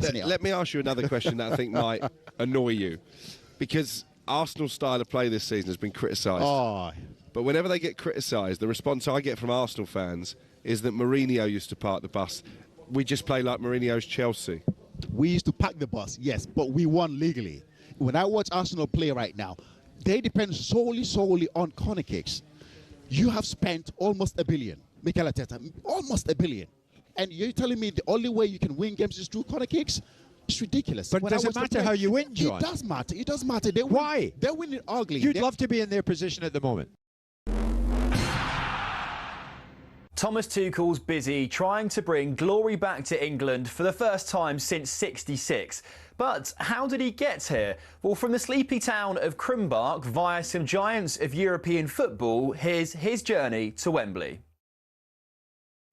Let me ask you another question that I think might annoy you, because Arsenal's style of play this season has been criticised. Oh. But whenever they get criticised, the response I get from Arsenal fans is that Mourinho used to park the bus. We just play like Mourinho's Chelsea. We used to pack the bus, yes, but we won legally. When I watch Arsenal play right now, they depend solely on corner kicks. You have spent almost $1 billion, Mikel Arteta, almost $1 billion. And you're telling me the only way you can win games is through corner kicks? It's ridiculous. But does it matter how you win, John? It does matter. It does matter. They win, Why? They're winning ugly. You'd love to be in their position at the moment. Thomas Tuchel's busy trying to bring glory back to England for the first time since '66. But how did he get here? Well, from the sleepy town of Clattenburg via some giants of European football, here's his journey to Wembley.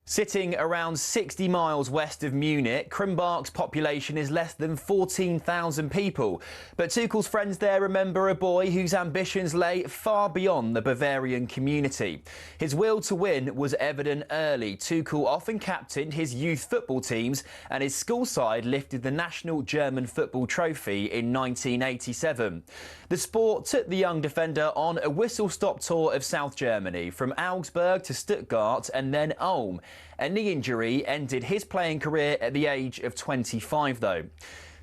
Sitting around 60 miles west of Munich, Clattenburg's population is less than 14,000 people. But Tuchel's friends there remember a boy whose ambitions lay far beyond the Bavarian community. His will to win was evident early. Tuchel often captained his youth football teams, and his school side lifted the national German football trophy in 1987. The sport took the young defender on a whistle-stop tour of South Germany, from Augsburg to Stuttgart and then Ulm. A knee injury ended his playing career at the age of 25, though.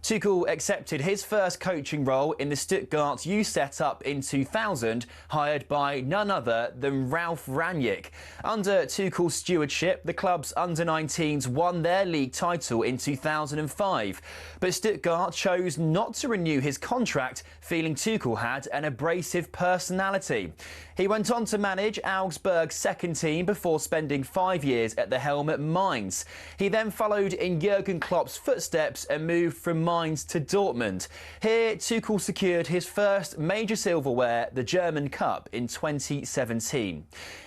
Tuchel accepted his first coaching role in the Stuttgart youth setup in 2000, hired by none other than Ralf Rangnick. Under Tuchel's stewardship, the club's under-19s won their league title in 2005. But Stuttgart chose not to renew his contract, feeling Tuchel had an abrasive personality. He went on to manage Augsburg's second team before spending 5 years at the helm at Mainz. He then followed in Jurgen Klopp's footsteps and moved from Mainz to Dortmund. Here, Tuchel secured his first major silverware, the German Cup, in 2017.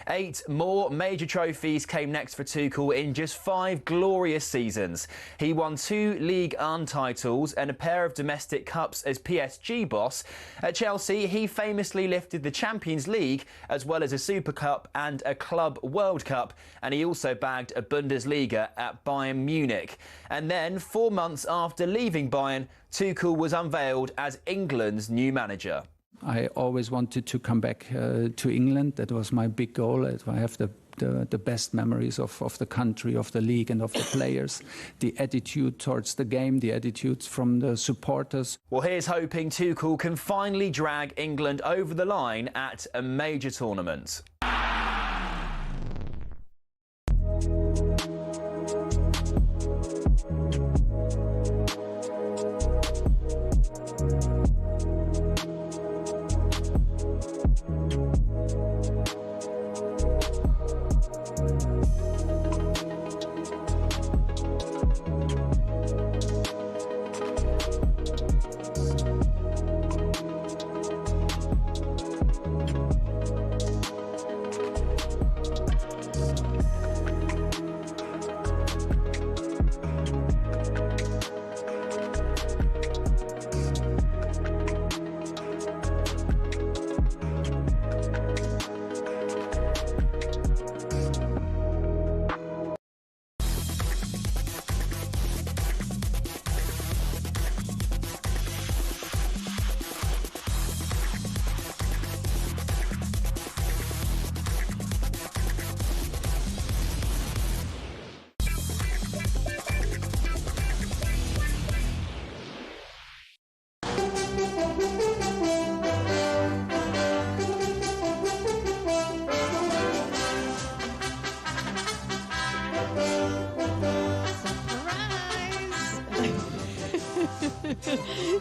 8 more major trophies came next for Tuchel in just 5 glorious seasons. He won 2 Ligue 1 titles and a pair of domestic cups as PSG boss. At Chelsea, he famously lifted the Champions League, as well as a Super Cup and a Club World Cup, and he also bagged a Bundesliga at Bayern Munich. And then, 4 months after leaving Bayern, Tuchel was unveiled as England's new manager. I always wanted to come back to England. That was my big goal. I have the best memories of the country, of the league and of the players, the attitude towards the game, the attitudes from the supporters. Well, here's hoping Tuchel can finally drag England over the line at a major tournament.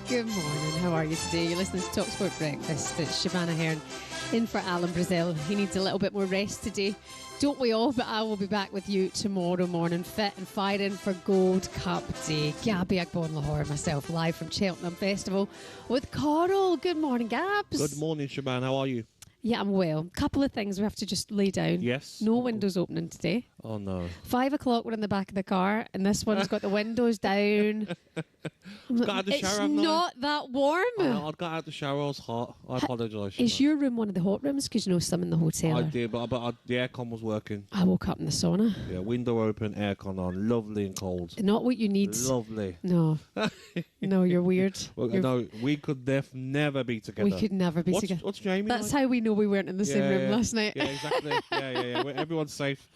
Good morning, how are you today? You're listening to talkSPORT Breakfast. It's Shabana Hearn in for Alan Brazil. He needs a little bit more rest today, don't we all? But I will be back with you tomorrow morning, fit and firing for Gold Cup Day. Gabby Agbonlahor and myself live from Cheltenham Festival with Coral. Good morning, Gabs. Good morning, Shabana. How are you? Yeah, I'm well. Couple of things we have to just lay down. Yes. No windows opening today. Oh, no. 5 o'clock, we're in the back of the car, and this one's got the windows down. Got out the shower, It's haven't I? not that warm. I'd got out the shower, I was hot. I apologise. Is your room one of the hot rooms? Because you know some in the hotel. I are- did, but the aircon was working. I woke up in the sauna. Yeah, window open, aircon on, lovely and cold. Not what you need. Lovely. No. No, you're weird. Well, You're- no, we could never be together. We could never be together. What's Jamie That's like? how we know we weren't in the same room last night. Yeah, exactly. yeah. Everyone's safe.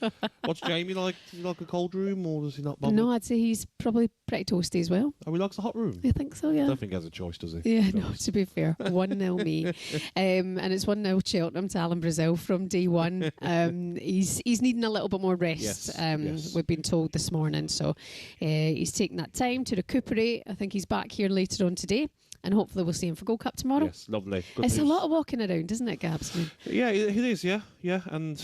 What's Jamie like? Does he like a cold room or does he not bother? No, I'd say he's probably pretty toasty as well. Oh, he likes a hot room? I think so, yeah. I don't think he has a choice, does he? Yeah, no, to be fair. 1-0 me. And it's 1-0 Cheltenham to Alan Brazil from day one. He's needing a little bit more rest, Yes. we've been told this morning. So he's taking that time to recuperate. I think he's back here later on today. And hopefully we'll see him for Gold Cup tomorrow. Yes, lovely. Good It's a news. lot of walking around, isn't it, Gabs? Yeah, it is, yeah. And,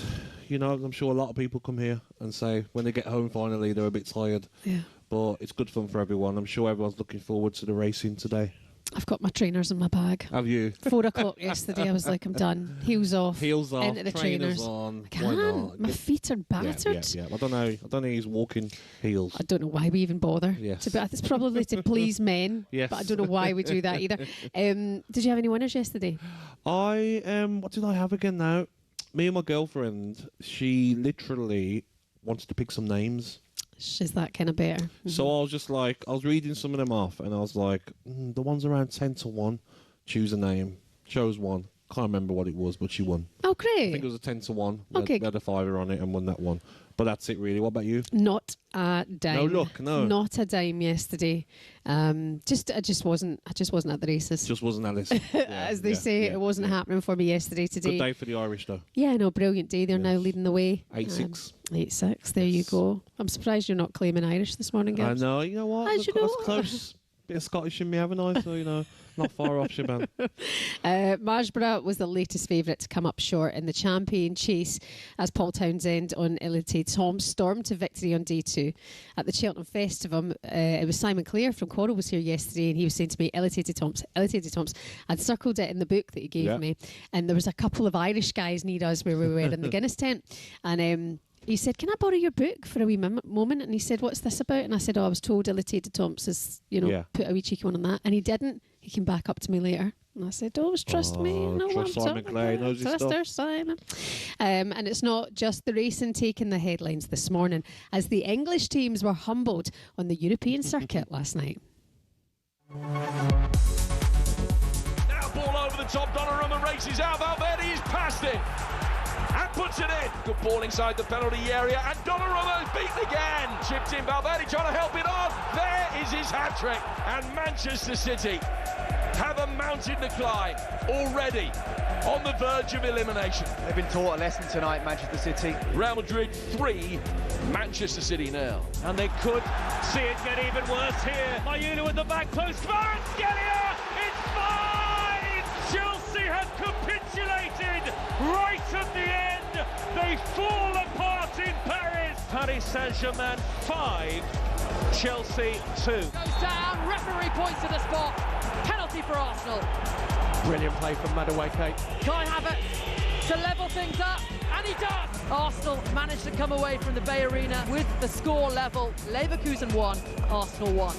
you know, I'm sure a lot of people come here and say when they get home finally they're a bit tired. Yeah. But it's good fun for everyone. I'm sure everyone's looking forward to the racing today. I've got my trainers in my bag. Have you? 4 o'clock yesterday, I was like, I'm done. Heels off. Heels off, Into the trainers. on. I Why can't. not? My feet are battered. Yeah. I don't know he's walking heels. I don't know why we even bother. Yes. It's probably to please men, Yes. but I don't know why we do that either. Did you have any winners yesterday? What did I have again now? Me and my girlfriend, she literally wanted to pick some names. Is that kind of better? So I was just like, I was reading some of them off, and I was like, the ones around 10 to 1, choose a name. Chose one. Can't remember what it was, but she won. Oh, I great. think it was a 10 to 1. Okay. We had a fiver on it and won that one. But that's it, really. What about you? Not a dime. No luck, no. Not a dime yesterday. I just wasn't at the races. Just wasn't Alice. As they say, it wasn't happening for me yesterday today. Good day for the Irish, though. Yeah, no, brilliant day. They're now Yes. leading the way. 8-6. 8-6. There you go. I'm surprised you're not claiming Irish this morning, I Gabs. know. You know what? As you That's know. close. Bit of Scottish in me, haven't I? So, you know, not far off, Shaban. Marlborough was the latest favourite to come up short in the champion chase as Paul Townsend on Elite Tom stormed to victory on day 2. At the Cheltenham Festival, it was Simon Clare from Quarrel was here yesterday, and he was saying to me, Elite Toms. I'd circled it in the book that he gave me, and there was a couple of Irish guys near us where we were in the Guinness tent, and he said, can I borrow your book for a wee moment? And he said, what's this about? And I said, I was told Illitated Tomps is, put a wee cheeky one on that. And he didn't. He came back up to me later. And I said, trust me. No, trust Simon Clay, knows his Trust stuff. her, Simon. And it's not just the racing taking the headlines this morning, as the English teams were humbled on the European circuit last night. Now ball over the top, Donnarumma races out, Valverde is past it. And puts it in. Good ball inside the penalty area. And Donnarumma is beaten again. Chipped in. Valverde trying to help it on. There is his hat-trick. And Manchester City have a mountain to climb already on the verge of elimination. They've been taught a lesson tonight, Manchester City. Real Madrid 3, Manchester City 0. And they could see it get even worse here. Mayulu at the back post. Kvaratskhelia! It's fine! Chelsea had capitulated right at the end. They fall apart in Paris. Paris Saint-Germain 5, Chelsea 2. Goes down, referee points to the spot. Penalty for Arsenal. Brilliant play from Madueke. Kai Havertz to level things up, and he does. Arsenal managed to come away from the Bay Arena with the score level. Leverkusen 1, Arsenal 1.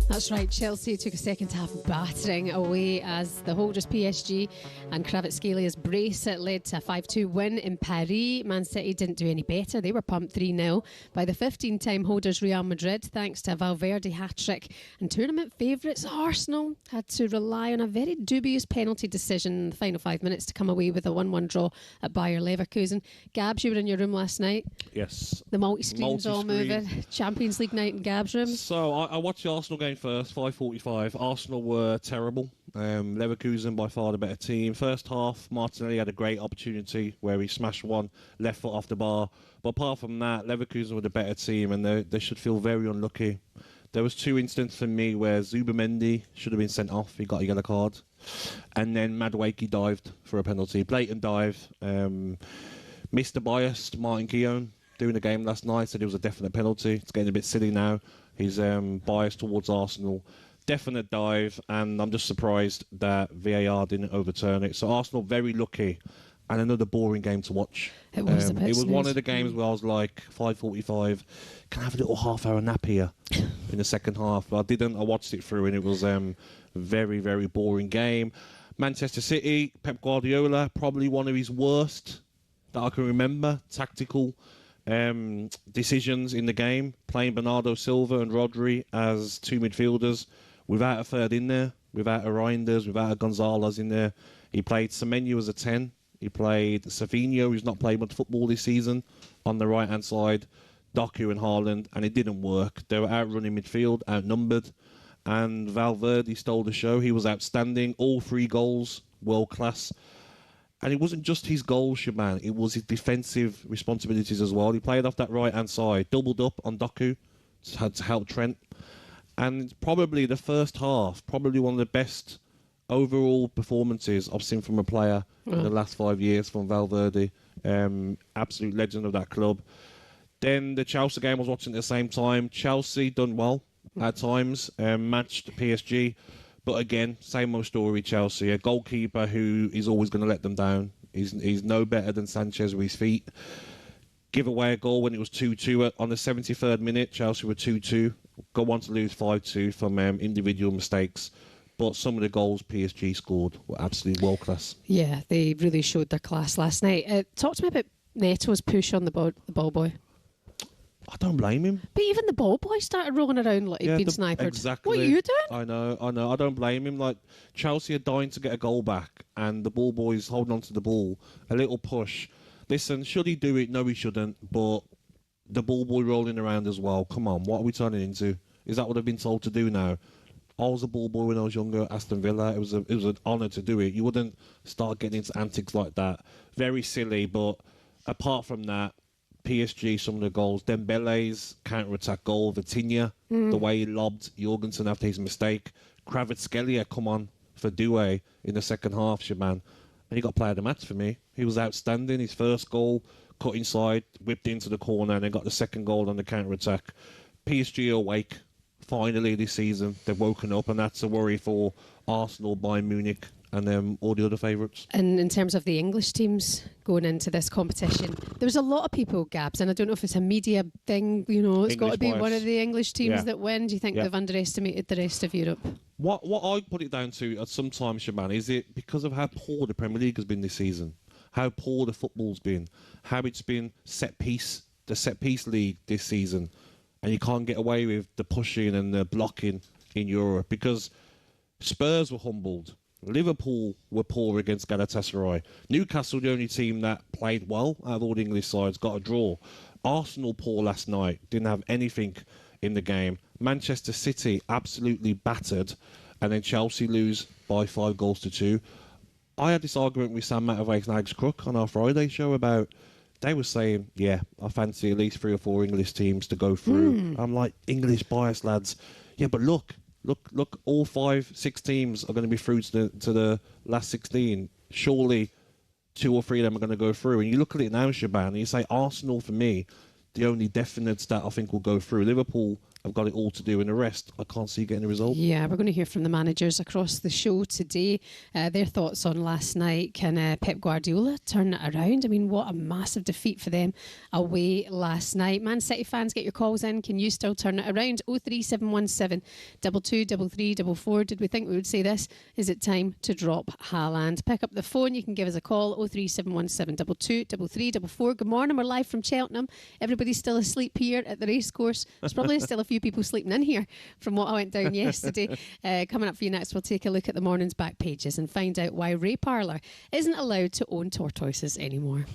That's right, Chelsea took a second half battering away as the holders PSG and Kvaratskhelia brace it led to a 5-2 win in Paris. Man City didn't do any better. They were pumped 3-0 by the 15-time holders Real Madrid thanks to a Valverde hat-trick. And tournament favourites Arsenal had to rely on a very dubious penalty decision in the final 5 minutes to come away with a 1-1 draw at Bayer Leverkusen. Gabs, you were in your room last night. Yes. The multi-screens all Multi-screen. moving. Champions League night in Gab's room. So I watched the Arsenal game first, 5:45. Arsenal were terrible. Leverkusen by far the better team. First half, Martinelli had a great opportunity where he smashed one left foot off the bar. But apart from that, Leverkusen were the better team, and they should feel very unlucky. There was 2 instances for me where Zubamendi should have been sent off. He got a yellow card. And then Madueke dived for a penalty. Blatant dive. Mr. Biased, Martin Keown, doing the game last night, said it was a definite penalty. It's getting a bit silly now. He's biased towards Arsenal. Definite dive, and I'm just surprised that VAR didn't overturn it. So Arsenal very lucky, and another boring game to watch. It was a bit It was one snooze. of the games where I was like, 5:45, can I have a little half-hour nap here in the second half? But I didn't. I watched it through, and it was very, very boring game. Manchester City, Pep Guardiola, probably one of his worst that I can remember. Tactical decisions in the game, playing Bernardo Silva and Rodri as two midfielders without a third in there, without a Reinders, without a Gonzalez in there. He played Semenyo as a 10. He played Savinho, who's not played much football this season, on the right-hand side, Doku and Haaland, and it didn't work. They were outrunning midfield, outnumbered, and Valverde stole the show. He was outstanding. All 3 goals, world-class. And it wasn't just his goals, Shaban. It was his defensive responsibilities as well. He played off that right-hand side, doubled up on Doku, had to help Trent. And probably the first half, probably one of the best overall performances I've seen from a player in the last 5 years from Valverde. Absolute legend of that club. Then the Chelsea game I was watching at the same time. Chelsea done well at times, matched PSG. But again, same old story, Chelsea. A goalkeeper who is always going to let them down. He's no better than Sanchez with his feet. Give away a goal when it was 2-2. On the 73rd minute, Chelsea were 2-2. Go on to lose 5-2 from individual mistakes. But some of the goals PSG scored were absolutely world-class. Yeah, they really showed their class last night. Talk to me about Neto's push on the ball boy. I don't blame him. But even the ball boy started rolling around like he'd been sniped. Exactly. What are you doing? I know. I don't blame him. Like, Chelsea are dying to get a goal back, and the ball boy's holding on to the ball. A little push. Listen, should he do it? No, he shouldn't. But the ball boy rolling around as well. Come on, what are we turning into? Is that what I've been told to do now? I was a ball boy when I was younger at Aston Villa. It was an honour to do it. You wouldn't start getting into antics like that. Very silly, but apart from that, PSG, some of the goals, Dembele's counter-attack goal, Vitinha, the way he lobbed Jorgensen after his mistake, Kvaratskhelia come on for Doué in the second half, Shaban, and he got player of the match for me. He was outstanding. His first goal, cut inside, whipped into the corner, and then got the second goal on the counter-attack. PSG are awake, finally, this season. They've woken up, and that's a worry for Arsenal, Bayern Munich, and all the other favourites. And in terms of the English teams going into this competition, there's a lot of people, Gabs, and I don't know if it's a media thing, you know, it's got to be English one of the English teams that win. Do you think Yeah. they've underestimated the rest of Europe? What I put it down to at some time, Shaban, is it because of how poor the Premier League has been this season, how poor the football's been, how it's been the set piece league this season, and you can't get away with the pushing and the blocking in Europe because Spurs were humbled. Liverpool were poor against Galatasaray. Newcastle, the only team that played well out of all the English sides, got a draw. Arsenal poor last night, didn't have anything in the game. Manchester City absolutely battered, and then Chelsea lose by 5-2. I had this argument with Sam Mattervake and Alex Crook on our Friday show about, they were saying, yeah, I fancy at least 3 or 4 English teams to go through. I'm like, English bias, lads. Yeah, but look, all 5-6 teams are going to be through to the last 16. Surely 2 or 3 of them are going to go through. And you look at it now, Shaban, and you say Arsenal, for me, the only definites that I think will go through. Liverpool have got it all to do, and the rest, I can't see getting a result. Yeah, we're going to hear from the managers across the show today. Their thoughts on last night. Can Pep Guardiola turn it around? I mean, what a massive defeat for them away last night. Man City fans, get your calls in. Can you still turn it around? 03717 223344. Did we think we would say this? Is it time to drop Haaland? Pick up the phone. You can give us a call. 03717 223344. Good morning. We're live from Cheltenham. Everybody's still asleep here at the racecourse. There's probably still a few people sleeping in here from what I went down yesterday. Coming up for you next, we'll take a look at the morning's back pages and find out why Ray Parlour isn't allowed to own tortoises anymore.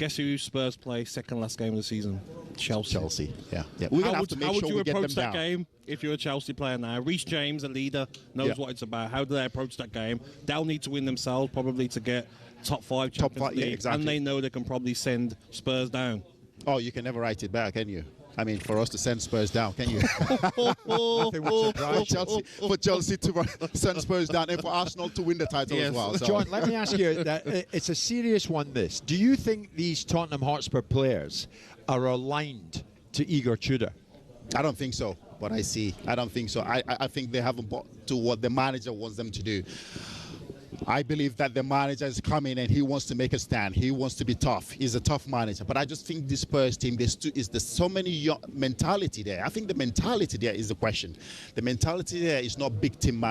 Guess who Spurs play second last game of the season? Chelsea. Yeah. We're going to have to make how sure would you we get them approach that down. game if you're a Chelsea player now? Reece James, a leader, knows what it's about. How do they approach that game? They'll need to win themselves probably to get top 5 Champions League, exactly. and they know they can probably send Spurs down. Oh, you can never write it back, can you? I mean, for us to send Spurs down, can you? For Chelsea to send Spurs down and for Arsenal to win the title as well. So. John, let me ask you, it's a serious one, this. Do you think these Tottenham Hotspur players are aligned to Igor Tudor? I don't think so, what I see. I don't think so. I think they haven't bought to what the manager wants them to do. I believe that the manager is coming and he wants to make a stand. He wants to be tough. He's a tough manager. But I just think this Spurs team, there's so many young mentality there. I think the mentality there is the question. The mentality there is not big team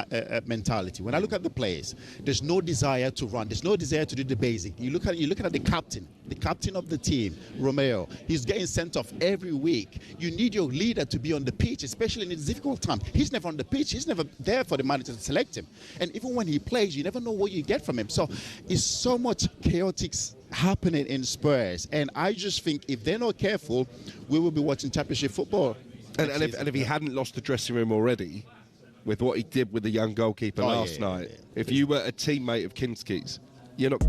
mentality. When I look at the players, there's no desire to run. There's no desire to do the basic. You're looking at the captain of the team, Romeo. He's getting sent off every week. You need your leader to be on the pitch, especially in a difficult time. He's never on the pitch. He's never there for the manager to select him. And even when he plays, you never know what you get from him. So it's so much chaotic happening in Spurs, and I just think if they're not careful, we will be watching championship football. And if he hadn't lost the dressing room already with what he did with the young goalkeeper last night, if you were a teammate of Kinski's, you're not...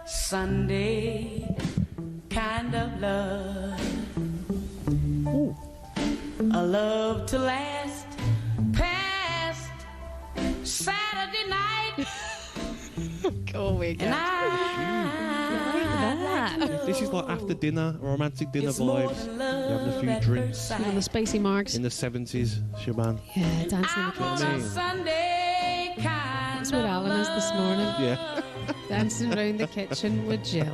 Sunday kind of love. Ooh. A love to last past Saturday night. Oh my God. This is like after dinner, romantic dinner vibes. You're having a few drinks. On the spicy marks. In the 70s, Shaban. Yeah, dancing in the kitchen. Sunday kind That's what Alan is this morning. Yeah. Dancing around the kitchen with Jill.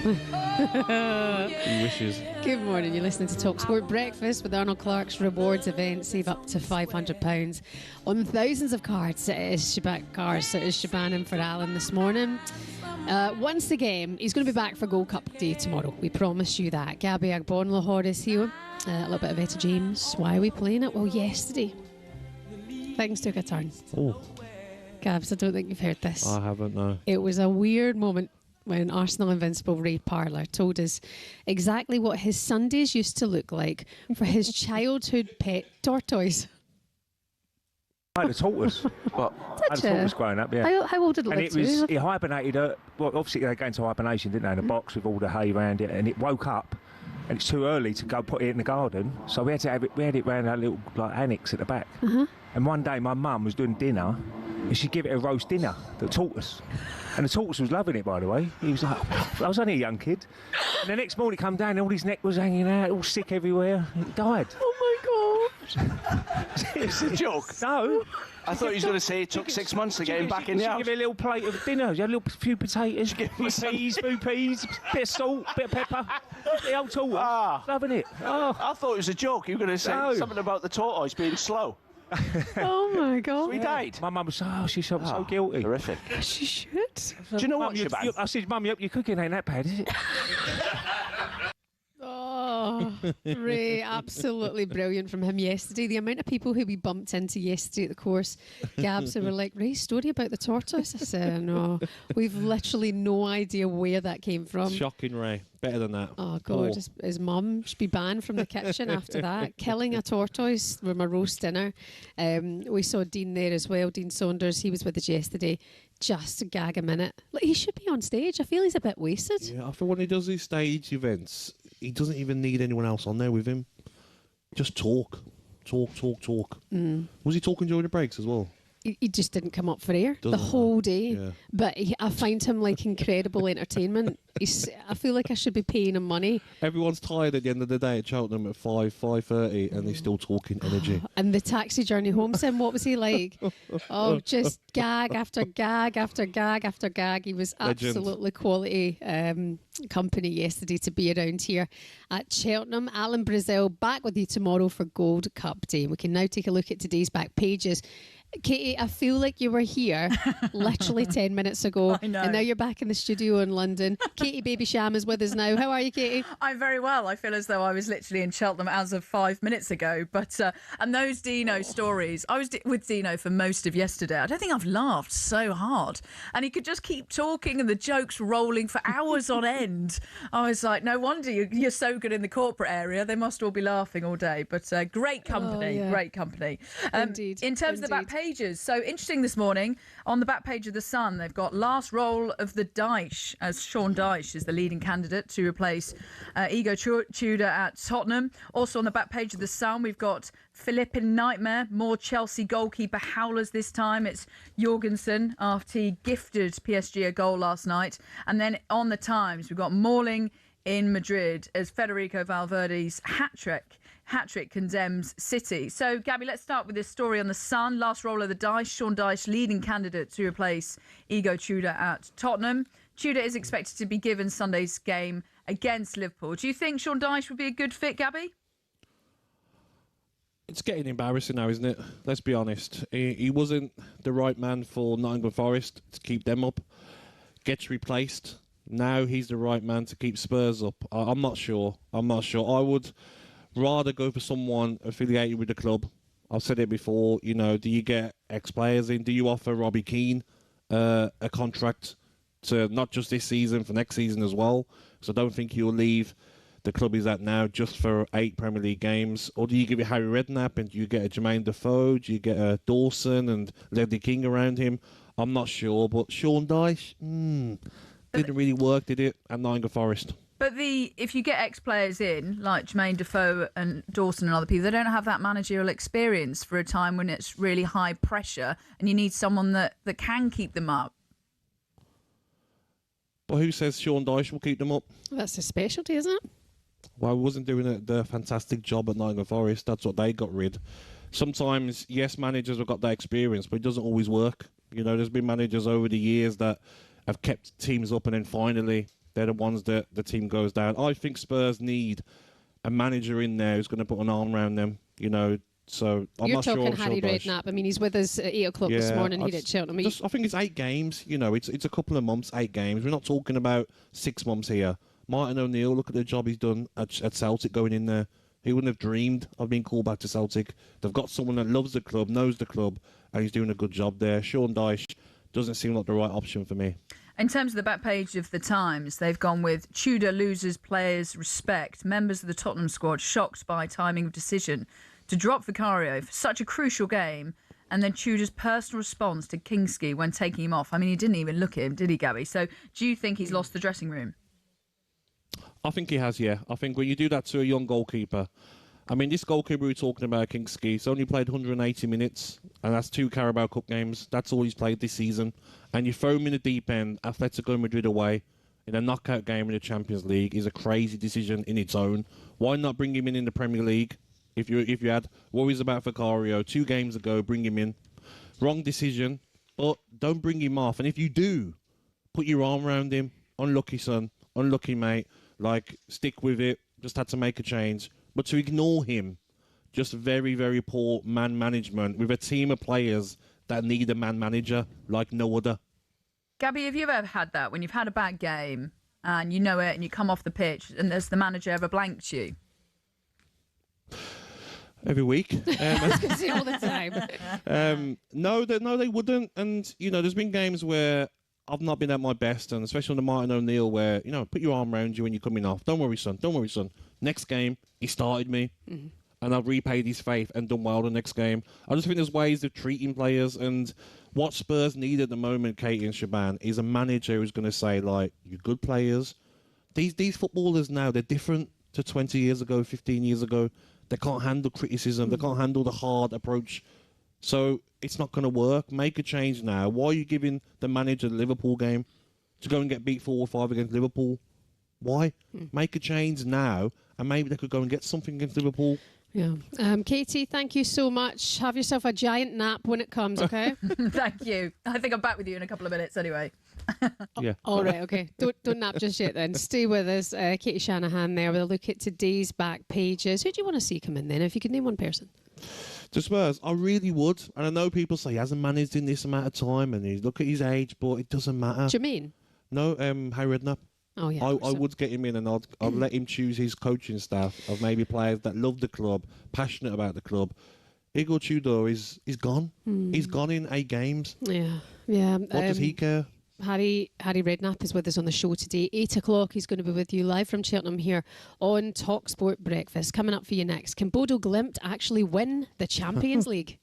He wishes. Good morning. You're listening to TalkSPORT Breakfast with Arnold Clark's rewards event. Save up to £500 on thousands of cards. It is Shaban in for Alan this morning. Once the game, he's going to be back for Gold Cup Day tomorrow. We promise you that. Gabby Agbonlahor is here. A little bit of Etta James. Why are we playing it? Well, yesterday things took a turn. Oh. Gabs, I don't think you've heard this. I haven't, no. It was a weird moment when Arsenal Invincible Ray Parlour told us exactly what his Sundays used to look like for his childhood pet tortoise. I had a tortoise. Well, I had a tortoise growing up, yeah. How old did it live to? It hibernated, well, obviously they go into hibernation, didn't they, in a box with all the hay around it, and it woke up, and it's too early to go put it in the garden, so we had it around our little like annex at the back. And one day my mum was doing dinner, and she'd give it a roast dinner, the tortoise. And the tortoise was loving it, by the way. He was like, I was only a young kid. And the next morning he come down and all his neck was hanging out, all sick everywhere. He died. Oh my God. It's a joke. No. I thought he was going to say it took 6 months to get him back in the house. Give it a little plate of dinner. You had a few potatoes, few peas, bit of salt, bit of pepper. The old tortoise, loving it. I thought it was a joke. You were going to say something about the tortoise being slow. Oh my God. We died. My mum was she felt so guilty. Horrific. She should. Do you know what, Mum, Shaban? I said, Mum, your cooking ain't that bad, is it? Oh, Ray, absolutely brilliant from him yesterday. The amount of people who we bumped into yesterday at the course, Gabs, who were like, Ray's story about the tortoise. I said, no, we've literally no idea where that came from. Shocking, Ray. Better than that. Oh, God, his mum should be banned from the kitchen after that. Killing a tortoise from a roast dinner. We saw Dean there as well, Dean Saunders. He was with us yesterday. Just a gag a minute. Like, he should be on stage. I feel he's a bit wasted. Yeah, I feel when he does these stage events, he doesn't even need anyone else on there with him. Just talk. Was he talking during the breaks as well? He just didn't come up for air the Doesn't whole day. Yeah. But I find him like incredible entertainment. I feel like I should be paying him money. Everyone's tired at the end of the day at Cheltenham at 5:30, and he's still talking energy. And the taxi journey home, Sim, what was he like? Oh, just gag after gag after gag after gag. He was Legend. absolutely quality company yesterday to be around here at Cheltenham. Alan Brazil back with you tomorrow for Gold Cup Day. We can now take a look at today's back pages. Katie, I feel like you were here literally 10 minutes ago. I know. And now you're back in the studio in London. Katie Babysham is with us now. How are you, Katie? I'm very well. I feel as though I was literally in Cheltenham as of 5 minutes ago. But and those Dino stories, I was with Dino for most of yesterday. I don't think I've laughed so hard. And he could just keep talking and the jokes rolling for hours on end. I was like, no wonder you're so good in the corporate area. They must all be laughing all day. But great company, great company. Indeed. In terms of the back pages, so interesting this morning on the back page of The Sun, they've got last roll of the Dyche, as Sean Dyche is the leading candidate to replace Igor Tudor at Tottenham. Also on the back page of The Sun, we've got Philippine nightmare, more Chelsea goalkeeper howlers this time. It's Jorgensen after he gifted PSG a goal last night. And then on the Times, we've got mauling in Madrid as Federico Valverde's hat-trick condemns City. So, Gabby, let's start with this story on The Sun. Last roll of the Dyche. Sean Dyche, leading candidate to replace Igor Tudor at Tottenham. Tudor is expected to be given Sunday's game against Liverpool. Do you think Sean Dyche would be a good fit, Gabby? It's getting embarrassing now, isn't it? Let's be honest. He wasn't the right man for Nottingham Forest to keep them up. Gets replaced. Now he's the right man to keep Spurs up. I'm not sure. I would rather go for someone affiliated with the club. I've said it before, you know, do you get ex-players in? Do you offer Robbie Keane a contract to not just this season, for next season as well? So I don't think he'll leave the club he's at now just for 8 Premier League games. Or do you give it Harry Redknapp and do you get a Jermain Defoe? Do you get a Dawson and Levy King around him? I'm not sure, but Sean Dyche, didn't really work, did it, at Nottingham Forest? But if you get ex-players in, like Jermain Defoe and Dawson and other people, they don't have that managerial experience for a time when it's really high pressure and you need someone that can keep them up. But who says Sean Dyche will keep them up? That's his specialty, isn't it? Well, he wasn't doing the fantastic job at Nottingham Forest. That's what they got rid. Sometimes, yes, managers have got that experience, but it doesn't always work. You know, there's been managers over the years that have kept teams up and then finally they're the ones that the team goes down. I think Spurs need a manager in there who's going to put an arm around them, you know. So I'm not sure. You're talking Harry Redknapp. I mean, he's with us at 8 o'clock this morning here at Cheltenham. I think it's 8 games. You know, it's a couple of months, 8 games. We're not talking about 6 months here. Martin O'Neill, look at the job he's done at Celtic going in there. He wouldn't have dreamed of being called back to Celtic. They've got someone that loves the club, knows the club, and he's doing a good job there. Sean Dyche doesn't seem like the right option for me. In terms of the back page of the Times, they've gone with Tudor loses players' respect. Members of the Tottenham squad shocked by timing of decision to drop Vicario for such a crucial game, and then Tudor's personal response to Kingsley when taking him off. I mean, he didn't even look at him, did he, Gabby? So do you think he's lost the dressing room? I think he has, yeah. I think when you do that to a young goalkeeper, I mean, this goalkeeper we're talking about, Kingsley, he's only played 180 minutes, and that's 2 Carabao Cup games. That's all he's played this season. And you throw him in the deep end, Atletico Madrid away, in a knockout game in the Champions League is a crazy decision in its own. Why not bring him in the Premier League? If you had worries about Vicario 2 games ago, bring him in. Wrong decision, but don't bring him off. And if you do, put your arm around him. Unlucky son, unlucky mate. Like, stick with it. Just had to make a change. But to ignore him, Just very, very poor man management with a team of players that need a man manager like no other. Gabby, have you ever had that when you've had a bad game and you know it and you come off the pitch and has the manager ever blanked you? Every week. All the time. No, they wouldn't. And, you know, there's been games where I've not been at my best, and especially under Martin O'Neill, where, you know, put your arm around you when you're coming off. Don't worry, son. Don't worry, son. Next game, he started me. Mm-hmm. And I've repaid his faith and done well the next game. I just think there's ways of treating players, and what Spurs need at the moment, Katie and Shaban, is a manager who's going to say, like, you're good players. These footballers now, they're different to 20 years ago, 15 years ago. They can't handle criticism. They can't handle the hard approach. So it's not going to work. Make a change now. Why are you giving the manager the Liverpool game to go and get beat 4-5 against Liverpool? Why? Make a change now, and maybe they could go and get something against Liverpool. Yeah. Katie, thank you so much. Have yourself a giant nap when it comes, okay? Thank you. I think I'm back with you in a couple of minutes anyway. Yeah. All right, okay. Don't nap just yet then. Stay with us. Katie Shanahan there with a look at today's back pages. Who do you want to see come in then, if you could name one person? To Spurs, I really would. And I know people say he hasn't managed in this amount of time, and you look at his age, but it doesn't matter. Jermain? No, Harry Redknapp. Oh, yeah. I would get him in, and I'd let him choose his coaching staff of maybe players that love the club, passionate about the club. Igor Tudor is gone. He's gone in 8 games. Yeah, yeah. What does he care? Harry Redknapp is with us on the show today. 8 o'clock, he's going to be with you live from Cheltenham here on talkSPORT Breakfast. Coming up for you next, can Bodo Glimt actually win the Champions League?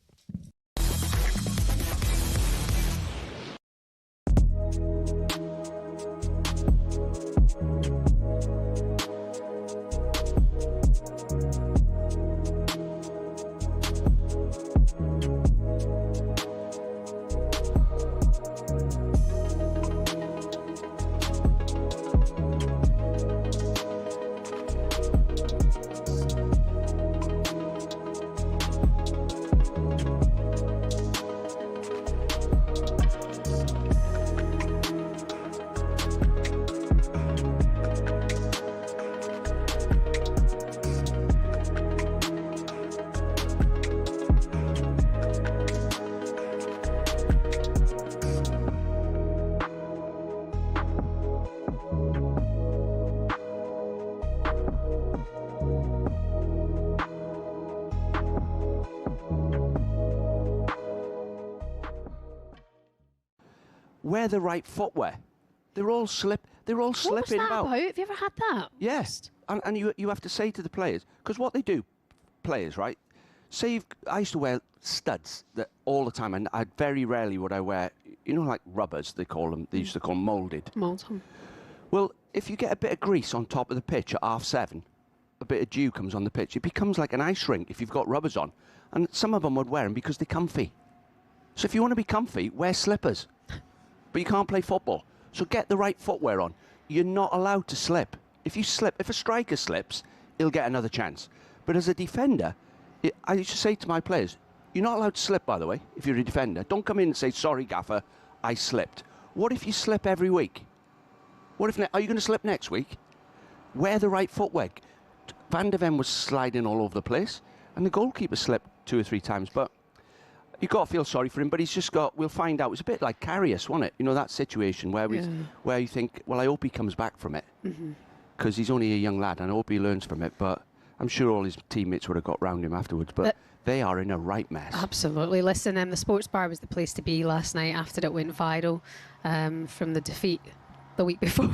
Wear the right footwear. They're all slipping What was about. that about? Have you ever had that? Yes, and you have to say to the players, because what they do, players, right? Say I used to wear studs that all the time, and I very rarely would I wear, you know, like rubbers. They call them. They used to call them moulded. Moulton. Well, if you get a bit of grease on top of the pitch at 7:30, a bit of dew comes on the pitch. It becomes like an ice rink if you've got rubbers on, and some of them would wear them because they're comfy. So if you want to be comfy, wear slippers. But you can't play football. So get the right footwear on. You're not allowed to slip. If you slip, if a striker slips, he'll get another chance. But as a defender, I used to say to my players, you're not allowed to slip, by the way, if you're a defender. Don't come in and say, sorry, gaffer, I slipped. What if you slip every week? What if, are you going to slip next week? Wear the right footwear. Van der Ven was sliding all over the place, and the goalkeeper slipped 2 or 3 times, but you've got to feel sorry for him, but he's just got, we'll find out. It's a bit like Karius, wasn't it? You know, that situation where where you think, well, I hope he comes back from it. Because he's only a young lad, and I hope he learns from it. But I'm sure all his teammates would have got round him afterwards. But they are in a right mess. Absolutely. Listen, the sports bar was the place to be last night after it went viral from the defeat the week before.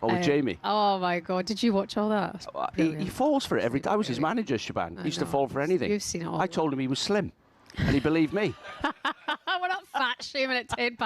Oh, Jamie. Oh, my God. Did you watch all that? He falls for it every time. I was his manager, Shaban. He used to fall for anything. You've seen it all. I told him he was slim. And he believed me. We're not fat shaming at 6:10.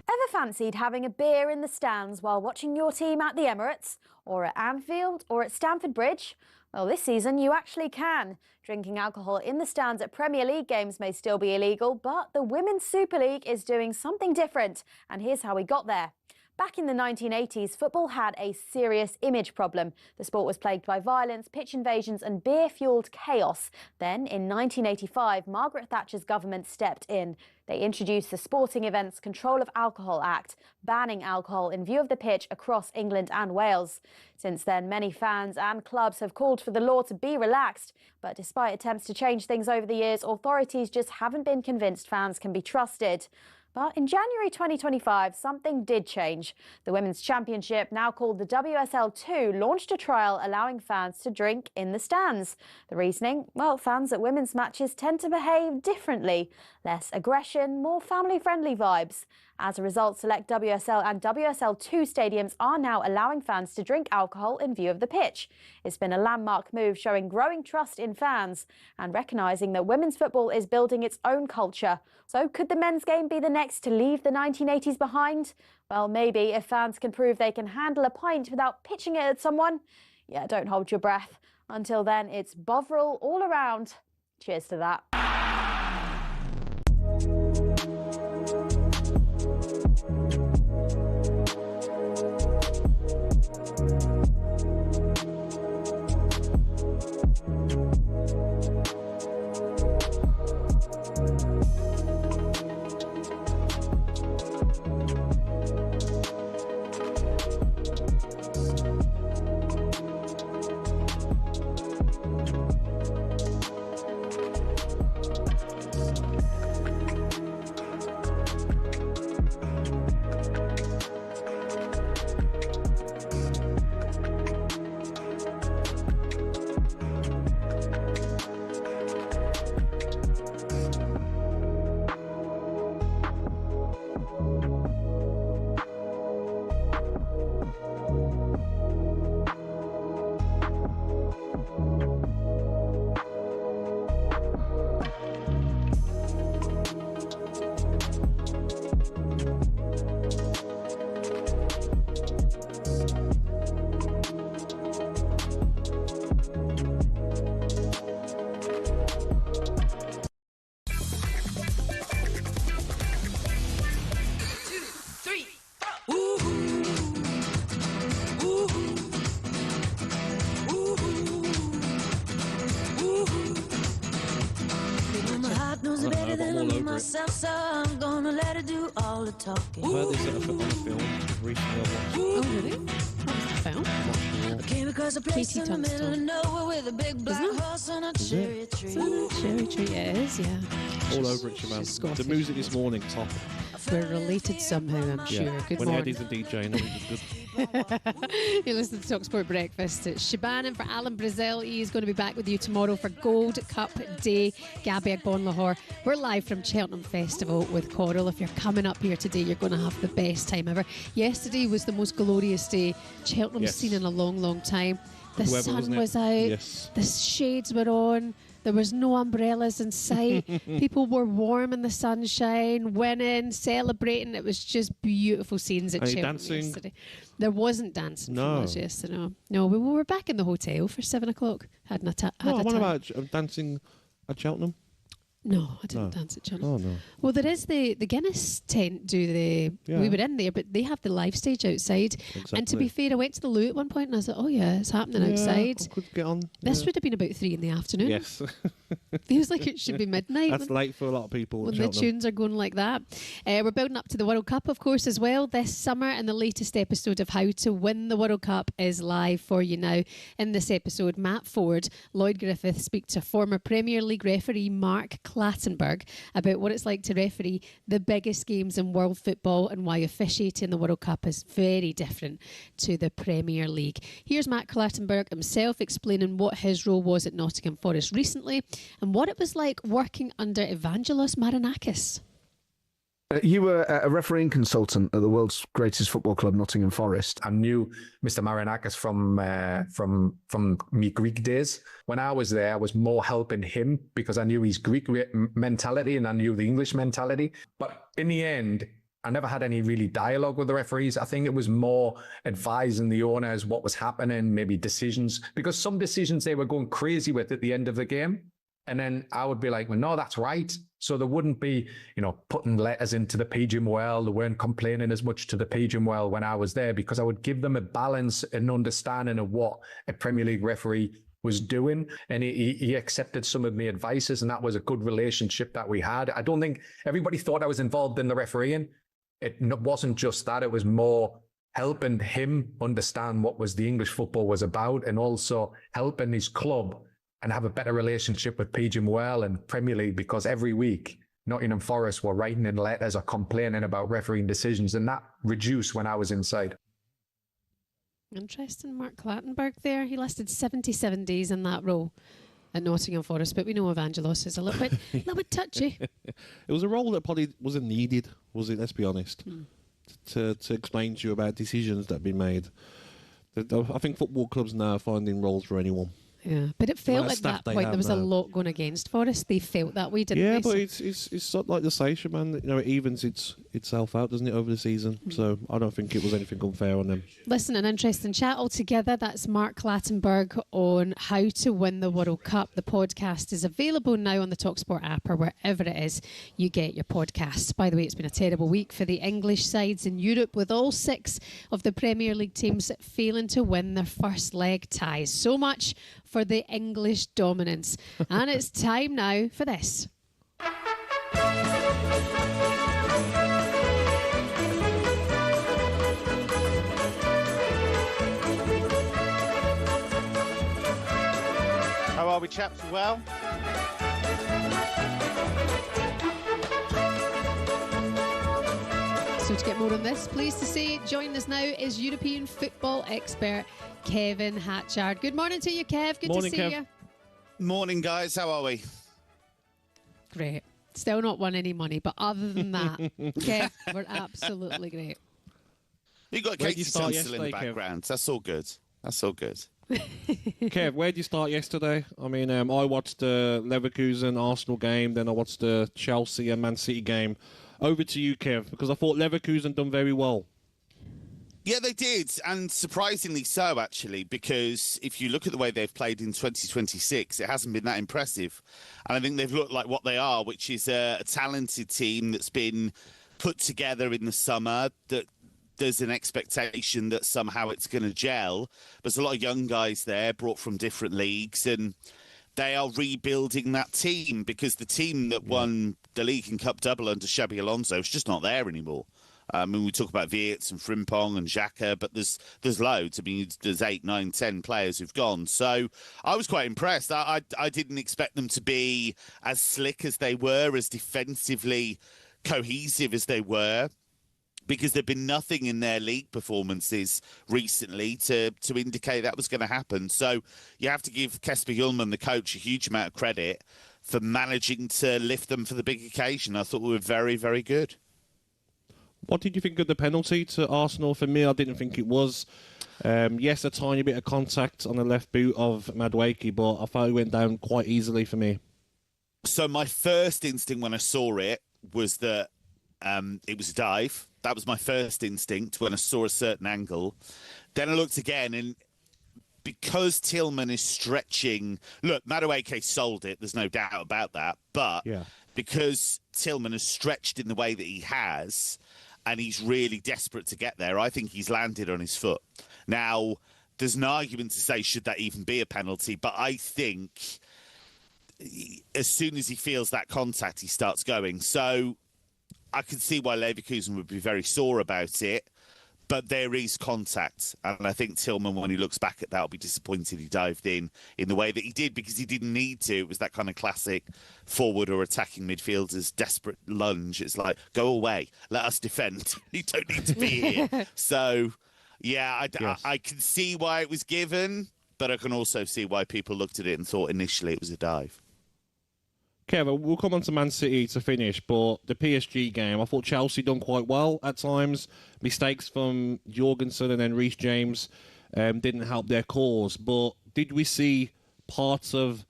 Ever fancied having a beer in the stands while watching your team at the Emirates, or at Anfield, or at Stamford Bridge? Well, this season you actually can. Drinking alcohol in the stands at Premier League games may still be illegal, but the Women's Super League is doing something different. And here's how we got there. Back in the 1980s, football had a serious image problem. The sport was plagued by violence, pitch invasions and beer-fuelled chaos. Then, in 1985, Margaret Thatcher's government stepped in. They introduced the Sporting Events Control of Alcohol Act, banning alcohol in view of the pitch across England and Wales. Since then, many fans and clubs have called for the law to be relaxed. But despite attempts to change things over the years, authorities just haven't been convinced fans can be trusted. But in January 2025, something did change. The Women's Championship, now called the WSL2, launched a trial allowing fans to drink in the stands. The reasoning? Well, fans at women's matches tend to behave differently. Less aggression, more family-friendly vibes. As a result, select WSL and WSL2 stadiums are now allowing fans to drink alcohol in view of the pitch. It's been a landmark move showing growing trust in fans and recognising that women's football is building its own culture. So could the men's game be the next to leave the 1980s behind? Well, maybe, if fans can prove they can handle a pint without pitching it at someone. Yeah, don't hold your breath. Until then, it's Bovril all around. Cheers to that. So I'm gonna let her do all the talking. I've heard this on a film recently. Oh, really? What was the film? Came across a place in the middle of nowhere with a big black horse and a cherry tree. Is that a cherry tree? Yeah, it is, yeah. All over it, Jermain. The music this morning, top. We're related somehow, I'm sure. Good when morning. Eddie's a DJ, and it's good. You listen to talkSPORT Breakfast. It's Shaban and for Alan Brazil. He's going to be back with you tomorrow for Gold Cup Day. Gabby Agbonlahor. We're live from Cheltenham Festival with Coral. If you're coming up here today, you're going to have the best time ever. Yesterday was the most glorious day Cheltenham's seen in a long, long time. The sun was out. Yes. The shades were on. There was no umbrellas in sight. People were warm in the sunshine, winning, celebrating. It was just beautiful scenes at Cheltenham yesterday. There wasn't dancing from us yesterday. No, we were back in the hotel for 7 o'clock. Had a time. What about dancing at Cheltenham? No, I didn't dance at Cheltenham. Oh, no. Well, there is the Guinness tent we were in there, but they have the live stage outside. Exactly. And to be fair, I went to the loo at one point and I thought, oh yeah, it's happening outside. I could get on. This would have been about 3 in the afternoon. Yes. Feels like it should be midnight. That's late for a lot of people. When the tunes are going like that. We're building up to the World Cup, of course, as well this summer, and the latest episode of How to Win the World Cup is live for you now. In this episode, Matt Ford, Lloyd Griffith speak to former Premier League referee Mark Clattenburg about what it's like to referee the biggest games in world football and why officiating the World Cup is very different to the Premier League. Here's Matt Clattenburg himself explaining what his role was at Nottingham Forest recently and what it was like working under Evangelos Marinakis. You were a refereeing consultant at the world's greatest football club, Nottingham Forest. I knew Mr. Marinakis from my Greek days. When I was there, I was more helping him because I knew his Greek mentality and I knew the English mentality. But in the end, I never had any really dialogue with the referees. I think it was more advising the owners what was happening, maybe decisions, because some decisions they were going crazy with at the end of the game. And then I would be like, well, no, that's right. So there wouldn't be, putting letters into the PGM well. They weren't complaining as much to the PGM well when I was there because I would give them a balance and understanding of what a Premier League referee was doing, and he accepted some of my advices, and that was a good relationship that we had. I don't think everybody thought I was involved in the refereeing. It wasn't just that. It was more helping him understand what was the English football was about, and also helping his club and have a better relationship with PGMOL and Premier League, because every week Nottingham Forest were writing in letters or complaining about refereeing decisions, and that reduced when I was inside. Interesting, Mark Clattenburg there. He lasted 77 days in that role at Nottingham Forest, but we know Evangelos is a little bit touchy. It was a role that probably wasn't needed, was it? Let's be honest. To explain to you about decisions that have been made. I think football clubs now are finding roles for anyone. Yeah, but it felt like that point there was a lot going against Forest. They felt that way, didn't they? Yeah, but it's sort of like the say, man. You know, it evens itself out, doesn't it, over the season? So I don't think it was anything unfair on them. Listen, an interesting chat altogether. That's Mark Clattenburg on how to win the World Cup. The podcast is available now on the talkSPORT app or wherever it is you get your podcasts. By the way, it's been a terrible week for the English sides in Europe, with all 6 of the Premier League teams failing to win their first leg ties. So much for the English dominance. And it's time now for this. How are we, chaps? Well? So to get more on this, pleased to say joining us now is European football expert Kevin Hatchard. Good morning to you, Kev. Good to see you. Morning, guys. How are we? Great. Still not won any money, but other than that, Kev, we're absolutely great. You've got Katie still in the background. Kev? That's all good. That's all good. Kev, where did you start yesterday? I mean, I watched the Leverkusen Arsenal game, then I watched the Chelsea and Man City game. Over to you, Kev, because I thought Leverkusen done very well. Yeah, they did, and surprisingly so, actually, because if you look at the way they've played in 2026, it hasn't been that impressive. And I think they've looked like what they are, which is a talented team that's been put together in the summer, that there's an expectation that somehow it's going to gel. There's a lot of young guys there brought from different leagues, and they are rebuilding that team, because the team that won the league and cup double under Xabi Alonso is just not there anymore. I mean, we talk about Wirtz and Frimpong and Xhaka, but there's loads. I mean, there's 8, 9, 10 players who've gone. So I was quite impressed. I didn't expect them to be as slick as they were, as defensively cohesive as they were, because there'd been nothing in their league performances recently to indicate that was going to happen. So you have to give Jesper Hjulmand, the coach, a huge amount of credit for managing to lift them for the big occasion. I thought we were very, very good. What did you think of the penalty to Arsenal? For me, I didn't think it was. Yes, a tiny bit of contact on the left boot of Madueke, but I thought it went down quite easily for me. So my first instinct when I saw it was that it was a dive. That was my first instinct when I saw a certain angle. Then I looked again, and because Tillman is stretching... Look, Madueke sold it, there's no doubt about that. But because Tillman has stretched in the way that he has, and he's really desperate to get there, I think he's landed on his foot. Now, there's an argument to say, should that even be a penalty? But I think as soon as he feels that contact, he starts going. So I can see why Leverkusen would be very sore about it, but there is contact. And I think Tillman, when he looks back at that, will be disappointed he dived in the way that he did, because he didn't need to. It was that kind of classic forward or attacking midfielder's desperate lunge. It's like, go away, let us defend. You don't need to be here. So, yeah, I can see why it was given, but I can also see why people looked at it and thought initially it was a dive. Kevin, we'll come on to Man City to finish, but the PSG game, I thought Chelsea done quite well at times. Mistakes from Jorgensen and then Reece James didn't help their cause. But did we see parts of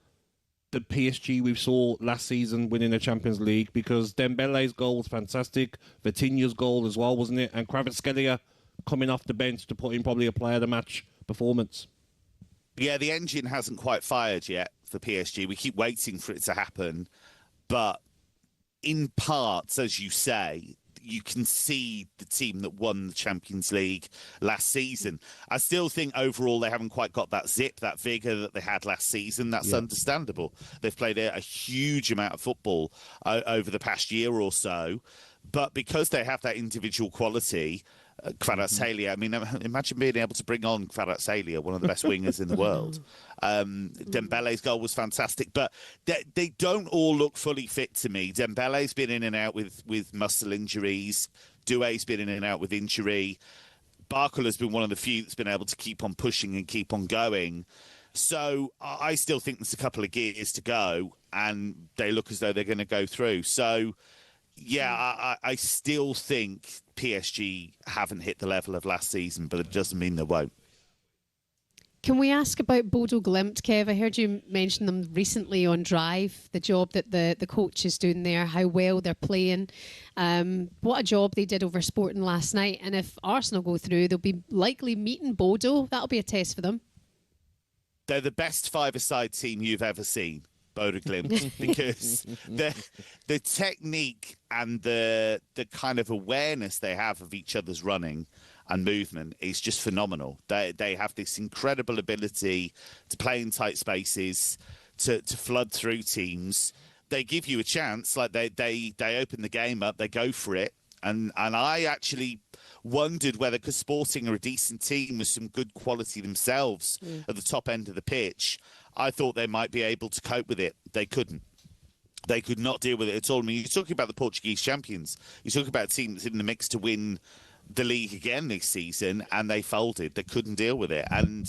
the PSG we saw last season winning the Champions League? Because Dembele's goal was fantastic, Vitinha's goal as well, wasn't it? And Kvaratskhelia coming off the bench to put in probably a player of the match performance. Yeah, the engine hasn't quite fired yet for PSG. We keep waiting for it to happen. But in parts, as you say, you can see the team that won the Champions League last season. I still think overall they haven't quite got that zip, that vigour that they had last season. That's understandable. They've played a huge amount of football over the past year or so. But because they have that individual quality, Kvaratskhelia, I mean, imagine being able to bring on Kvaratskhelia, one of the best wingers in the world. Dembele's goal was fantastic, but they don't all look fully fit to me. Dembele's been in and out with muscle injuries. Doué's been in and out with injury. Barkola's been one of the few that's been able to keep on pushing and keep on going. So I still think there's a couple of gears to go, and they look as though they're going to go through. So, yeah, I still think PSG haven't hit the level of last season, but it doesn't mean they won't. Can we ask about Bodo Glimt, Kev? I heard you mention them recently on Drive, the job that the coach is doing there, how well they're playing. What a job they did over Sporting last night. And if Arsenal go through, they'll be likely meeting Bodo. That'll be a test for them. They're the best five-a-side team you've ever seen, Bodo Glimt, because the technique and the kind of awareness they have of each other's running and movement is just phenomenal. They have this incredible ability to play in tight spaces, to flood through teams. They give you a chance, like they open the game up, they go for it. And I actually wondered whether, because Sporting are a decent team with some good quality themselves at the top end of the pitch, I thought they might be able to cope with it. They couldn't. They could not deal with it at all. I mean, you're talking about the Portuguese champions. You're talking about a team that's in the mix to win the league again this season, and they folded. They couldn't deal with it. And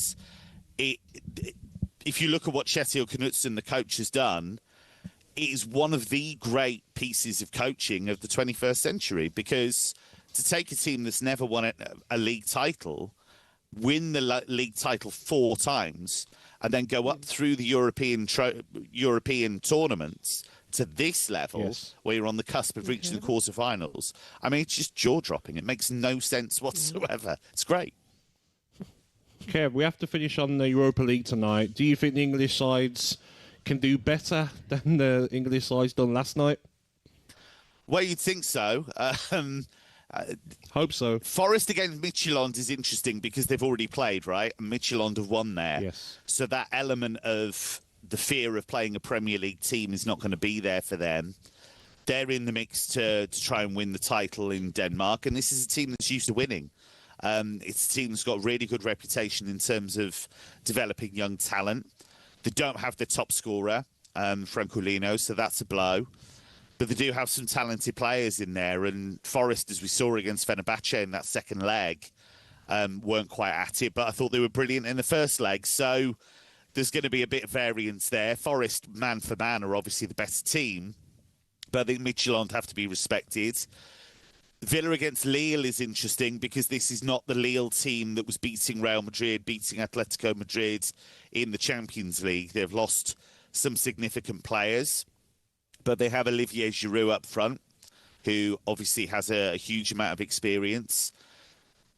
if you look at what Kjetil Knutsen, the coach, has done, it is one of the great pieces of coaching of the 21st century, because to take a team that's never won a league title, win the league title 4 times, and then go up through the European tournaments to this level, where you're on the cusp of reaching the quarterfinals. I mean, it's just jaw-dropping. It makes no sense whatsoever. It's great. Kev, we have to finish on the Europa League tonight. Do you think the English sides can do better than the English sides done last night? Well, you'd think so. Hope so. Forest against Midtjylland is interesting because they've already played, right? And Midtjylland have won there. Yes. So that element of the fear of playing a Premier League team is not going to be there for them. They're in the mix to try and win the title in Denmark, and this is a team that's used to winning. It's a team that's got a really good reputation in terms of developing young talent. They don't have the top scorer, Francolino, so that's a blow. But they do have some talented players in there, and Forest, as we saw against Fenerbahce in that second leg, weren't quite at it, but I thought they were brilliant in the first leg. So there's going to be a bit of variance there. Forest, man for man, are obviously the better team, but I think Midtjylland have to be respected. Villa against Lille is interesting because this is not the Lille team that was beating Real Madrid, beating Atletico Madrid in the Champions League. They've lost some significant players, but they have Olivier Giroud up front, who obviously has a huge amount of experience.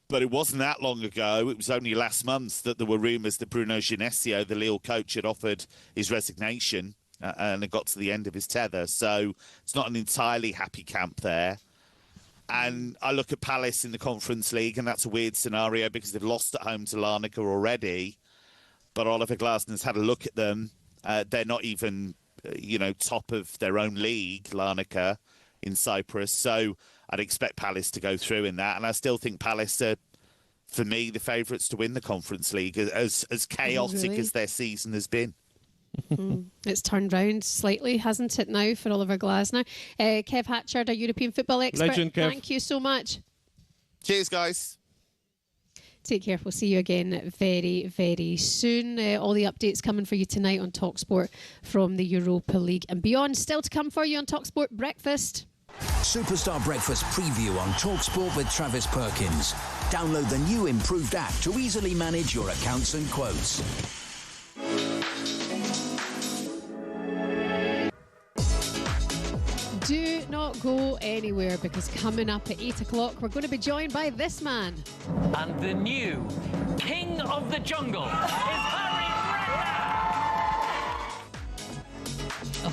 But it wasn't that long ago, it was only last month, that there were rumours that Bruno Genesio, the Lille coach, had offered his resignation and it got to the end of his tether. So it's not an entirely happy camp there. And I look at Palace in the Conference League, and that's a weird scenario because they've lost at home to Larnaca already. But Oliver Glasner's had a look at them. They're not even, top of their own league, Larnaca, in Cyprus. So I'd expect Palace to go through in that. And I still think Palace are, for me, the favourites to win the Conference League, as chaotic as their season has been. It's turned round slightly, hasn't it, now for Oliver Glasner? Kev Hatchard, a European football expert. Legend, Kev. Thank you so much. Cheers, guys. Take care. We'll see you again very, very soon. All the updates coming for you tonight on talkSPORT from the Europa League and beyond. Still to come for you on talkSPORT Breakfast. Superstar Breakfast preview on talkSPORT with Travis Perkins. Download the new improved app to easily manage your accounts and quotes. Do not go anywhere, because coming up at 8 o'clock, we're going to be joined by this man. And the new King of the Jungle is Harry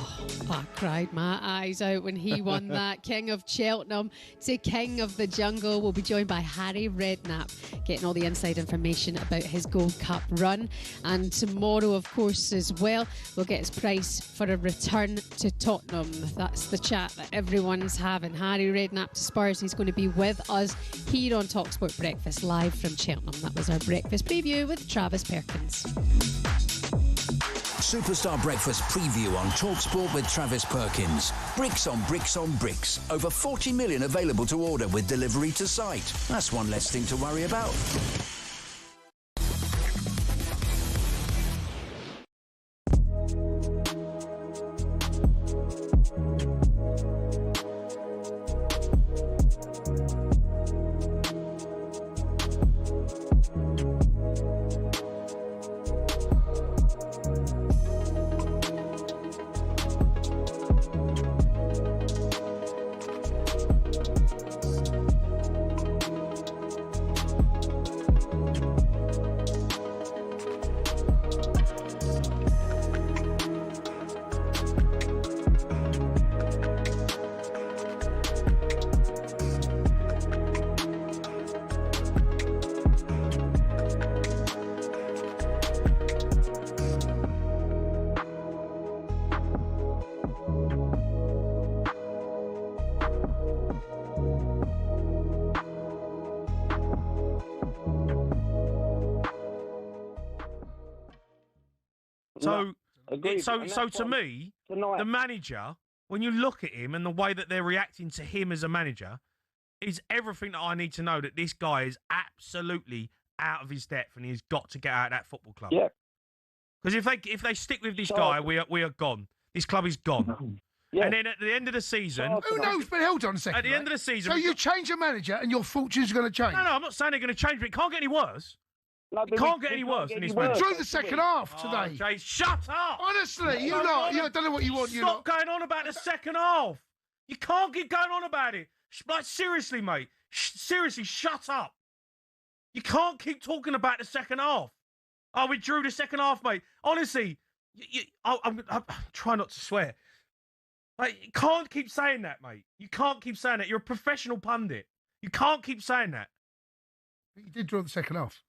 Redknapp. I cried my eyes out when he won that. King of Cheltenham to King of the Jungle. We'll be joined by Harry Redknapp, getting all the inside information about his Gold Cup run. And tomorrow, of course, as well, we'll get his price for a return to Tottenham. That's the chat that everyone's having. Harry Redknapp to Spurs. He's going to be with us here on talkSPORT Breakfast, live from Cheltenham. That was our breakfast preview with Travis Perkins. Superstar Breakfast preview on talkSPORT with Travis Perkins. Bricks on bricks on bricks. Over 40 million available to order with delivery to site. That's one less thing to worry about. So to me, the manager, when you look at him and the way that they're reacting to him as a manager, is everything that I need to know that this guy is absolutely out of his depth and he's got to get out of that football club. Yeah. Because if they stick with this guy, we are gone. This club is gone. Yeah. And then at the end of the season... Who knows? But hold on a second. At the end of the season... So you change a manager and your fortune's going to change? No, I'm not saying they're going to change, but it can't get any worse. No, it can't get any worse than this match. Drew the second half today. Jay, shut up! Honestly, you lot, you don't know what you want. Stop going on about the second half. You can't keep going on about it. Like, seriously, mate. Seriously, shut up. You can't keep talking about the second half. Oh, we drew the second half, mate. Honestly, I'm trying not to swear. Like, you can't keep saying that, mate. You can't keep saying that. You're a professional pundit. You can't keep saying that. You did draw the second half.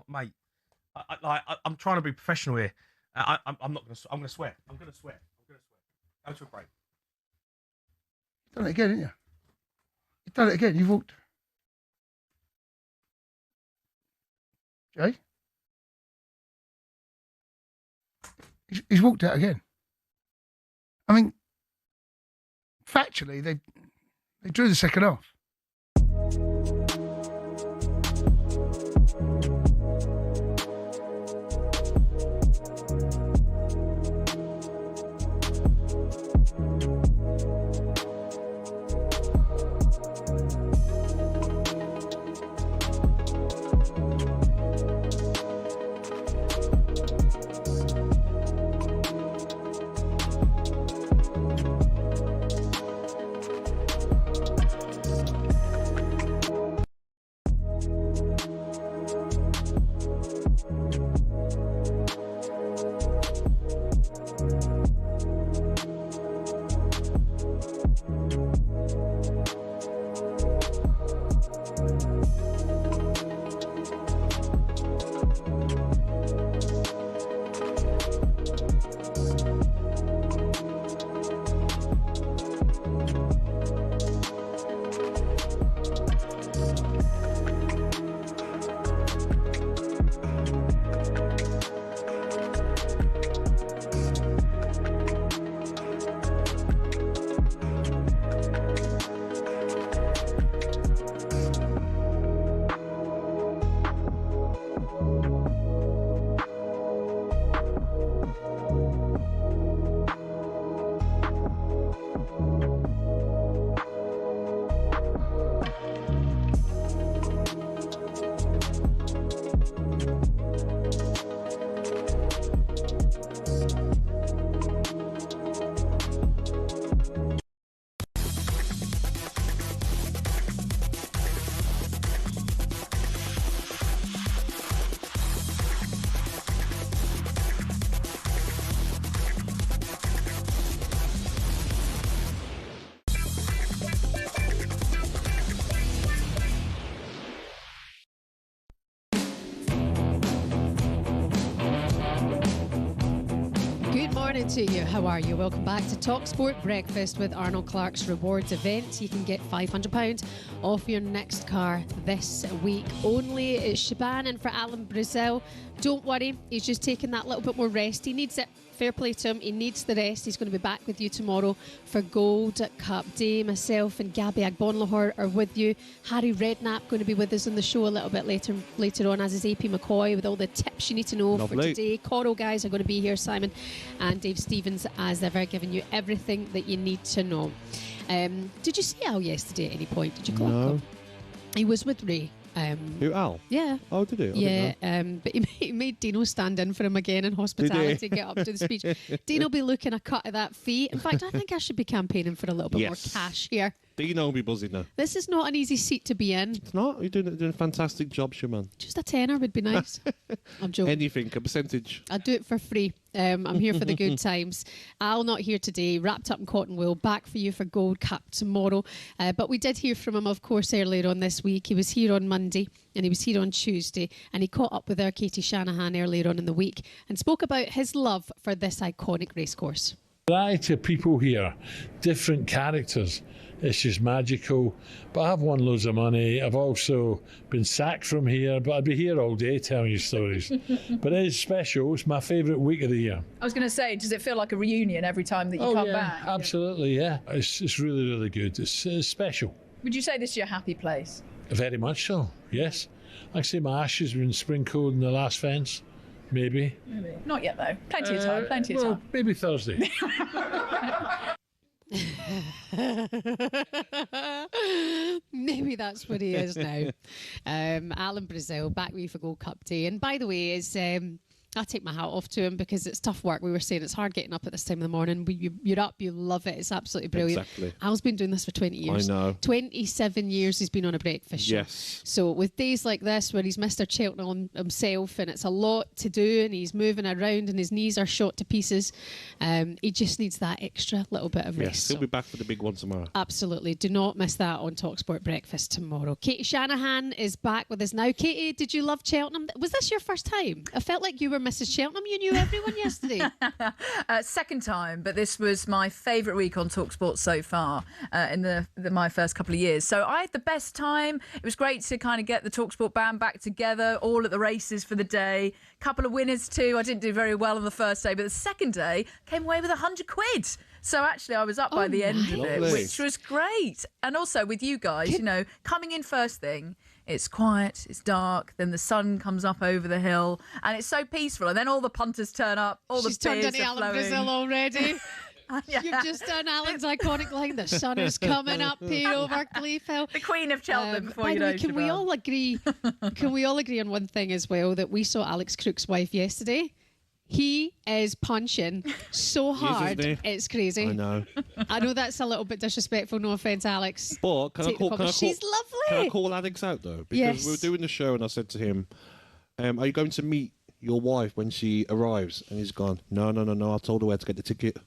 Mate, I'm trying to be professional here. I'm not going to. I'm going to swear. I'm going to swear. Go to a break. You've done it again, haven't you? You've done it again. You've walked. Jay? He's walked out again. I mean, factually, they drew the second half. morning to you. How are you? Welcome back to talkSPORT Breakfast with Arnold Clark's rewards event. You can get £500 off your next car this week only. It's Shaban in for Alan Brazil. Don't worry, he's just taking that little bit more rest. He needs it. Fair play to him. He needs the rest. He's going to be back with you tomorrow for Gold Cup Day. Myself and Gabby Agbonlahor are with you. Harry Redknapp going to be with us on the show a little bit later on, as is AP McCoy with all the tips you need to know for today. Coral guys are going to be here, Simon and Dave Stevens, as ever, giving you everything that you need to know. Did you see Al yesterday at any point? Did you clock him? He was with Ray. Who, Al? Yeah. Oh, did he? Yeah, but he made Dino stand in for him again in hospitality, get up to the speech. Dino will be looking a cut of that fee. In fact, I think I should be campaigning for a little bit more cash here. Dino will be buzzing now. This is not an easy seat to be in. It's not. You're doing a fantastic job, Shaman. Just a tenner would be nice. I'm joking. Anything, a percentage. I'd do it for free. I'm here for the good times. Al not here today, wrapped up in cotton wool, back for you for Gold Cup tomorrow. But we did hear from him, of course, earlier on this week. He was here on Monday and he was here on Tuesday, and he caught up with our Katie Shanahan earlier on in the week and spoke about his love for this iconic racecourse. Variety of people here, different characters. It's just magical. But I've won loads of money. I've also been sacked from here, but I'd be here all day telling you stories. But it is special. It's my favourite week of the year. I was going to say, does it feel like a reunion every time that you come back? Absolutely, yeah. It's really, really good. It's special. Would you say this is your happy place? Very much so, yes. Like I say, my ashes have been sprinkled in the last fence. Maybe. Not yet, though. Plenty of time. Plenty of time. Maybe Thursday. Maybe that's what he is now. Alan Brazil, back with you for Gold Cup Day. And by the way, I take my hat off to him because it's tough work. We were saying it's hard getting up at this time of the morning. You're up, you love it. It's absolutely brilliant. Exactly. Al's been doing this for 20 years. I know. 27 years he's been on a breakfast show. Yes. So with days like this where he's Mr. Cheltenham himself and it's a lot to do and he's moving around and his knees are shot to pieces, he just needs that extra little bit of rest. Yes, he'll be back for the big one tomorrow. Absolutely. Do not miss that on talkSPORT Breakfast tomorrow. Katie Shanahan is back with us now. Katie, did you love Cheltenham? Was this your first time? I felt like you were Mrs. Cheltenham. You knew everyone yesterday. Second time, but this was my favourite week on talkSPORT so far in my first couple of years. So I had the best time. It was great to kind of get the talkSPORT band back together, all at the races for the day. Couple of winners too. I didn't do very well on the first day, but the second day came away with £100. So actually I was up by the end of it, which was great. And also with you guys, you know, coming in first thing, it's quiet, it's dark, then the sun comes up over the hill, and it's so peaceful. And then all the punters turn up, all the beers are flowing. She's turned into Alan Brazil already. Yeah. You've just done Alan's iconic line, the sun is coming up here over Cleef Hill. The Queen of Cheltenham, before you know. By the way, can we all agree on one thing as well, that we saw Alex Crook's wife yesterday? He is punching so hard, it's crazy. I know. I know that's a little bit disrespectful, no offence, Alex. But she's lovely. Can I call Alex out, though? Because we were doing the show and I said to him, are you going to meet your wife when she arrives? And he's gone, no, I told her where to get the ticket.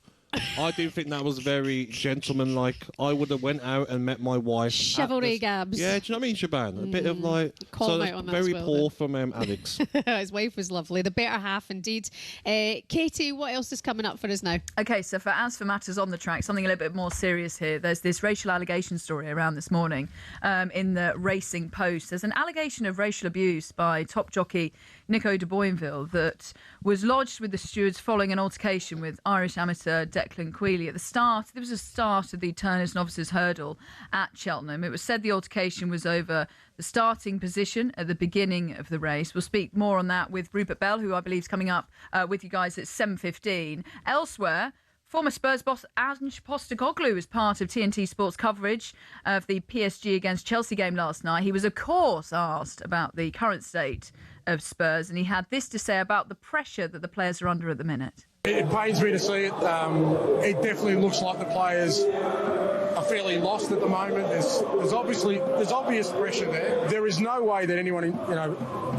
I do think that was very gentlemanlike. I would have went out and met my wife. Chivalry Gabs. Yeah, do you know what I mean, Shaban? A bit of like... Call him out on that very as well, poor from Alex. His wife was lovely. The better half, indeed. Katie, what else is coming up for us now? OK, so as for matters on the track, something a little bit more serious here. There's this racial allegation story around this morning in the Racing Post. There's an allegation of racial abuse by top jockey Nico de Boinville that was lodged with the stewards following an altercation with Irish amateur Declan Queally at the start. There was a start of the Turners Novices Hurdle at Cheltenham. It was said the altercation was over the starting position at the beginning of the race. We'll speak more on that with Rupert Bell, who I believe is coming up with you guys at 7:15. Elsewhere, former Spurs boss Ange Postecoglou was part of TNT Sports coverage of the PSG against Chelsea game last night. He was, of course, asked about the current state of Spurs, and he had this to say about the pressure that the players are under at the minute. It pains me to see it. It definitely looks like the players are fairly lost at the moment. There's obvious pressure there. There is no way that anyone,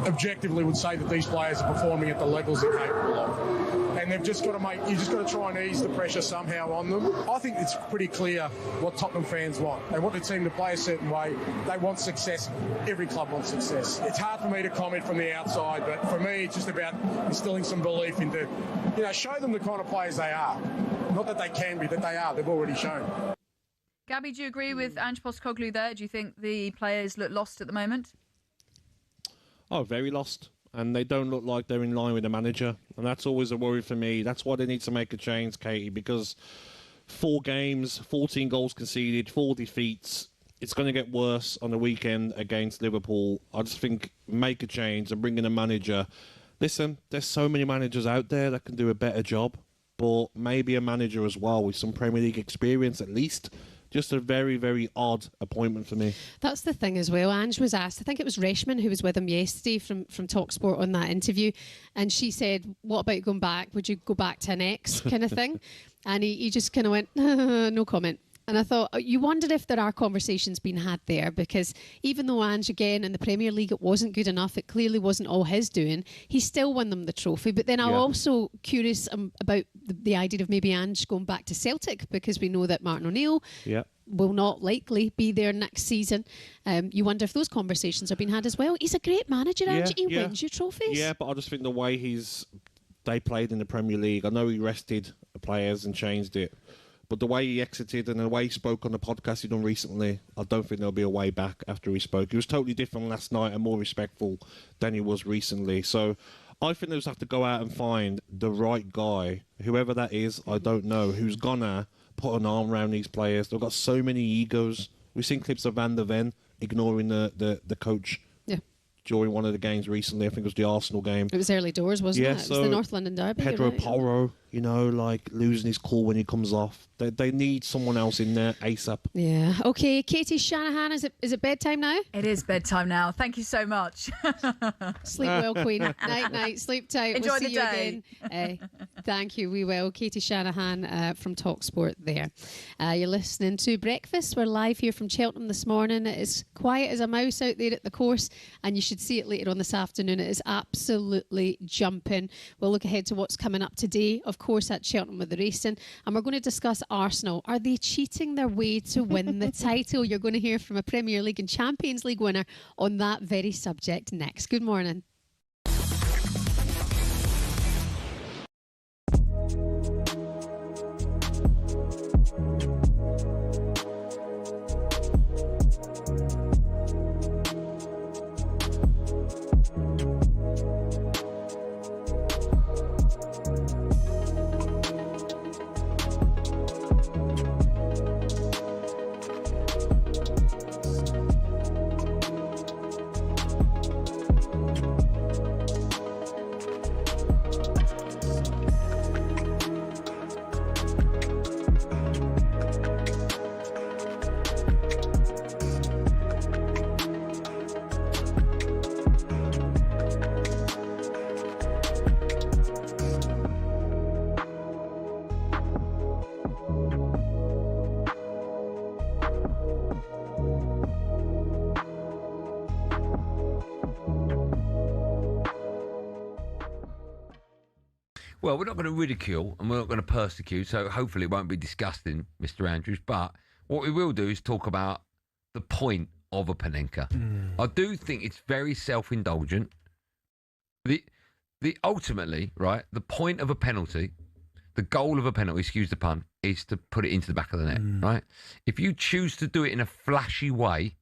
objectively would say that these players are performing at the levels they're capable of. and you've just got to try and ease the pressure somehow on them. I think it's pretty clear what Tottenham fans want. They want the team to play a certain way. They want success. Every club wants success. It's hard for me to comment from the outside, but for me, it's just about instilling some belief into, show them the kind of players they are. Not that they can be, that they are. They've already shown. Gabby, do you agree with Ange Postecoglou there? Do you think the players look lost at the moment? Oh, very lost. And they don't look like they're in line with the manager. And that's always a worry for me. That's why they need to make a change, Katie, because 4 games, 14 goals conceded, 4 defeats. It's going to get worse on the weekend against Liverpool. I just think make a change and bring in a manager. Listen, there's so many managers out there that can do a better job, but maybe a manager as well with some Premier League experience at least. Just a very, very odd appointment for me. That's the thing as well. Ange was asked, I think it was Reshman who was with him yesterday from talkSPORT on that interview, and she said, what about going back? Would you go back to an ex kind of thing? And he just kind of went, no comment. And I thought, you wonder if there are conversations being had there, because even though Ange, again, in the Premier League, it wasn't good enough, it clearly wasn't all his doing, he still won them the trophy. But then I'm also curious about the idea of maybe Ange going back to Celtic, because we know that Martin O'Neill will not likely be there next season. You wonder if those conversations are being had as well. He's a great manager, Ange. He wins you trophies. Yeah, but I just think the way they played in the Premier League, I know he rested players and changed it, but the way he exited and the way he spoke on the podcast he done recently, I don't think there'll be a way back after he spoke. He was totally different last night and more respectful than he was recently. So I think they'll just have to go out and find the right guy, whoever that is, I don't know, who's gonna put an arm around these players. They've got so many egos. We've seen clips of Van der Ven ignoring the coach during one of the games recently. I think it was the Arsenal game. It was early doors, wasn't it? It was the North London derby. Pedro Porro, losing his cool when he comes off. They need someone else in there ASAP. Yeah. Okay, Katie Shanahan, is it bedtime now? It is bedtime now. Thank you so much. Sleep well, Queen. Night. Sleep tight. Enjoy we'll the see day. You again. Thank you. We will. Katie Shanahan from talkSPORT there. You're listening to Breakfast. We're live here from Cheltenham this morning. It is quiet as a mouse out there at the course, and you should see it later on this afternoon. It is absolutely jumping. We'll look ahead to what's coming up today, of course, at Cheltenham with the racing, and we're going to discuss Arsenal. Are they cheating their way to win the title? You're going to hear from a Premier League and Champions League winner on that very subject next. Good morning. Well, we're not going to ridicule and we're not going to persecute, so hopefully it won't be disgusting, Mr. Andrews. But what we will do is talk about the point of a Panenka. I do think it's very self-indulgent. The ultimately, right, the point of a penalty, the goal of a penalty, excuse the pun, is to put it into the back of the net, right? If you choose to do it in a flashy way,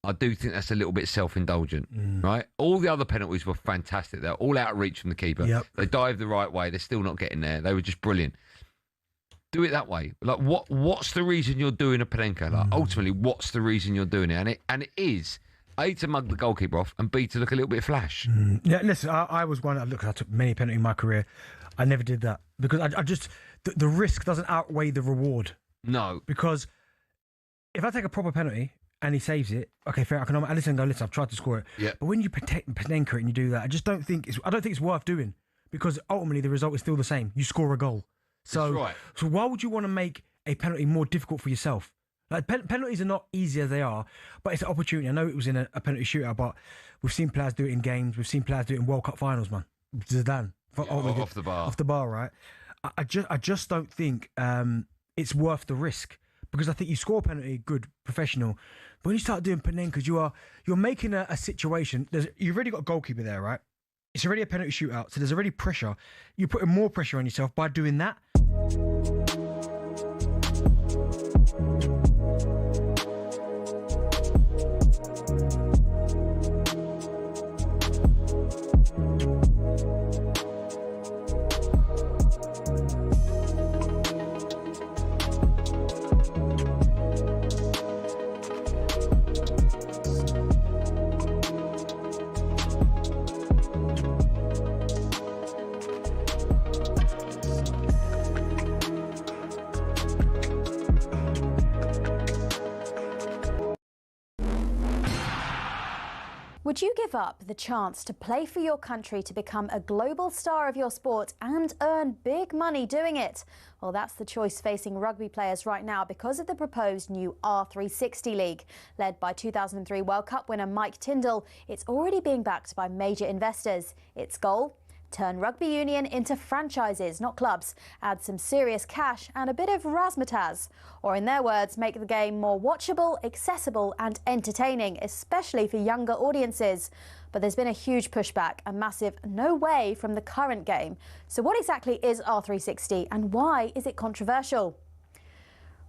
I do think that's a little bit self-indulgent, right? All the other penalties were fantastic. They're all out of reach from the keeper. Yep. They dived the right way. They're still not getting there. They were just brilliant. Do it that way. Like, what's the reason you're doing a Panenka? Like, ultimately, what's the reason you're doing it? And it is, A, to mug the goalkeeper off, and B, to look a little bit flash. Yeah, listen, I was one. Look, I took many penalties in my career. I never did that because I just the risk doesn't outweigh the reward. No, because if I take a proper penalty and he saves it, okay, fair. I can listen and go, listen, I've tried to score it. Yeah. But when you protect Panenka it and you do that, I don't think it's worth doing, because ultimately the result is still the same. You score a goal. So, That's right. So why would you want to make a penalty more difficult for yourself? Like penalties are not easy as they are, but it's an opportunity. I know it was in a penalty shootout, but we've seen players do it in games. We've seen players do it in World Cup finals, man. Zidane, Off the bar. Off the bar, right? I just don't think it's worth the risk, because I think you score a penalty, good, professional. But when you start doing Panenkas, you're making a situation. You've already got a goalkeeper there, right? It's already a penalty shootout, so there's already pressure. You're putting more pressure on yourself by doing that. Would you give up the chance to play for your country, to become a global star of your sport and earn big money doing it? Well, that's the choice facing rugby players right now because of the proposed new R360 League. Led by 2003 World Cup winner Mike Tindall, it's already being backed by major investors. Its goal? Turn Rugby Union into franchises, not clubs, add some serious cash and a bit of razzmatazz. Or in their words, make the game more watchable, accessible and entertaining, especially for younger audiences. But there's been a huge pushback, a massive no way from the current game. So what exactly is R360 and why is it controversial?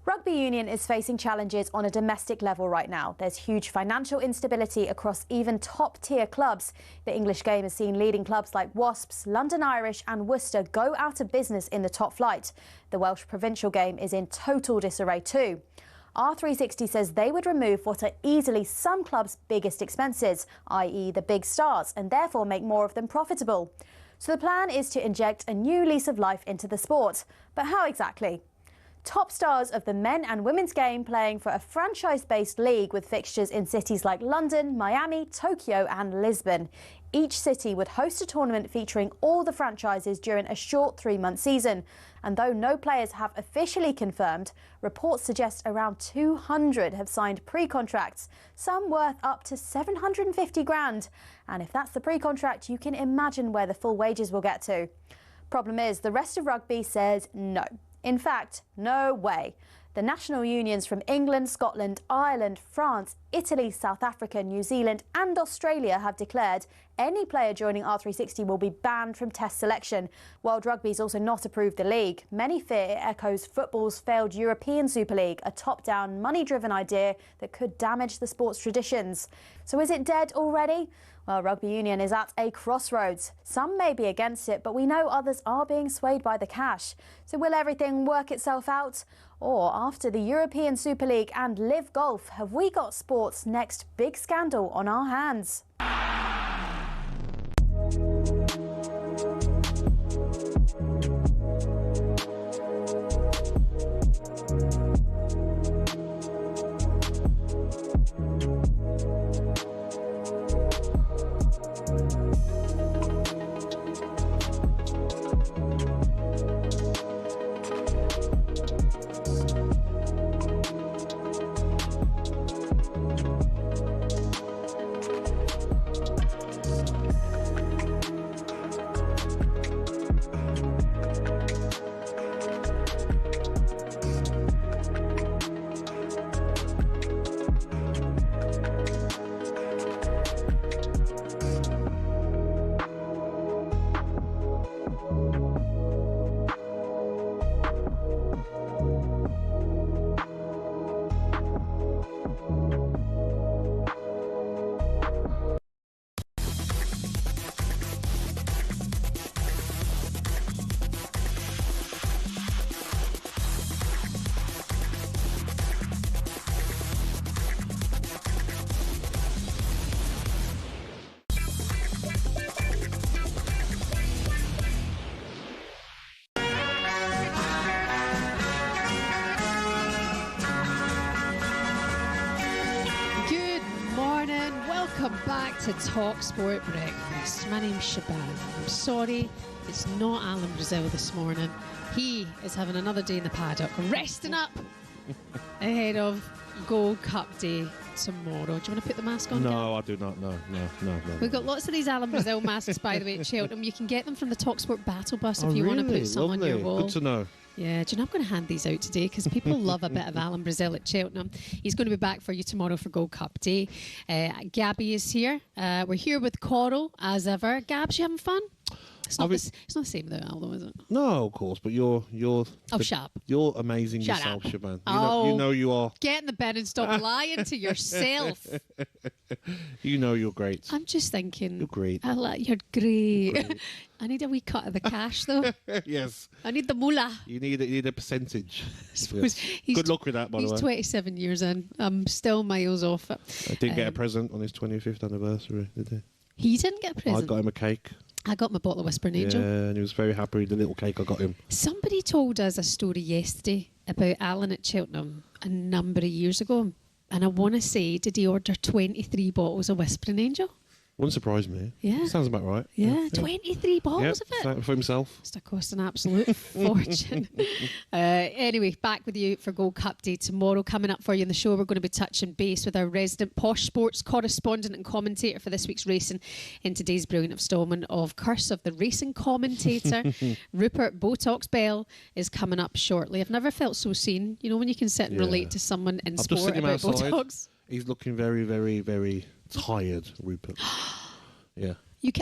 Rugby Union is facing challenges on a domestic level right now. There's huge financial instability across even top-tier clubs. The English game has seen leading clubs like Wasps, London Irish and Worcester go out of business in the top flight. The Welsh provincial game is in total disarray too. R360 says they would remove what are easily some clubs' biggest expenses, i.e. the big stars, and therefore make more of them profitable. So the plan is to inject a new lease of life into the sport. But how exactly? Top stars of the men and women's game playing for a franchise-based league with fixtures in cities like London, Miami, Tokyo and Lisbon. Each city would host a tournament featuring all the franchises during a short 3-month season. And though no players have officially confirmed, reports suggest around 200 have signed pre-contracts, some worth up to 750 grand. And if that's the pre-contract, you can imagine where the full wages will get to. Problem is, the rest of rugby says no. In fact, no way. The national unions from England, Scotland, Ireland, France, Italy, South Africa, New Zealand and Australia have declared any player joining R360 will be banned from test selection. World Rugby's also not approved the league. Many fear it echoes football's failed European Super League, a top-down, money-driven idea that could damage the sport's traditions. So is it dead already? Well, Rugby Union is at a crossroads. Some may be against it, but we know others are being swayed by the cash. So will everything work itself out? Or after the European Super League and Live Golf, have we got sport's next big scandal on our hands? Welcome back to talkSPORT Breakfast. My name's Shabana. I'm sorry it's not Alan Brazil this morning. He is having another day in the paddock, resting up ahead of Gold Cup Day tomorrow. Do you want to put the mask on? No, I do not. No. We've got lots of these Alan Brazil masks, by the way, at Cheltenham. You can get them from the talkSPORT Battle Bus if you want to put some on your wall. Good to know. Yeah, do you know, I'm going to hand these out today because people love a bit of Alan Brazil at Cheltenham. He's going to be back for you tomorrow for Gold Cup Day. Gabby is here. We're here with Coral, as ever. Gabs, you having fun? It's not the same without Al, though, is it? No, of course, but you're sharp. You're amazing Shut yourself, up. Shaban. You know you are. Get in the bed and stop lying to yourself. You know you're great. I'm just thinking. You're great. You're great. I need a wee cut of the cash, though. Yes. I need the moolah. You need a percentage. Yes. Good luck with that, by the way. He's 27 years in. I'm still miles off it. I did get a present on his 25th anniversary, did he? He didn't get a present? I got him a cake. I got my bottle of Whispering Angel. Yeah, and he was very happy with the little cake I got him. Somebody told us a story yesterday about Alan at Cheltenham a number of years ago. And I want to say, did he order 23 bottles of Whispering Angel? Wouldn't surprise me. Yeah. Sounds about right. Yeah, 23 bottles of it. For himself. Must have cost an absolute fortune. Anyway, back with you for Gold Cup Day tomorrow. Coming up for you in the show, we're going to be touching base with our resident Posh Sports correspondent and commentator for this week's racing in today's brilliant instalment of Curse of the Racing Commentator. Rupert Botox Bell is coming up shortly. I've never felt so seen. You know, when you can sit and relate to someone in sport about Botox. He's looking very, very, very tired, Rupert. Yeah.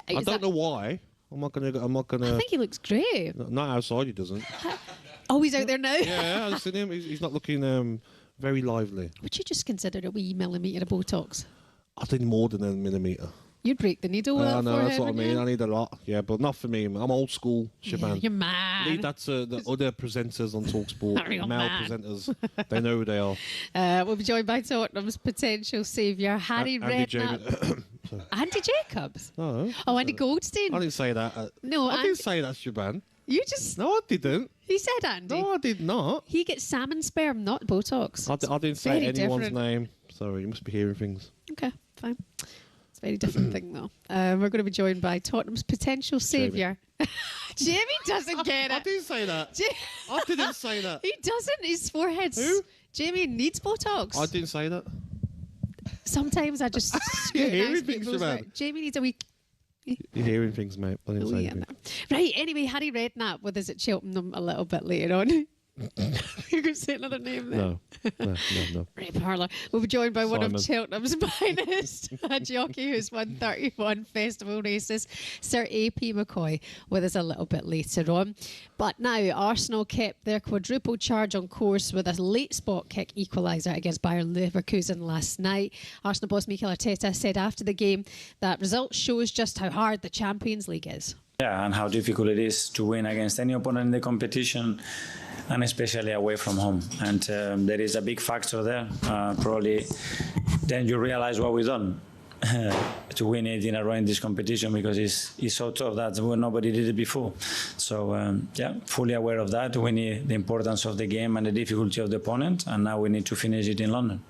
I don't know why. I'm not gonna. I think he looks great. Not outside, he doesn't. Oh, he's out there now. Yeah, I've seen him. He's not looking very lively. Would you just consider a wee millimetre of Botox? I think more than a millimetre. You'd break the needle with that no, that's what I mean. Yeah. I need a lot. Yeah, but not for me. I'm old school, Shaban. Yeah, you're mad. Leave that to the other presenters on talkSPORT. Real male mad. presenters. They know who they are. We'll be joined by Tottenham's potential saviour, Harry Redknapp. Andy Jacobs? No. Oh, Andy Goldstein? I didn't say that. No, I didn't say that, Shaban. You just... No, I didn't. He said Andy. No, I did not. He gets salmon sperm, not Botox. I didn't say Very anyone's different. name. Sorry, you must be hearing things. Okay, fine. It's a very different thing, though. We're going to be joined by Tottenham's potential saviour. Jamie doesn't get it. I didn't say that. I didn't say that. He doesn't. His forehead's... Who? Jamie needs Botox. I didn't say that. Sometimes I just You're hearing scrutinise things, people's Shaban. work. Jamie needs a wee... You're hearing things, mate. I didn't say anything. Right, anyway, Harry Redknapp with us at Cheltenham a little bit later on. You're going to say another name then? No. Right, Parlour. We'll be joined by one of Simon. Cheltenham's finest, a jockey who's won 31 festival races, Sir A.P. McCoy, with us a little bit later on. But now, Arsenal kept their quadruple charge on course with a late spot kick equaliser against Bayer Leverkusen last night. Arsenal boss Mikel Arteta said after the game that result shows just how hard the Champions League is. Yeah, and how difficult it is to win against any opponent in the competition, and especially away from home. And there is a big factor there. Probably then you realize what we've done to win 8 in a row in this competition, because it's so tough that nobody did it before. So, fully aware of that. We need the importance of the game and the difficulty of the opponent, and now we need to finish it in London.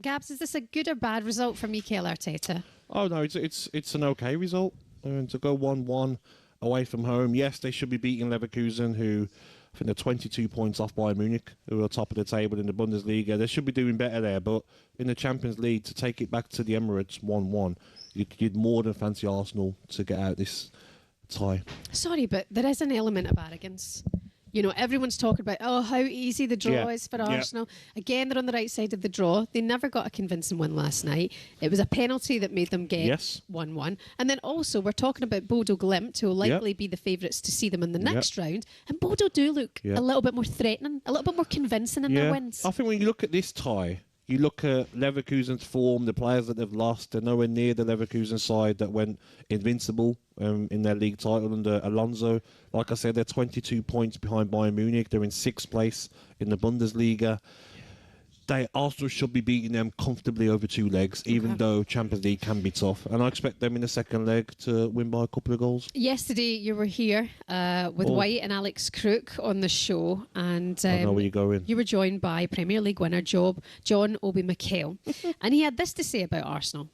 Gabs, is this a good or bad result for Mikel Arteta? Oh, no, it's an okay result. To go 1-1 away from home, yes, they should be beating Leverkusen, who I think they're 22 points off Bayern Munich, who are top of the table in the Bundesliga. They should be doing better there, but in the Champions League, to take it back to the Emirates 1-1, you'd more than fancy Arsenal to get out this tie. Sorry, but there is an element of arrogance. You know, everyone's talking about, how easy the draw is for Arsenal. Again, they're on the right side of the draw. They never got a convincing win last night. It was a penalty that made them get 1-1. And then also, we're talking about Bodo Glimt, who will likely be the favourites to see them in the next round. And Bodo do look a little bit more threatening, a little bit more convincing in their wins. I think when you look at this tie, you look at Leverkusen's form, the players that they've lost, they're nowhere near the Leverkusen side that went invincible in their league title under Alonso. Like I said, they're 22 points behind Bayern Munich. They're in 6th place in the Bundesliga. Arsenal should be beating them comfortably over 2 legs, even though Champions League can be tough. And I expect them in the second leg to win by a couple of goals. Yesterday, you were here with White and Alex Crook on the show. And I know where you're going. You were joined by Premier League winner John Obi Mikel. And he had this to say about Arsenal.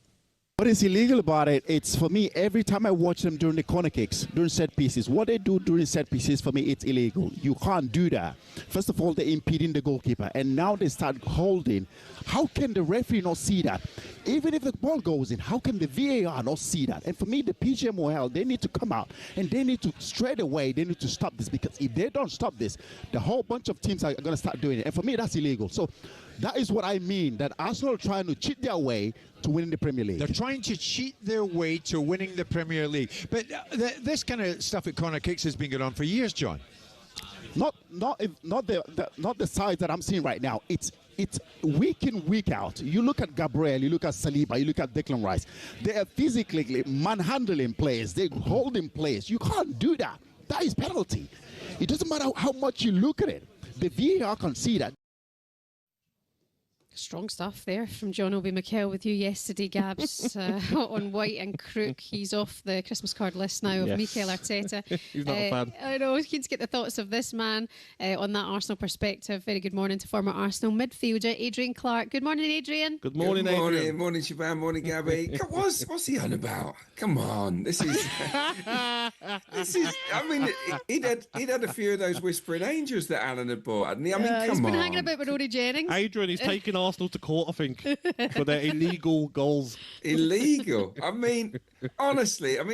What is illegal about it, it's for me, every time I watch them during the corner kicks, during set pieces, what they do during set pieces, for me, it's illegal. You can't do that. First of all, they're impeding the goalkeeper, and now they start holding. How can the referee not see that? Even if the ball goes in, how can the VAR not see that? And for me, the PGMOL, they need to come out, and they need to, straight away, they need to stop this, because if they don't stop this, the whole bunch of teams are going to start doing it. And for me, that's illegal. So that is what I mean, that Arsenal are trying to cheat their way to winning the Premier League. They're trying to cheat their way to winning the Premier League. But this kind of stuff at corner kicks has been going on for years, John. Not the size that I'm seeing right now. It's week in, week out. You look at Gabriel, you look at Saliba, you look at Declan Rice. They are physically manhandling players. They're holding players. You can't do that. That is penalty. It doesn't matter how much you look at it. The VAR can see that. Strong stuff there from John Obi Mikel with you yesterday, Gabs, on White and Crook. He's off the Christmas card list now of Mikel Arteta. He's not a fan. I know, keen to get the thoughts of this man on that Arsenal perspective. Very good morning to former Arsenal midfielder Adrian Clark. Good morning, Adrian. Good morning, Adrian. Morning, Shaban. Morning, Gabby. What's he on about? Come on, this is. I mean, he'd had a few of those whispering angels that Alan had bought, hadn't he? I mean, come on. He's been hanging about with Rory Jennings. Adrian, he's taking Arsenal to court, I think, for their illegal goals. Illegal? I mean, honestly, are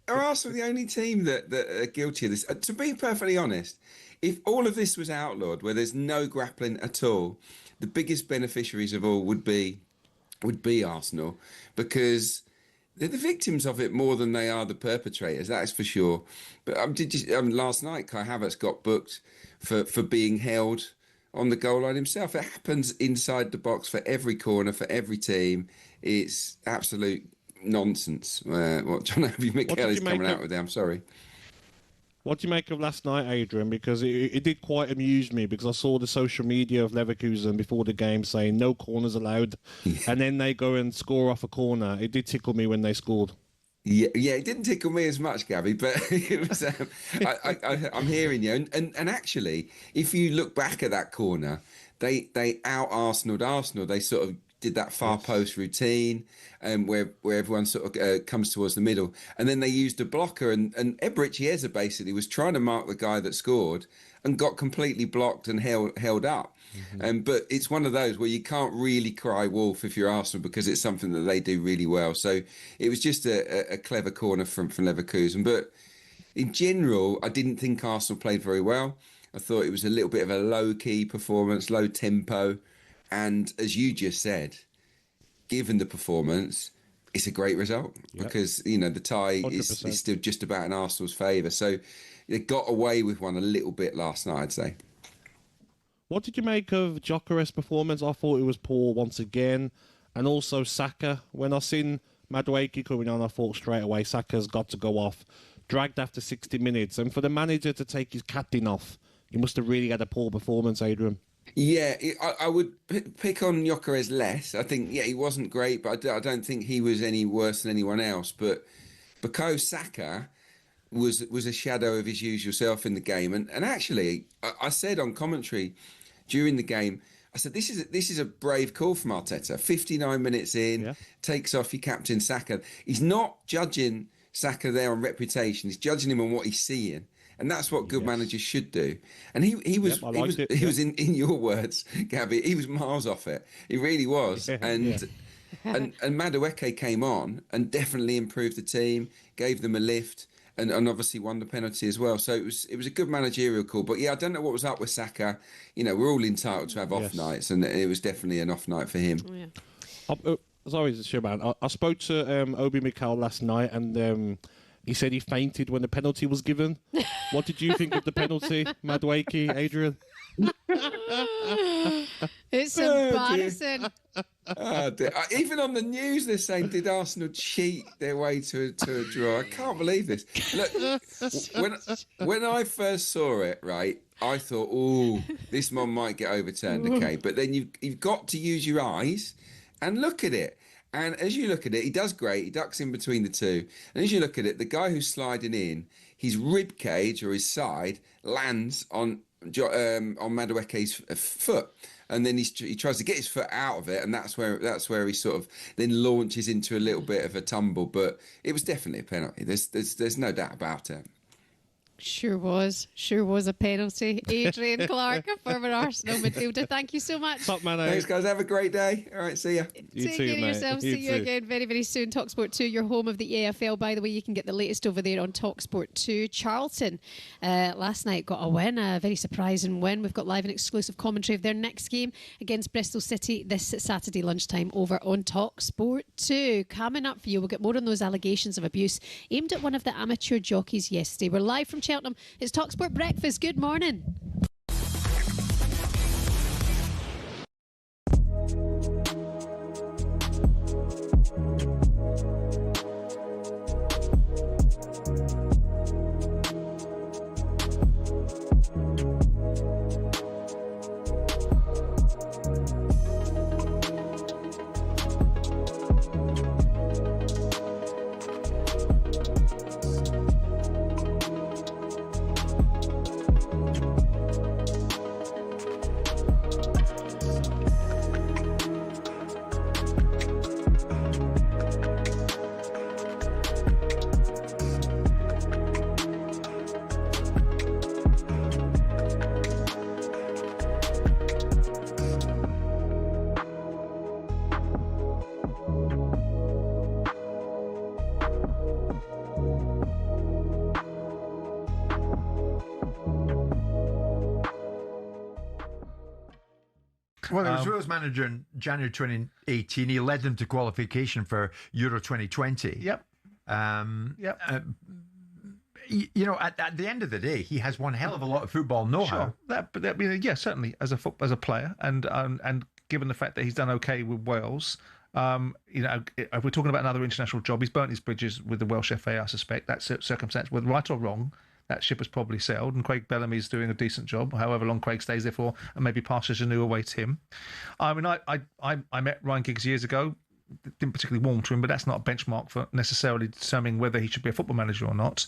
Arsenal the only team that are guilty of this? To be perfectly honest, if all of this was outlawed, where there's no grappling at all, the biggest beneficiaries of all would be Arsenal, because they're the victims of it more than they are the perpetrators, that is for sure. But last night, Kai Havertz got booked for being held on the goal line himself. It happens inside the box for every corner, for every team. It's absolute nonsense. What John Obi Mikel is coming out with there. I'm sorry. What do you make of last night, Adrian? Because it did quite amuse me, because I saw the social media of Leverkusen before the game saying no corners allowed, and then they go and score off a corner. It did tickle me when they scored. Yeah, it didn't tickle me as much, Gabby, but it was, I'm hearing you. And actually, if you look back at that corner, they out-Arsenaled Arsenal. They sort of did that far post routine where everyone sort of comes towards the middle. And then they used a blocker, and Ebrich Yeza basically was trying to mark the guy that scored and got completely blocked and held up. But it's one of those where you can't really cry wolf if you're Arsenal, because it's something that they do really well. So it was just a clever corner from Leverkusen. But in general, I didn't think Arsenal played very well. I thought it was a little bit of a low-key performance, low tempo. And as you just said, given the performance, it's a great result, because, the tie is still just about in Arsenal's favour. So they got away with one a little bit last night, I'd say. What did you make of Gyökeres' performance? I thought it was poor once again. And also Saka. When I seen Madueke coming on, I thought straight away Saka's got to go off. Dragged after 60 minutes. And for the manager to take his captain off, he must have really had a poor performance, Adrian. Yeah, I would pick on Gyökeres less. I think, he wasn't great, but I don't think he was any worse than anyone else. But Bukayo Saka was a shadow of his usual self in the game. And actually, I said on commentary during the game, I said, this is a brave call from Arteta. 59 minutes in, takes off your captain Saka. He's not judging Saka there on reputation. He's judging him on what he's seeing. And that's what good managers should do. And he was in your words, Gabby, he was miles off it. He really was. And Madueke came on and definitely improved the team, gave them a lift, and obviously won the penalty as well. So it was a good managerial call. But I don't know what was up with Saka. We're all entitled to have off nights, and it was definitely an off night for him. Sorry, Shaban. I spoke to Obi Mikel last night, and he said he fainted when the penalty was given. What did you think of the penalty, Madueke, Adrian? It's embarrassing. Even on the news, they're saying, did Arsenal cheat their way to a draw? I can't believe this. Look, when I first saw it, right, I thought, this one might get overturned, okay? But then you've got to use your eyes and look at it. And as you look at it, he does great. He ducks in between the two. And as you look at it, the guy who's sliding in, his rib cage or his side lands on Madueke's foot, and then he tries to get his foot out of it, and that's where he sort of then launches into a little bit of a tumble. But it was definitely a penalty. There's no doubt about it. Sure was a penalty. Adrian Clark, a former Arsenal midfielder. Thank you so much. Top man. Thanks, guys. Have a great day. All right, see ya. Take care of yourselves. See you again very, very soon. talkSPORT 2, your home of the AFL. By the way, you can get the latest over there on talkSPORT 2. Charlton last night got a win, a very surprising win. We've got live and exclusive commentary of their next game against Bristol City this Saturday lunchtime over on talkSPORT 2. Coming up for you, we'll get more on those allegations of abuse aimed at one of the amateur jockeys yesterday. We're live from Cheltenham. It's talkSPORT Breakfast. Good morning. Well, he was Wales manager in January 2018. He led them to qualification for Euro 2020. Yep. You know, at the end of the day, he has one hell of a lot of football know-how. Sure. Yeah, certainly as a player, and given the fact that he's done okay with Wales, you know, if we're talking about another international job, he's burnt his bridges with the Welsh FA. I suspect that circumstance, whether right or wrong, that ship has probably sailed, and Craig Bellamy's doing a decent job, however long Craig stays there for, and maybe Pasha Janu awaits him. I mean, I met Ryan Giggs years ago, didn't particularly warm to him, but that's not a benchmark for necessarily determining whether he should be a football manager or not.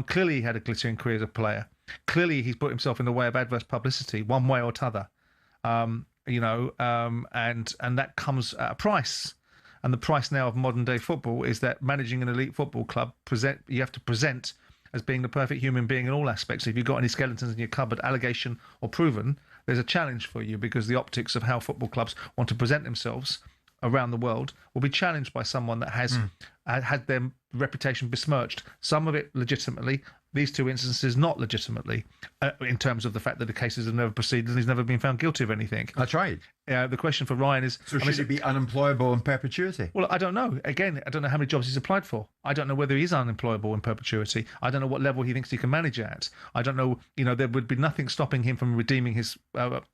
Clearly, he had a glittering career as a player. Clearly, he's put himself in the way of adverse publicity, one way or t'other. You know, and that comes at a price. And the price now of modern day football is that managing an elite football club, you have to present as being the perfect human being in all aspects. If you've got any skeletons in your cupboard, allegation or proven, there's a challenge for you, because the optics of how football clubs want to present themselves around the world will be challenged by someone that has had their reputation besmirched. Some of it legitimately, these two instances not legitimately, in terms of the fact that the cases have never proceeded and he's never been found guilty of anything. That's right. The question for Ryan is... So should he be unemployable in perpetuity? Well, I don't know. Again, I don't know how many jobs he's applied for. I don't know whether he's unemployable in perpetuity. I don't know what level he thinks he can manage at. I don't know, you know, there would be nothing stopping him from redeeming his...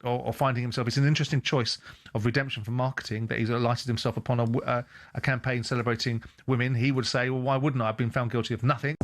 or finding himself... It's an interesting choice of redemption from marketing that he's alighted himself upon a campaign celebrating women. He would say, well, why wouldn't I? I've been found guilty of nothing.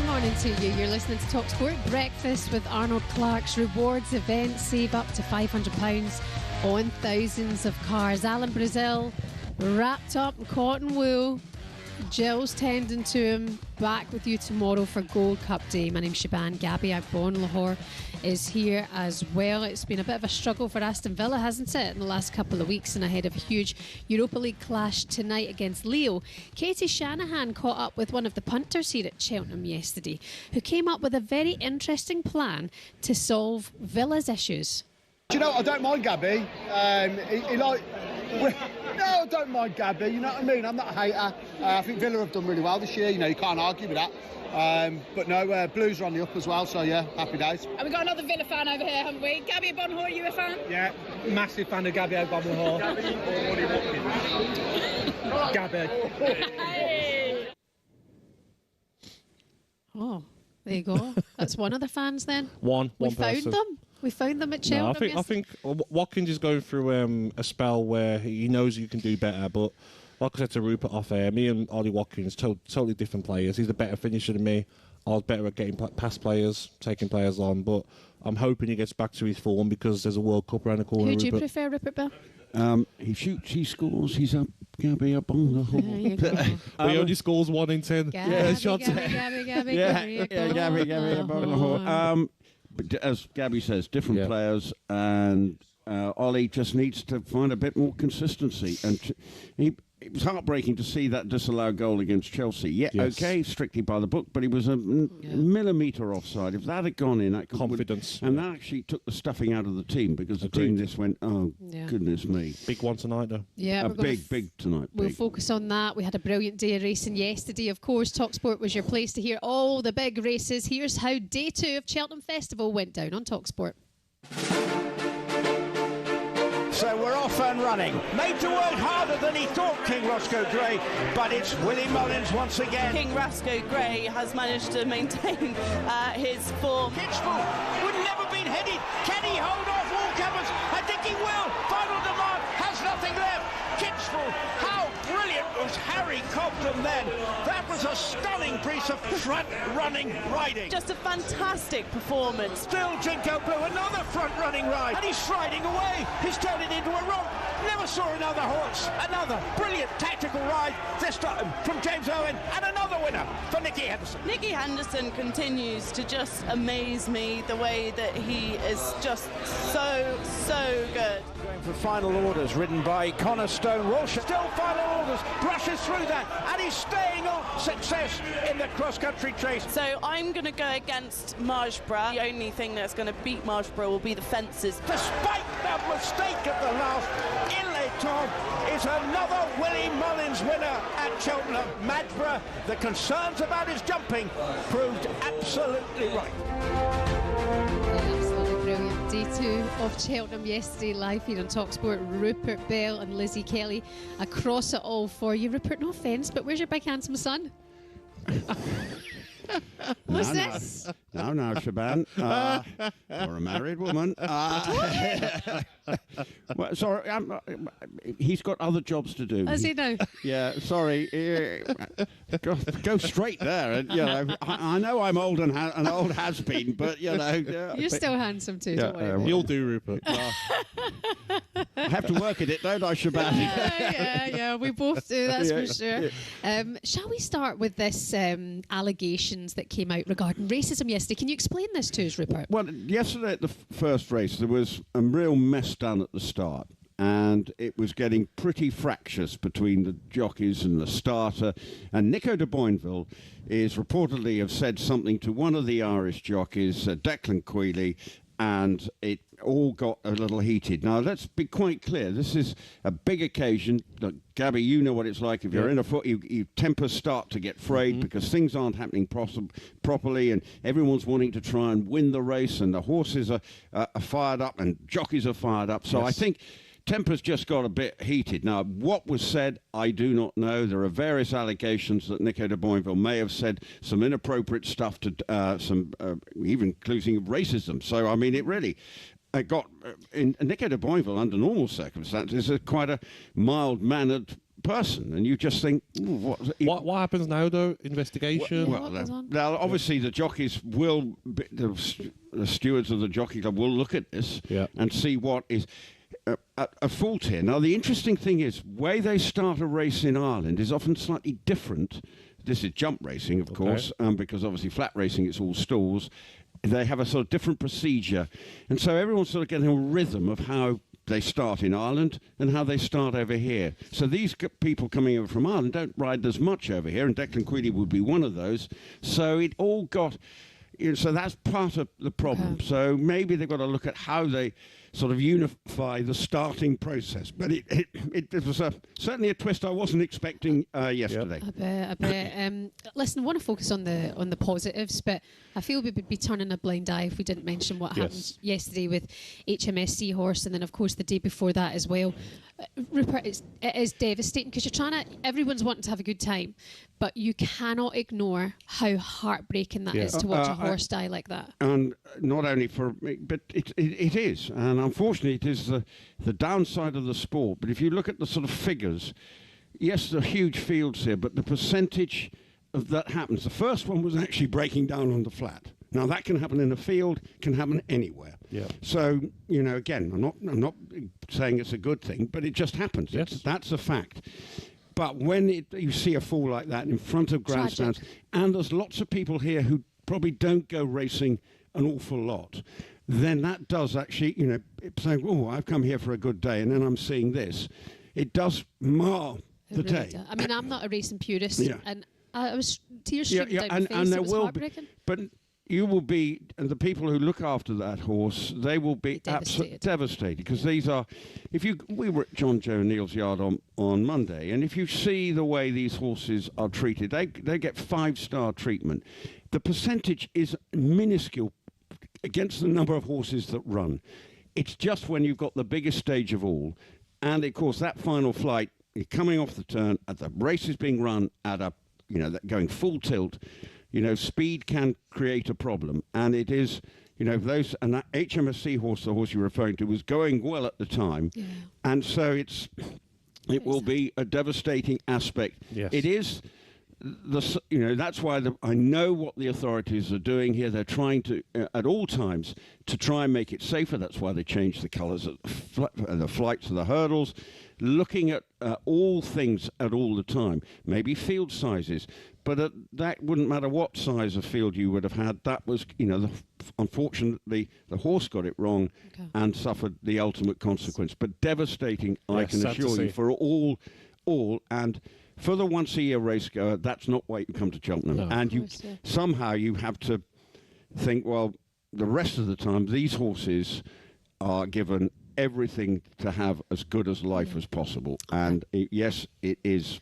morning to you. You're listening to talkSPORT Breakfast with Arnold Clark's rewards event. Save up to £500 on thousands of cars. Alan Brazil wrapped up in cotton wool. Jill's tending to him. Back with you tomorrow for Gold Cup Day. My name's Jermain Gabby Agbonlahor is here as well. It's been a bit of a struggle for Aston Villa, hasn't it, in the last couple of weeks, and ahead of a huge Europa League clash tonight against Leo. Katie Shanahan caught up with one of the punters here at Cheltenham yesterday, who came up with a very interesting plan to solve Villa's issues. Do you know, I don't mind Gabby. No, I don't mind Gabby, you know what I mean? I'm not a hater. I think Villa have done really well this year, you know, you can't argue with that. But no, Blues are on the up as well, so yeah, happy days. And we've got another Villa fan over here, haven't we? Gabby Agbonlahor, are you a fan? Yeah, massive fan of Gabby Agbonlahor. Gabby. Hey. Oh, there you go. That's one of the fans then. One We person. found them. We found them at No, Cheltenham. I think Watkins is going through a spell where he knows he can do better, but like I said to Rupert off air, me and Ollie Watkins, totally different players. He's a better finisher than me. I was better at getting past players, taking players on, but I'm hoping he gets back to his form because there's a World Cup around the corner. Who do you prefer, Rupert Bell? He shoots, he scores, he's up Gabby Agbonlahor. There you go. But he only scores 1 in 10. Gabby Agbonlahor. But as Gabby says, different players, and Ollie just needs to find a bit more consistency. And it was heartbreaking to see that disallowed goal against Chelsea. Yeah, okay, strictly by the book, but he was a millimetre offside. If that had gone in, that confidence. And that actually took the stuffing out of the team because the team just went, oh, goodness me. Big one tonight, though. Yeah, big tonight. We'll focus on that. We had a brilliant day of racing yesterday. Of course, talkSPORT was your place to hear all the big races. Here's how day 2 of Cheltenham Festival went down on talkSPORT. So we're off and running. Made to work harder than he thought, King Roscoe Gray, but it's Willie Mullins once again. King Roscoe Gray has managed to maintain his form. Kitchell would never been headed. Can he hold off all comers? I think he will. Final demand has nothing left. Kitchell, how brilliant was Harry Cobden then? That was a stunning piece of front-running riding. Just a fantastic performance. Still Jinko Blue, another front-running ride, and he's striding away. He's turned it into a romp. Never saw another horse. Another brilliant tactical ride, this time from James Owen, and another winner for Nicky Henderson. Nicky Henderson continues to just amaze me, the way that he is just so good. Going for final orders, ridden by Connor Stone. Walsh still final orders, brushes through that, and he's staying on success in the cross-country chase. So I'm going to go against Margeborough. The only thing that's going to beat Margeborough will be the fences. Despite that mistake at the last, Tom is another Willie Mullins winner at Cheltenham. Margeborough, the concerns about his jumping proved absolutely right. Absolutely brilliant. Day 2 of Cheltenham yesterday, live here on talkSPORT. Rupert Bell and Lizzie Kelly across it all for you. Rupert, no offence, but where's your big handsome son? What's this? No, Shaban. You're a married woman. Well, sorry, he's got other jobs to do. Has he now? Yeah, sorry. Go straight there. And, you know, I know I'm old and an old has-been, but, you know... You're still handsome too, don't worry. You'll do, Rupert. I have to work at it, don't I, Shaban? Yeah, we both do, that's for sure. Shall we start with this allegations that came out regarding racism yesterday? Can you explain this to us, Rupert? Well, yesterday at the first race, there was a real mess done at the start. And it was getting pretty fractious between the jockeys and the starter. And Nico de Boinville is reportedly have said something to one of the Irish jockeys, Declan Quealy, and it all got a little heated. Now, let's be quite clear. This is a big occasion. Look, Gabby, you know what it's like. If you're in a foot, your tempers start to get frayed because things aren't happening properly, and everyone's wanting to try and win the race, and the horses are fired up, and jockeys are fired up. So I think tempers just got a bit heated. Now, what was said, I do not know. There are various allegations that Nico de Boinville may have said some inappropriate stuff to even including racism. So, I mean, it really got... Nico de Boinville, under normal circumstances, is quite a mild-mannered person, and you just think, what happens now, though? Investigation? Now, obviously, the jockeys will, the stewards of the jockey club will look at this and see what is at fault here. Now, the interesting thing is, way they start a race in Ireland is often slightly different. This is jump racing, of course, because obviously flat racing, it's all stalls. They have a sort of different procedure. And so everyone's sort of getting a rhythm of how they start in Ireland and how they start over here. So these people coming over from Ireland don't ride as much over here, and Declan Queenie would be one of those. So it all got... so that's part of the problem. So maybe they've got to look at how they sort of unify the starting process. But it was certainly a twist I wasn't expecting yesterday. I bet. Listen, I want to focus on the positives, but I feel we would be turning a blind eye if we didn't mention what happened yesterday with HMS Seahorse, and then of course the day before that as well. Rupert, it is devastating because everyone's wanting to have a good time, but you cannot ignore how heartbreaking that is to watch a horse die like that. And not only for me, but it is. And unfortunately, it is the downside of the sport. But if you look at the sort of figures, yes, there are huge fields here, but the percentage of that happens. The first one was actually breaking down on the flat. Now, that can happen in a field, can happen anywhere. Yeah. So, again, I'm not saying it's a good thing, but it just happens. Yes. That's a fact. But when you see a fall like that in front of grandstands, and there's lots of people here who probably don't go racing an awful lot, then that does actually, saying, oh, I've come here for a good day, and then I'm seeing this. It does mar the day. I mean, I'm not a racing purist, and I was tears streaming down my face. And there it was will heartbreaking. be, but you will be, and the people who look after that horse, they will be absolutely devastated, because these are, we were at John Joe Neal's yard on Monday, and if you see the way these horses are treated, they get 5-star treatment. The percentage is minuscule against the number of horses that run. It's just when you've got the biggest stage of all, and of course that final flight, you're coming off the turn, at the race is being run at a, going full tilt. Speed can create a problem, and it is, those, and that HMS Seahorse, the horse you're referring to, was going well at the time, and so it will be a devastating aspect. Yes. It is, that's why I know what the authorities are doing here. They're trying to, at all times, to try and make it safer. That's why they changed the colours of the flights of the hurdles, looking at all things at all the time, maybe field sizes. But that wouldn't matter what size of field you would have had. That was, unfortunately, the horse got it wrong and suffered the ultimate consequence. But devastating, I can assure you, for all, and for the once-a-year race goer, that's not why you come to Cheltenham. No. And somehow you have to think, well, the rest of the time, these horses are given everything to have as good as life as possible. And yes, it is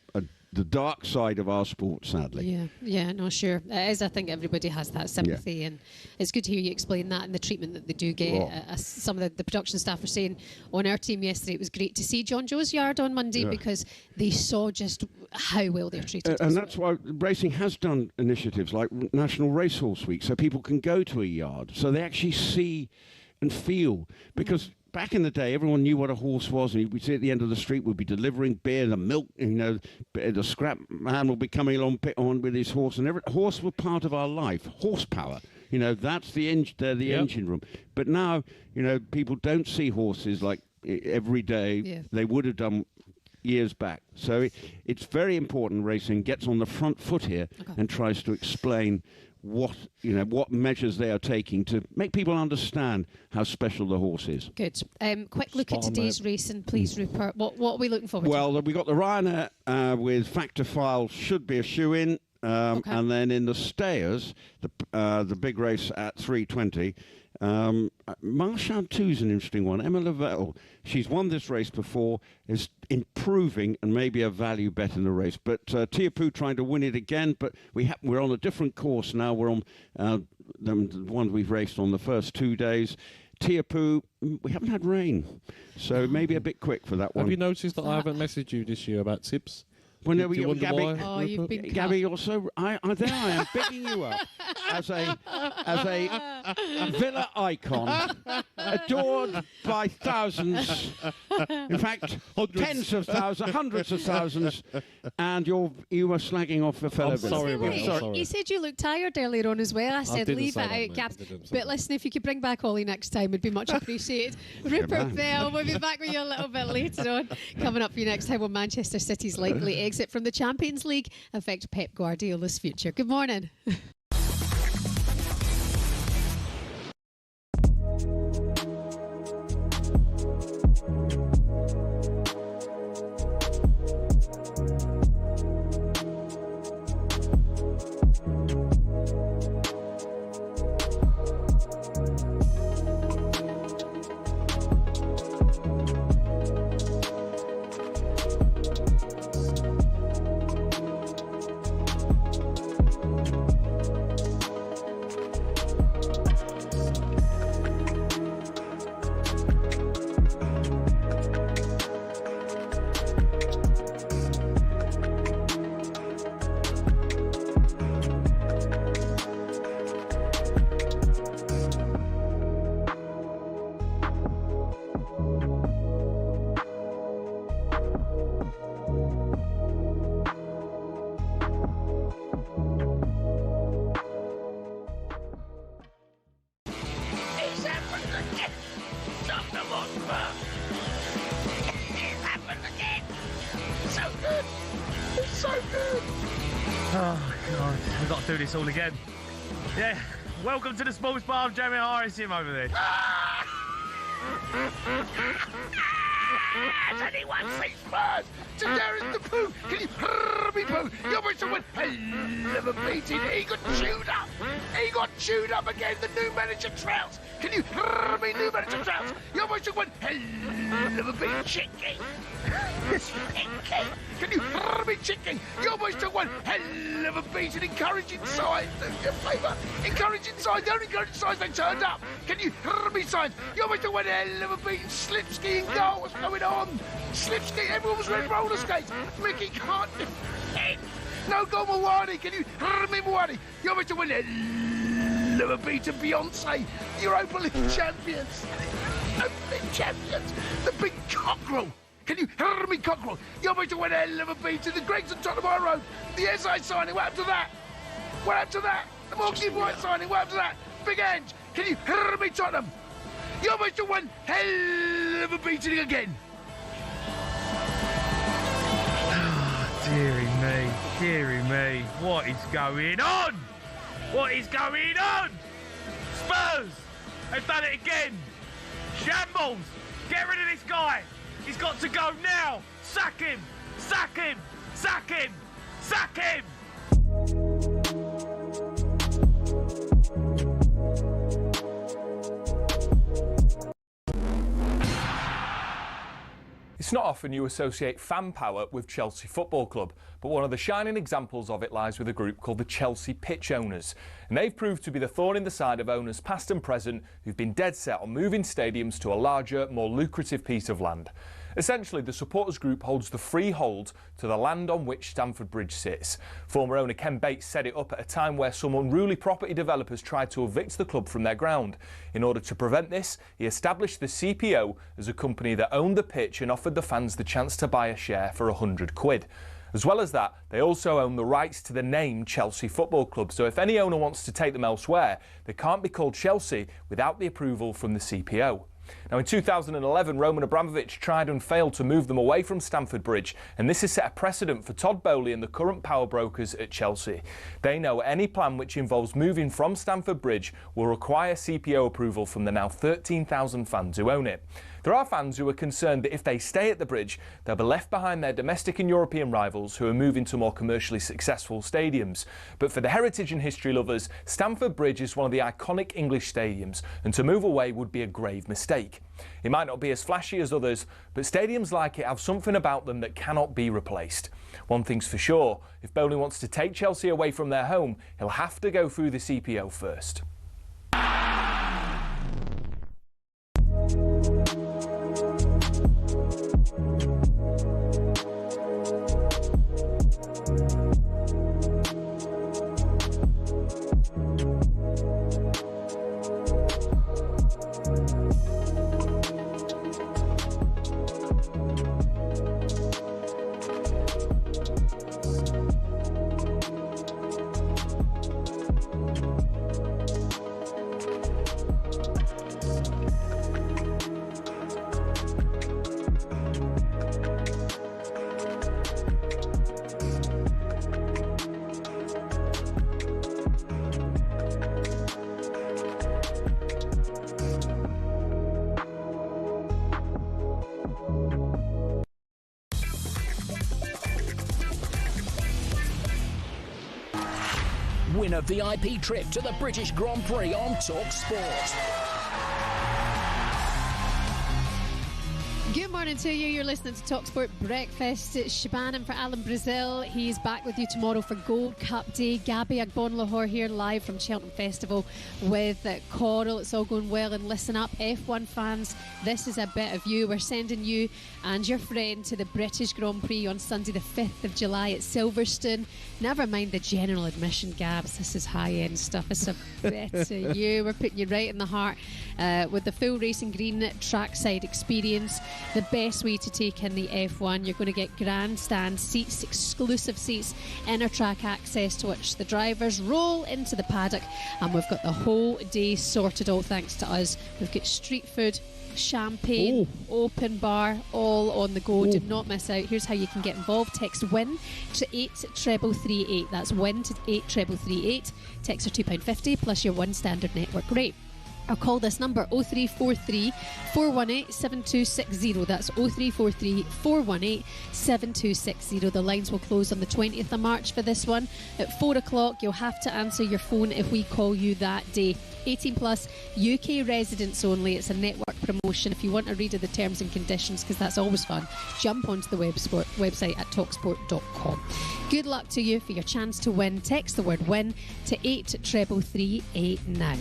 the dark side of our sport, sadly. Yeah, no, sure. It is. I think everybody has that sympathy, and it's good to hear you explain that and the treatment that they do get. Some of the production staff were saying on our team yesterday, it was great to see John Joe's yard on Monday because they saw just how well they're treated. And that's why racing has done initiatives like National Racehorse Week, so people can go to a yard, so they actually see and feel, because back in the day, everyone knew what a horse was, and we'd see at the end of the street, we'd be delivering beer, the milk, the scrap man will be coming along on with his horse, and horse were part of our life. Horsepower, that's the engine room. But now, people don't see horses like every day. They would have done years back. So it's very important racing gets on the front foot here and tries to explain what measures they are taking to make people understand how special the horse is. Good. Quick look at today's racing, please, Rupert. What are we looking forward to? Well, we got the Ryanair with Factor File, should be a shoe-in. And then in the stayers, the big race at 3:20, Marchand 2 is an interesting one. Emma Lavelle, she's won this race before, is improving and maybe a value bet in the race. But Tiapu trying to win it again, but we're on a different course now. We're on the one we've raced on the first 2 days. Tiapu, we haven't had rain, so maybe a bit quick for that one. Have you noticed that I haven't messaged you this year about tips? Whenever you Gabby, you've been Gabby, you're so... there I am, bigging you up. as a Villa icon, adored by thousands, in fact, tens of thousands, hundreds of thousands, and you were slagging off the fellow. I'm sorry. You said you looked tired earlier on as well. I said leave it out, Gab. But listen, if you could bring back Ollie next time, it'd be much appreciated. Rupert Bell, we'll be back with you a little bit later on. Coming up for you next time, will Manchester City's likely exit from the Champions League affect Pep Guardiola's future? Good morning. Do this all again. Yeah, welcome to the sports bar. I'm Jermain Defoe. I see him over there. Has anyone seen Spurs? To Darren the Pooh. Can you me Pooh? Your voice went hell of a beating. He got chewed up. He got chewed up again. The new manager Trouts. Can you me new manager Trouts? Your voice went hell of a beating. Chicky. Chicky. Can you me Chicky? Your voice took one hell of a beating. Encouraging side. Your favour. Encouraging side. The only encouraging sides they turned up. Can you me sides? Your voice took one hell of a beating. Slipski and goal. What's going on? Slipski. Everyone was wearing roller skates. Mickey can't defend. No goal, Mawani. Can you me Mawani? Your voice took one hell of a beating. Beyonce. Europa League champions. Europa League champions. The big cockerel. Can you hear me, cockerel? You're going to win a hell of a beat to the Greggs and Tottenham Road. The SI signing, what happened to that? What happened to that? The Morgan White signing, what happened to that? Big Ange, can you hear me, Tottenham? You're going to win hell of a beating again. Deary me, what is going on? What is going on? Spurs, they've done it again. Shambles, get rid of this guy. He's got to go now! Sack him! Sack him! Sack him! Sack him! It's not often you associate fan power with Chelsea Football Club, but one of the shining examples of it lies with a group called the Chelsea Pitch Owners. And they've proved to be the thorn in the side of owners past and present who've been dead set on moving stadiums to a larger, more lucrative piece of land. Essentially, the supporters group holds the freehold to the land on which Stamford Bridge sits. Former owner Ken Bates set it up at a time where some unruly property developers tried to evict the club from their ground. In order to prevent this, he established the CPO as a company that owned the pitch and offered the fans the chance to buy a share for £100. As well as that, they also own the rights to the name Chelsea Football Club, so if any owner wants to take them elsewhere, they can't be called Chelsea without the approval from the CPO. Now, in 2011, Roman Abramovich tried and failed to move them away from Stamford Bridge, and this has set a precedent for Todd Bowley and the current power brokers at Chelsea. They know any plan which involves moving from Stamford Bridge will require CPO approval from the now 13,000 fans who own it. There are fans who are concerned that if they stay at the bridge, they'll be left behind their domestic and European rivals who are moving to more commercially successful stadiums. But for the heritage and history lovers, Stamford Bridge is one of the iconic English stadiums, and to move away would be a grave mistake. It might not be as flashy as others, but stadiums like it have something about them that cannot be replaced. One thing's for sure, if Bowley wants to take Chelsea away from their home, he'll have to go through the CPO first. a VIP trip to the British Grand Prix on talkSPORT. Good morning to you. You're listening to talkSPORT Breakfast. It's Shabana for Alan Brazil. He's back with you tomorrow for Gold Cup Day. Gabby Agbonlahor here live from Cheltenham Festival with Coral. It's all going well, and listen up, F1 fans. This is a bit of you. We're sending you and your friend to the British Grand Prix on Sunday the 5th of July at Silverstone. Never mind the general admission, Gabs. This is high-end stuff. It's a bit of you. We're putting you right in the heart with the full racing green trackside experience. The best way to take in the F1. You're going to get grandstand seats, exclusive seats, inner track access to which the drivers roll into the paddock, and we've got the whole day sorted, all thanks to us. We've got street food, champagne, open bar, all on the go. Do not miss out. Here's how you can get involved. Text WIN to 83338. That's WIN to 83338. Texts are £2.50 plus your one standard network rate. Or call this number 0343 418 7260. That's 0343 418 7260. The lines will close on the 20th of March for this one. At 4 o'clock, you'll have to answer your phone if we call you that day. 18 plus, UK residents only. It's a network promotion. If you want a read of the terms and conditions, because that's always fun, jump onto the website at talksport.com. Good luck to you for your chance to win. Text the word WIN to 83338 now.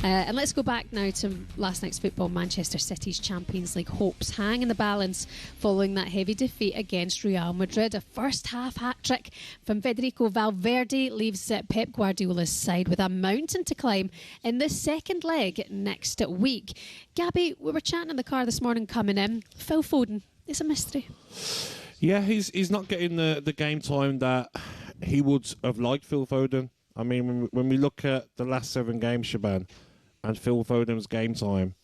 And let's go back now to last night's football. Manchester City's Champions League hopes hang in the balance following that heavy defeat against Real Madrid. A first half hat-trick from Federico Valverde leaves Pep Guardiola's side with a mountain to climb in the second leg next week. Gabby, we were chatting in the car this morning coming in. Phil Foden, it's a mystery. Yeah, he's not getting the game time that he would have liked, Phil Foden. I mean, when we look at the last 7 games, Shaban, and Phil Foden's game time,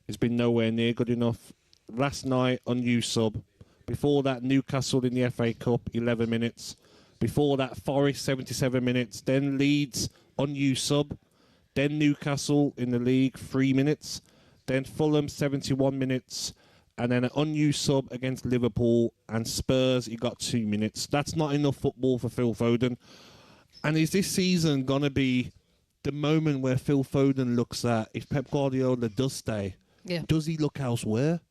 it's been nowhere near good enough. Last night, unused sub. Before that, Newcastle in the FA Cup, 11 minutes. Before that, Forest, 77 minutes. Then Leeds, unused sub. Then Newcastle in the league, 3 minutes. Then Fulham, 71 minutes. And then an unused sub against Liverpool. And Spurs, he got 2 minutes. That's not enough football for Phil Foden. And is this season going to be the moment where Phil Foden looks at, if Pep Guardiola does stay, does he look elsewhere?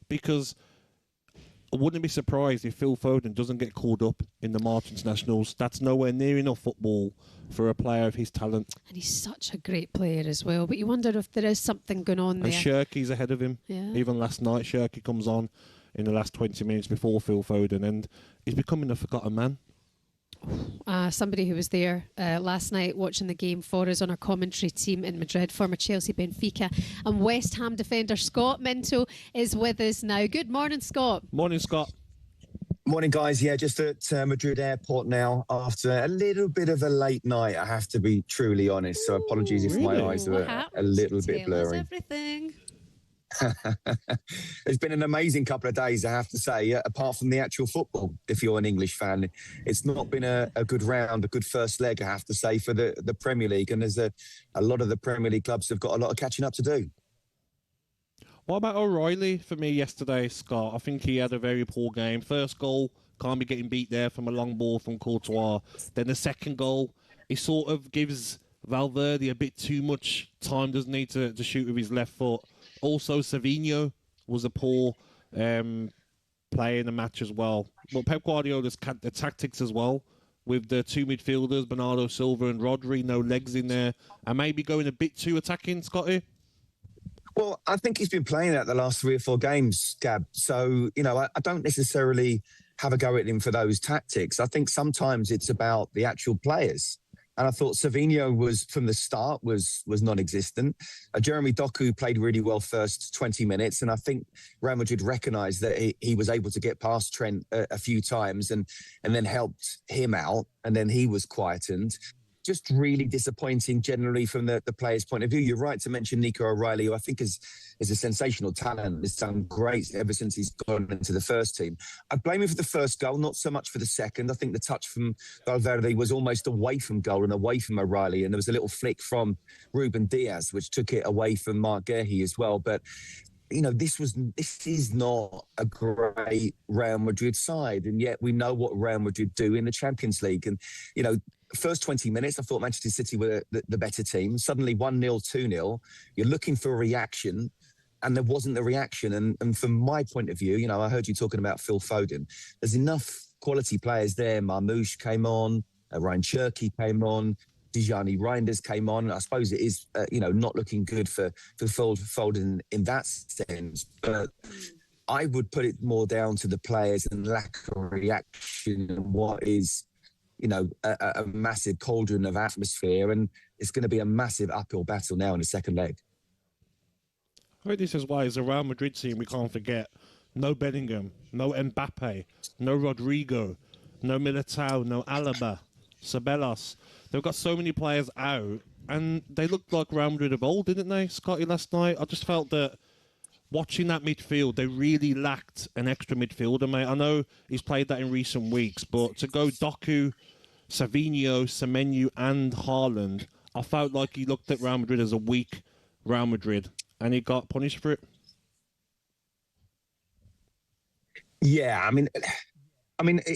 Because I wouldn't be surprised if Phil Foden doesn't get called up in the March internationals. That's nowhere near enough football for a player of his talent. And he's such a great player as well. But you wonder if there is something going on there. And Shirky's ahead of him. Yeah. Even last night, Shirky comes on in the last 20 minutes before Phil Foden, and he's becoming a forgotten man. Somebody who was there last night watching the game for us on our commentary team in Madrid, former Chelsea, Benfica and West Ham defender Scott Minto is with us now. Good morning, Scott. Morning, Scott. Morning, guys. Yeah, just at Madrid airport now after a little bit of a late night, I have to be truly honest. So apologies if my eyes were a little bit blurry. Everything. It's been an amazing couple of days, I have to say, apart from the actual football. If you're an English fan, it's not been a good round, a good first leg, I have to say, for the Premier League. And there's a lot of the Premier League clubs have got a lot of catching up to do. What about O'Reilly for me yesterday, Scott? I think he had a very poor game. First goal, can't be getting beat there from a long ball from Courtois. Then the second goal, he sort of gives Valverde a bit too much time, doesn't he, to shoot with his left foot. Also, Savinho was a poor player in the match as well. But Pep Guardiola's the tactics as well, with the 2 midfielders, Bernardo Silva and Rodri, no legs in there, and maybe going a bit too attacking, Scotty? Well, I think he's been playing that the last 3 or 4 games, Gab. So, I don't necessarily have a go at him for those tactics. I think sometimes it's about the actual players. And I thought Savinho was, from the start, was non-existent. Jeremy Doku played really well first 20 minutes. And I think Real Madrid recognised that he was able to get past Trent a few times and then helped him out. And then he was quietened. Just really disappointing generally from the players' point of view. You're right to mention Nico O'Reilly, who I think is a sensational talent. He's done great ever since he's gone into the first team. I blame him for the first goal, not so much for the second. I think the touch from Valverde was almost away from goal and away from O'Reilly. And there was a little flick from Ruben Diaz, which took it away from Mark Guehi as well. But this is not a great Real Madrid side, and yet we know what Real Madrid do in the Champions League. And first 20 minutes, I thought Manchester City were the better team. Suddenly 1-0, 2-0. You're looking for a reaction, and there wasn't the reaction. And from my point of view, I heard you talking about Phil Foden. There's enough quality players there. Marmoush came on, Ryan Cherky came on, Tijani Reinders came on. I suppose it is, not looking good for Foden in that sense. But I would put it more down to the players and lack of reaction and what is, a massive cauldron of atmosphere. And it's going to be a massive uphill battle now in the second leg. I think this is why it's a Real Madrid team we can't forget. No Bellingham, no Mbappe, no Rodrigo, no Militao, no Alaba, Ceballos. They've got so many players out, and they looked like Real Madrid of old, didn't they, Scotty, last night? I just felt that watching that midfield, they really lacked an extra midfielder, mate. I know he's played that in recent weeks, but to go Doku, Savinho, Semenyo and Haaland, I felt like he looked at Real Madrid as a weak Real Madrid, and he got punished for it. Yeah, I mean,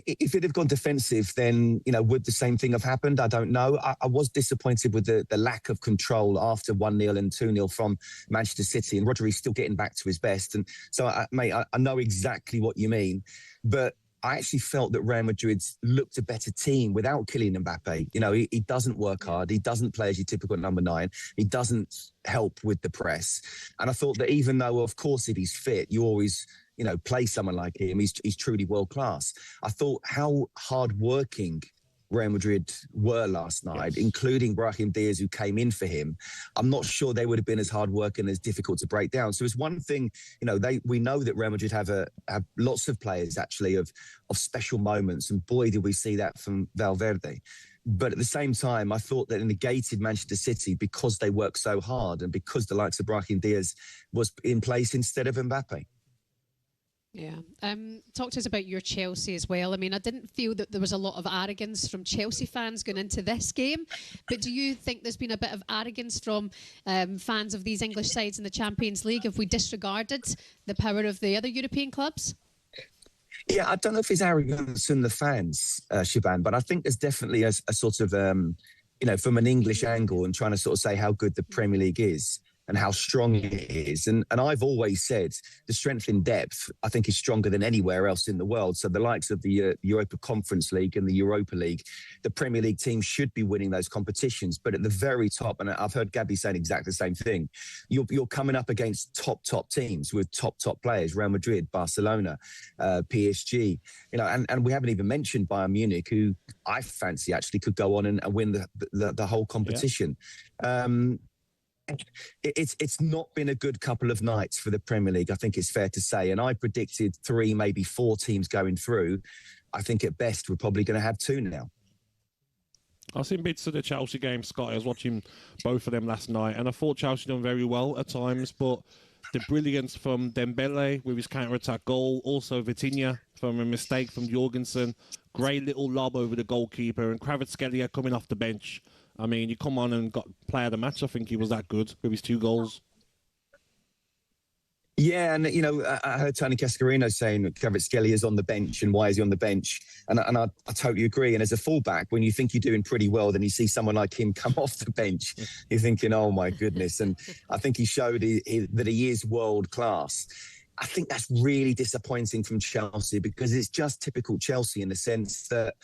if it had gone defensive, then, would the same thing have happened? I don't know. I was disappointed with the lack of control after 1-0 and 2-0 from Manchester City, and Rodri's still getting back to his best. And so, I know exactly what you mean, but I actually felt that Real Madrid looked a better team without Kylian Mbappe. He doesn't work hard. He doesn't play as your typical number 9. He doesn't help with the press. And I thought that even though, of course, if he's fit, you always, play someone like him. He's truly world class. I thought how hard-working Real Madrid were last night, including Brahim Diaz, who came in for him. I'm not sure they would have been as hard-working and as difficult to break down. So it's one thing, we know that Real Madrid have lots of players, actually, of special moments. And boy, did we see that from Valverde. But at the same time, I thought that it negated Manchester City because they worked so hard and because the likes of Brahim Diaz was in place instead of Mbappe. Yeah. Talk to us about your Chelsea as well. I mean, I didn't feel that there was a lot of arrogance from Chelsea fans going into this game, but do you think there's been a bit of arrogance from fans of these English sides in the Champions League? Have we disregarded the power of the other European clubs? Yeah, I don't know if it's arrogance in the fans, Shaban, but I think there's definitely a sort of, from an English angle and trying to sort of say how good the Premier League is and how strong it is. And I've always said the strength in depth, I think, is stronger than anywhere else in the world. So the likes of the Europa Conference League and the Europa League, the Premier League teams should be winning those competitions. But at the very top, and I've heard Gabby saying exactly the same thing, you're coming up against top teams with top players, Real Madrid, Barcelona, PSG, and we haven't even mentioned Bayern Munich, who I fancy actually could go on and win the whole competition. Yeah. It's not been a good couple of nights for the Premier League, I think it's fair to say. And I predicted 3, maybe 4 teams going through. I think at best we're probably going to have 2 now. I've seen bits of the Chelsea game, Scott. I was watching both of them last night, and I thought Chelsea done very well at times, but the brilliance from Dembele with his counter-attack goal, also Vitinha from a mistake from Jorgensen, great little lob over the goalkeeper, and Kvaratskhelia coming off the bench. I mean, you come on and got player of the match. I think he was that good with his 2 goals. Yeah, and, I heard Tony Cascarino saying that Kvaratskhelia is on the bench and why is he on the bench? And I totally agree. And as a fullback, when you think you're doing pretty well, then you see someone like him come off the bench, you're thinking, oh, my goodness. And I think he showed that he is world class. I think that's really disappointing from Chelsea because it's just typical Chelsea in the sense that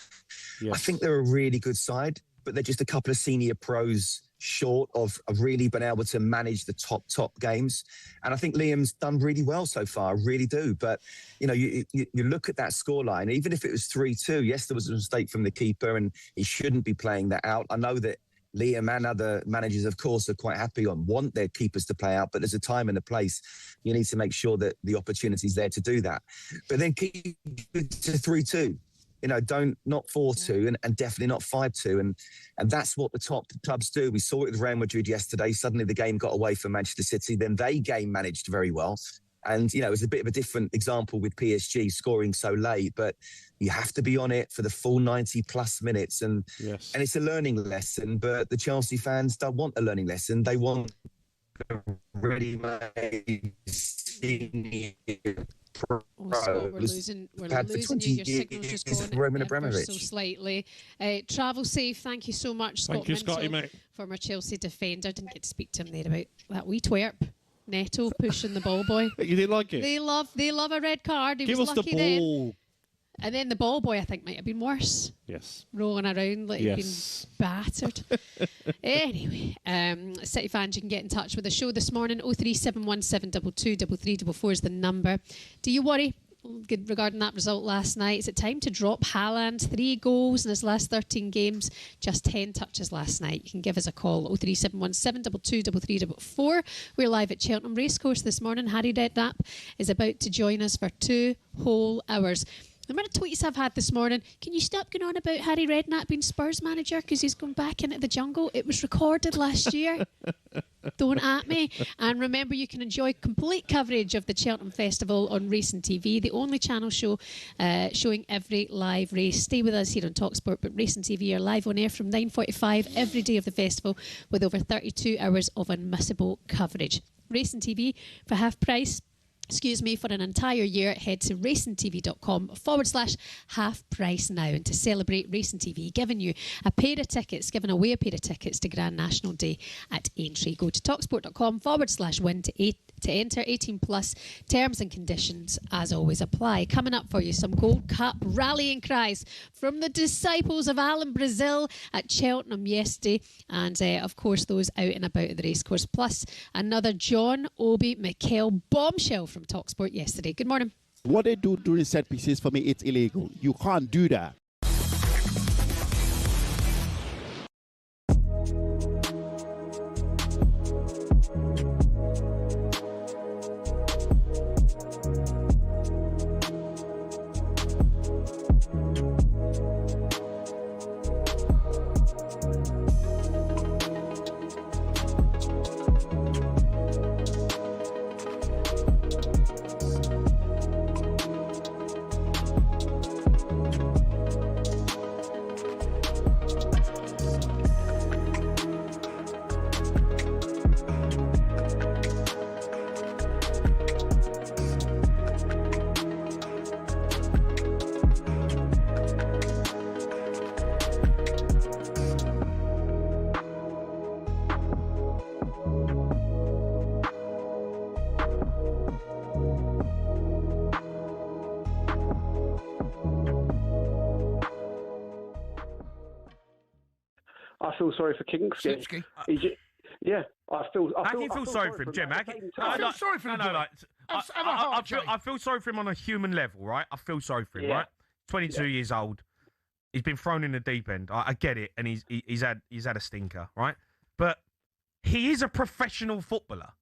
I think they're a really good side, but they're just a couple of senior pros short of really being able to manage the top games. And I think Liam's done really well so far, I really do. But, you look at that scoreline, even if it was 3-2, yes, there was a mistake from the keeper and he shouldn't be playing that out. I know that Liam and other managers, of course, are quite happy and want their keepers to play out, but there's a time and a place. You need to make sure that the opportunity's there to do that. But then keep it to 3-2. Not 4-2 and definitely not 5-2. And that's what the top clubs do. We saw it with Real Madrid yesterday. Suddenly the game got away from Manchester City. Then they game managed very well. And, it was a bit of a different example with PSG scoring so late. But you have to be on it for the full 90-plus minutes. And it's a learning lesson. But the Chelsea fans don't want a learning lesson. They want a ready-made senior Oh, Scott, we're losing you. Your signal's just gone ever so slightly. Travel safe. Thank you so much, Scott. Thank you, Scotty, mate. Former Chelsea defender. Didn't get to speak to him there about that wee twerp. Neto pushing the ball boy. You didn't like it? They love a red card. He Give was us lucky the ball. then. And then the ball boy, I think, might have been worse. Yes. Rolling around like he'd been battered. Anyway, City fans, you can get in touch with the show this morning. 03717223344 is the number. Do you worry regarding that result last night? Is it time to drop Haaland? 3 goals in his last 13 games, just 10 touches last night. You can give us a call. 03717223344. We're live at Cheltenham Racecourse this morning. Harry Redknapp is about to join us for 2 whole hours. The amount of tweets I've had this morning, can you stop going on about Harry Redknapp being Spurs manager because he's gone back into the jungle? It was recorded last year. Don't at me. And remember, you can enjoy complete coverage of the Cheltenham Festival on Racing TV, the only channel show showing every live race. Stay with us here on talkSPORT, but Racing TV are live on air from 9:45 every day of the festival with over 32 hours of unmissable coverage. Racing TV for half price. For an entire year, head to racingtv.com/half price now. And to celebrate, Racing TV giving away a pair of tickets to Grand National Day at Aintree. Go to talksport.com/win to enter. 18 plus. Terms and conditions, as always, apply. Coming up for you, some Gold Cup rallying cries from the disciples of Alan Brazil at Cheltenham yesterday. And, of course, those out and about at the racecourse. Plus, another John Obi Mikel bombshell from talkSPORT yesterday. Good morning. What they do during set pieces, for me, it's illegal. You can't do that. I feel sorry for Kingston. Yeah, I feel. How can you feel sorry for him, Jim? I feel sorry for him. I feel sorry for him on a human level, right? I feel sorry for him, right? 22 years old. He's been thrown in the deep end. I get it, and he's had a stinker, right? But he is a professional footballer.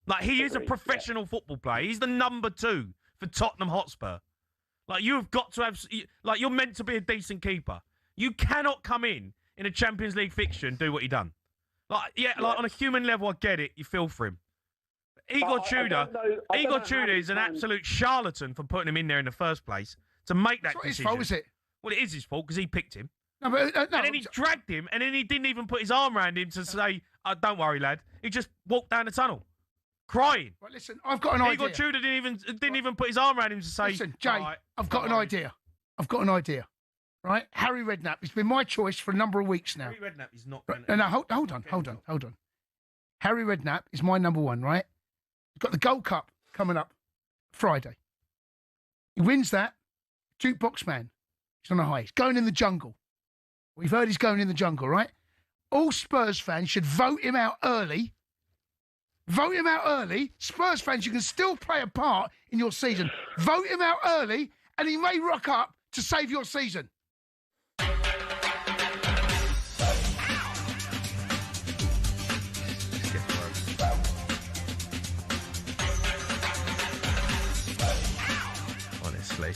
Like, he is a professional football player. He's the number 2 for Tottenham Hotspur. Like, you've got to have... Like, you're meant to be a decent keeper. You cannot come in a Champions League fixture and do what he done. Like, like on a human level, I get it. You feel for him. Igor Tudor is an absolute charlatan for putting him in there in the first place to make that decision. It's not his fault, is it? Well, it is his fault because he picked him. No, but, and then he dragged him, and then he didn't even put his arm around him to say, don't worry, lad. He just walked down the tunnel, crying. Right, listen, I've got an idea. Igor Tudor didn't even put his arm around him to say, listen, Jay, I've got an idea. Right? Harry Redknapp. It's been my choice for a number of weeks now. Harry Redknapp is not... Right, no, hold on. Harry Redknapp is my number 1, right? He's got the Gold Cup coming up Friday. He wins that. Jukebox Man. He's on a high. He's going in the jungle. We've heard he's going in the jungle, right? All Spurs fans should vote him out early. Vote him out early. Spurs fans, you can still play a part in your season. Vote him out early, and he may rock up to save your season. Honestly.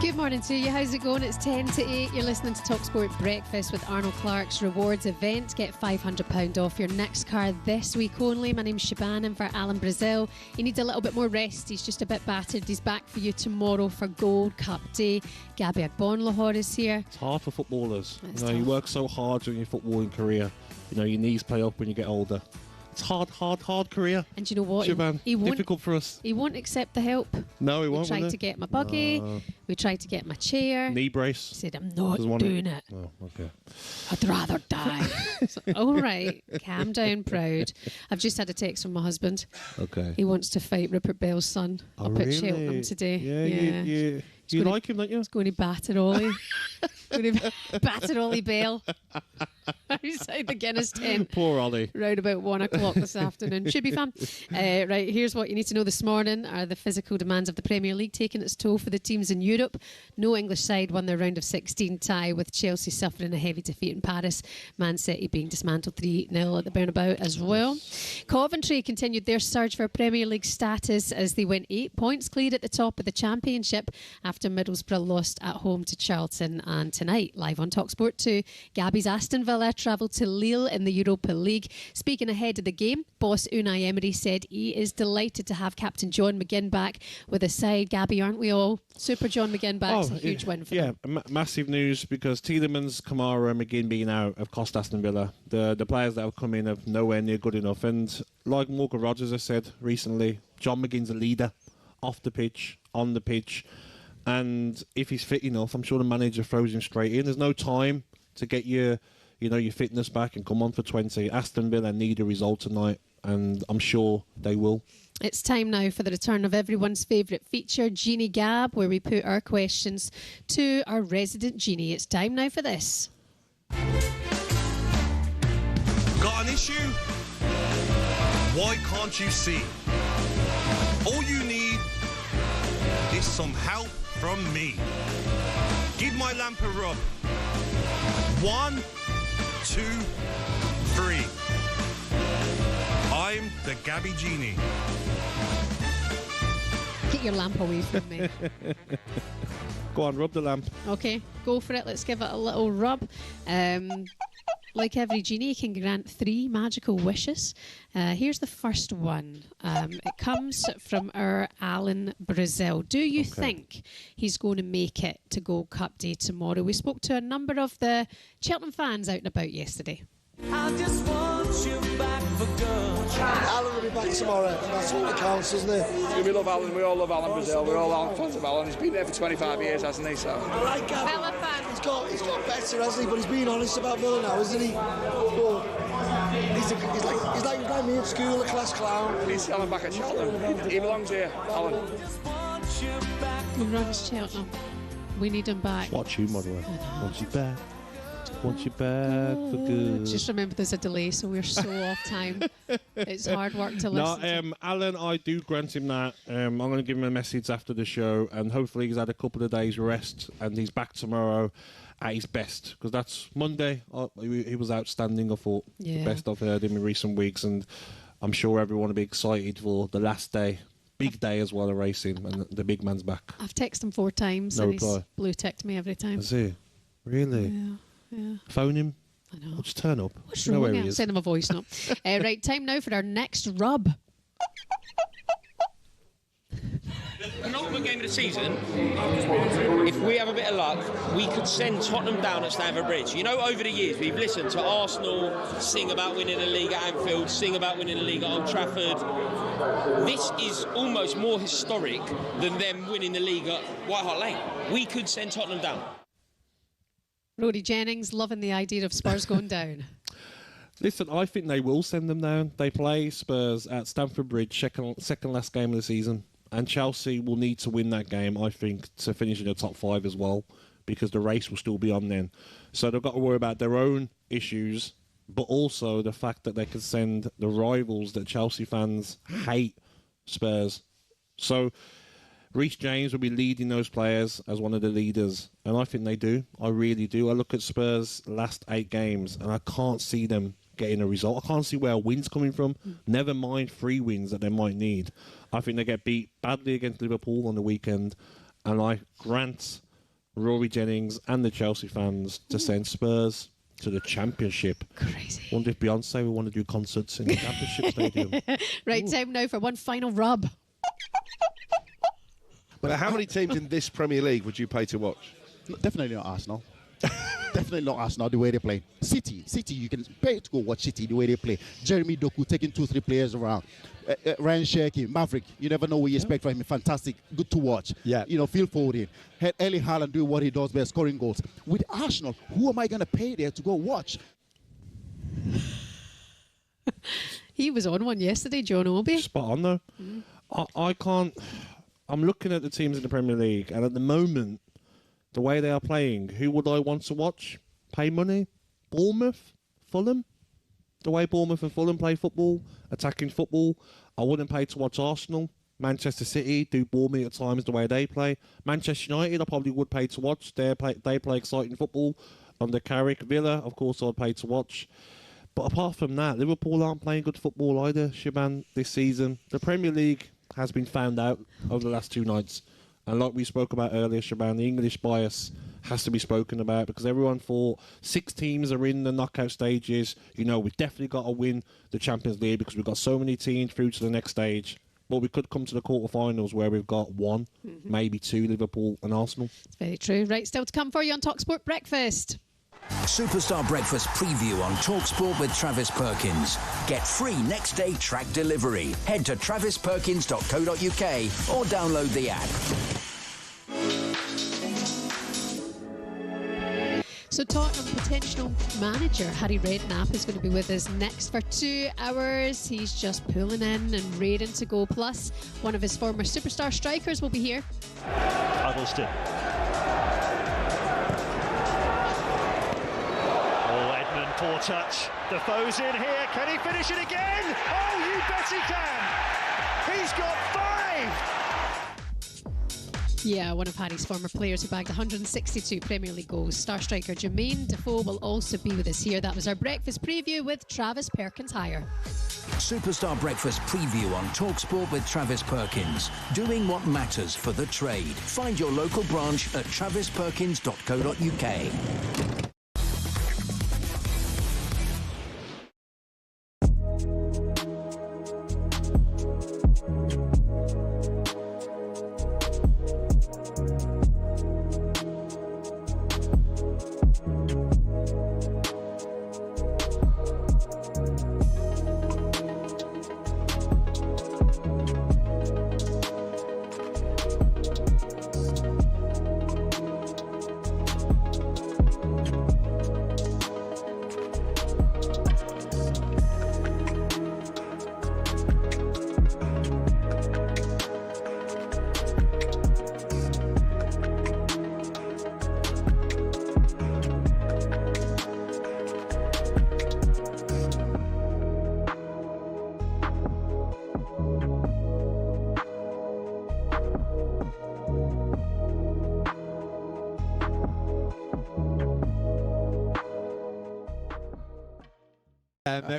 Good morning to you. How's it going? It's 10 to 8. You're listening to talkSPORT Breakfast with Arnold Clark's rewards event. Get £500 off your next car this week only. My name's Shabana and for Alan Brazil. He needs a little bit more rest. He's just a bit battered. He's back for you tomorrow for Gold Cup Day. Gabby Agbonlahor is here. It's hard for footballers. It's You work so hard during your footballing career. Your knees play up when you get older. It's hard career. And you know what? Shaban, He won't, difficult for us. He won't accept the help. No, he We won't. tried to get my buggy. We tried to get my chair. Knee brace. He said, I'm not Doesn't want doing it. Oh, okay. I'd rather die. So, all right, calm down, proud. I've just had a text from my husband. Okay. He wants to fight Rupert Bell's son up at Cheltenham today. Yeah. You like him, don't you? He's going to batter Ollie. Going to batter Ollie Bell outside the Guinness tent. Poor Ollie. Round about 1 o'clock this afternoon. Should be fun. Right, here's what you need to know this morning. Are the physical demands of the Premier League taking its toll for the teams in Europe? No English side won their round of 16 tie, with Chelsea suffering a heavy defeat in Paris. Man City being dismantled 3-0 at the Bernabeu as well. Coventry continued their surge for Premier League status as they went 8 points clear at the top of the Championship after Middlesbrough lost at home to Charlton. And tonight, live on talkSPORT 2, Gabby's Aston Villa travelled to Lille in the Europa League. Speaking ahead of the game, boss Unai Emery said he is delighted to have captain John McGinn back with his side. Gabby, aren't we all? Super John McGinn back's a huge win for them. Massive news, because Tielemans, Kamara and McGinn being out have cost Aston Villa. The players that have come in are nowhere near good enough. And like Morgan Rogers has said recently, John McGinn's a leader off the pitch, on the pitch. And if he's fit enough, I'm sure the manager throws him straight in. There's no time to get your fitness back and come on for 20. Aston Villa need a result tonight, and I'm sure they will. It's time now for the return of everyone's favourite feature, Genie Gab, where we put our questions to our resident Genie. It's time now for this. Got an issue? Why can't you see? All you need is some help from me. Give my lamp a rub. 1, 2, 3. I'm the Gabby Genie. Get your lamp away from me. Go on, rub the lamp. Okay, go for it. Let's give it a little rub. Like every genie, can grant 3 magical wishes. Here's the first one. It comes from our Alan Brazil. Do you think he's going to make it to Gold Cup Day tomorrow? We spoke to a number of the Cheltenham fans out and about yesterday. I just want you back for good. Alan will be back tomorrow, and that's what counts, isn't it? We love Alan, we all love Alan Brazil, we're all fans of Alan. He's been there for 25 years, hasn't he? So. I like Gavin. He's got better, hasn't he? But he's being honest about Villa now, isn't he? But he's like me at school, a class clown. He's Alan back at Cheltenham. He belongs here, Alan. He runs Cheltenham. We need him back. Watch you, Mother. Want you back. Want you back for good. Just remember there's a delay, so we're so off time. It's hard work to listen to. Alan, I do grant him that. I'm going to give him a message after the show, and hopefully he's had a couple of days rest and he's back tomorrow at his best, because that's Monday. He was outstanding, I thought. The best I've heard him in recent weeks, and I'm sure everyone will be excited for the last day. Big day as well of racing, and the big man's back. I've texted him 4 times No and reply. he's blue-ticked me every time. Is he? Really? Yeah. Phone him? I know. Or just turn up. What's You know wrong? where he Yeah, is. send him a voice note. Right, time now for our next rub. Penultimate game of the season, if we have a bit of luck, we could send Tottenham down at Stamford Bridge. You know, over the years, we've listened to Arsenal sing about winning the league at Anfield, sing about winning the league at Old Trafford. This is almost more historic than them winning the league at White Hart Lane. We could send Tottenham down. Roddy Jennings loving the idea of Spurs going down. Listen, I think they will send them down. They play Spurs at Stamford Bridge, second last game of the season. And Chelsea will need to win that game, I think, to finish in the top 5 as well, because the race will still be on then. So they've got to worry about their own issues, but also the fact that they can send the rivals that Chelsea fans hate, Spurs. So Reece James will be leading those players as one of the leaders, and I think they do. I really do. I look at Spurs' last 8 games, and I can't see them getting a result. I can't see where a win's coming from. Never mind 3 wins that they might need. I think they get beat badly against Liverpool on the weekend, and I grant Rory Jennings and the Chelsea fans to send Spurs to the Championship. Crazy. Wonder if Beyonce would want to do concerts in the Championship Stadium. Right, time now for one final rub. But how many teams in this Premier League would you pay to watch? Definitely not Arsenal. Definitely not Arsenal, the way they play. City, you can pay to go watch City, the way they play. Jeremy Doku taking 2-3 players around. Ryan Cherky, Maverick, you never know what you expect from him. Fantastic, good to watch. Yeah. You know, Phil Foden. Erling Haaland doing what he does best, scoring goals. With Arsenal, who am I going to pay there to go watch? He was on one yesterday, John Obi. Spot on, though. I can't... I'm looking at the teams in the Premier League, and at the moment, the way they are playing, who would I want to watch? Pay money? Bournemouth? Fulham? The way Bournemouth and Fulham play football, attacking football, I wouldn't pay to watch Arsenal. Manchester City do bore me at times the way they play. Manchester United, I probably would pay to watch. They play exciting football under Carrick. Villa, of course, I'd pay to watch. But apart from that, Liverpool aren't playing good football either, Shaban, this season. The Premier League has been found out over the last 2 nights. And like we spoke about earlier, Shaban, the English bias has to be spoken about because everyone thought 6 teams are in the knockout stages. You know, we've definitely got to win the Champions League because we've got so many teams through to the next stage. But we could come to the quarterfinals where we've got 1, maybe 2, Liverpool and Arsenal. It's very true. Right, still to come for you on talkSPORT Breakfast. Superstar Breakfast preview on talkSPORT with Travis Perkins. Get free next day track delivery. Head to travisperkins.co.uk or download the app. So Tottenham potential manager Harry Redknapp is going to be with us next for 2 hours. He's just pulling in and raring to go. Plus, one of his former superstar strikers will be here. Huddleston. Poor touch. Defoe's in here. Can he finish it again? Oh, you bet he can. He's got 5. Yeah, one of Harry's former players who bagged 162 Premier League goals. Star striker Jermain Defoe will also be with us here. That was our breakfast preview with Travis Perkins Hire. Superstar Breakfast preview on talkSPORT with Travis Perkins. Doing what matters for the trade. Find your local branch at travisperkins.co.uk.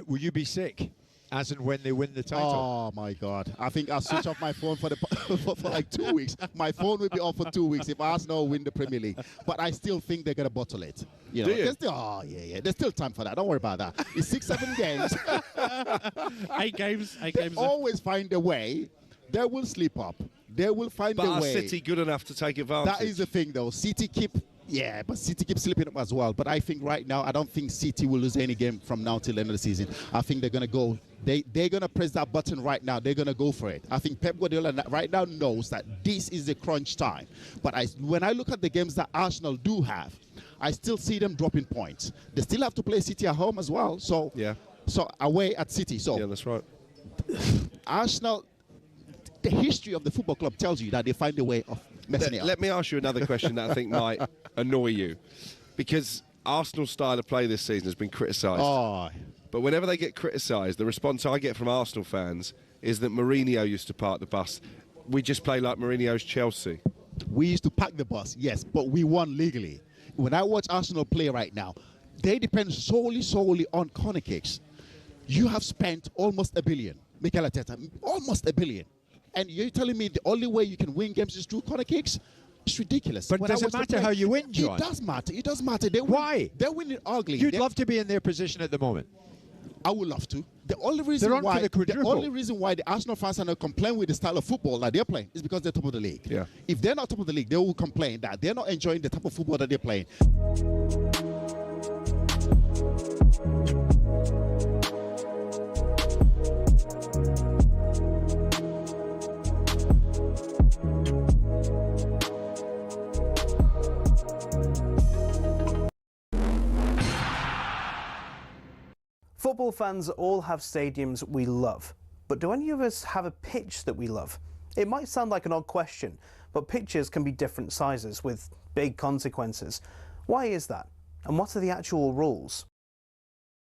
Will you be sick as and when they win the title? Oh my God! I think I'll switch off my phone for like 2 weeks. My phone will be off for 2 weeks if Arsenal win the Premier League. But I still think they're gonna bottle it. You know, there's still, there's still time for that. Don't worry about that. It's 6-7 games. 8 games. They always find a way. They will slip up. They will find a way. But are City good enough to take advantage? That is the thing, though. City keeps slipping up as well. But I think right now, I don't think City will lose any game from now till the end of the season. I think they're going to go. They're going to press that button right now. They're going to go for it. I think Pep Guardiola right now knows that this is the crunch time. But when I look at the games that Arsenal do have, I still see them dropping points. They still have to play City at home as well. So away at City. So yeah, that's right. Arsenal, the history of the football club tells you that they find a way of messing it up. Let me ask you another question that I think might annoy you. Because Arsenal's style of play this season has been criticised. Oh. But whenever they get criticised, the response I get from Arsenal fans is that Mourinho used to park the bus. We just play like Mourinho's Chelsea. We used to pack the bus, yes, but we won legally. When I watch Arsenal play right now, they depend solely on corner kicks. You have spent almost $1 billion, Mikel Arteta, almost $1 billion. And you're telling me the only way you can win games is through corner kicks? It's ridiculous. But does it matter how you win, John? It does matter. It does matter. Why? They're winning ugly. You'd love to be in their position at the moment. I would love to. The only reason They're on for the only reason why the Arsenal fans are not complaining with the style of football that they're playing is because they're top of the league. Yeah. If they're not top of the league, they will complain that they're not enjoying the type of football that they're playing. Football fans all have stadiums we love, but do any of us have a pitch that we love? It might sound like an odd question, but pitches can be different sizes with big consequences. Why is that? And what are the actual rules?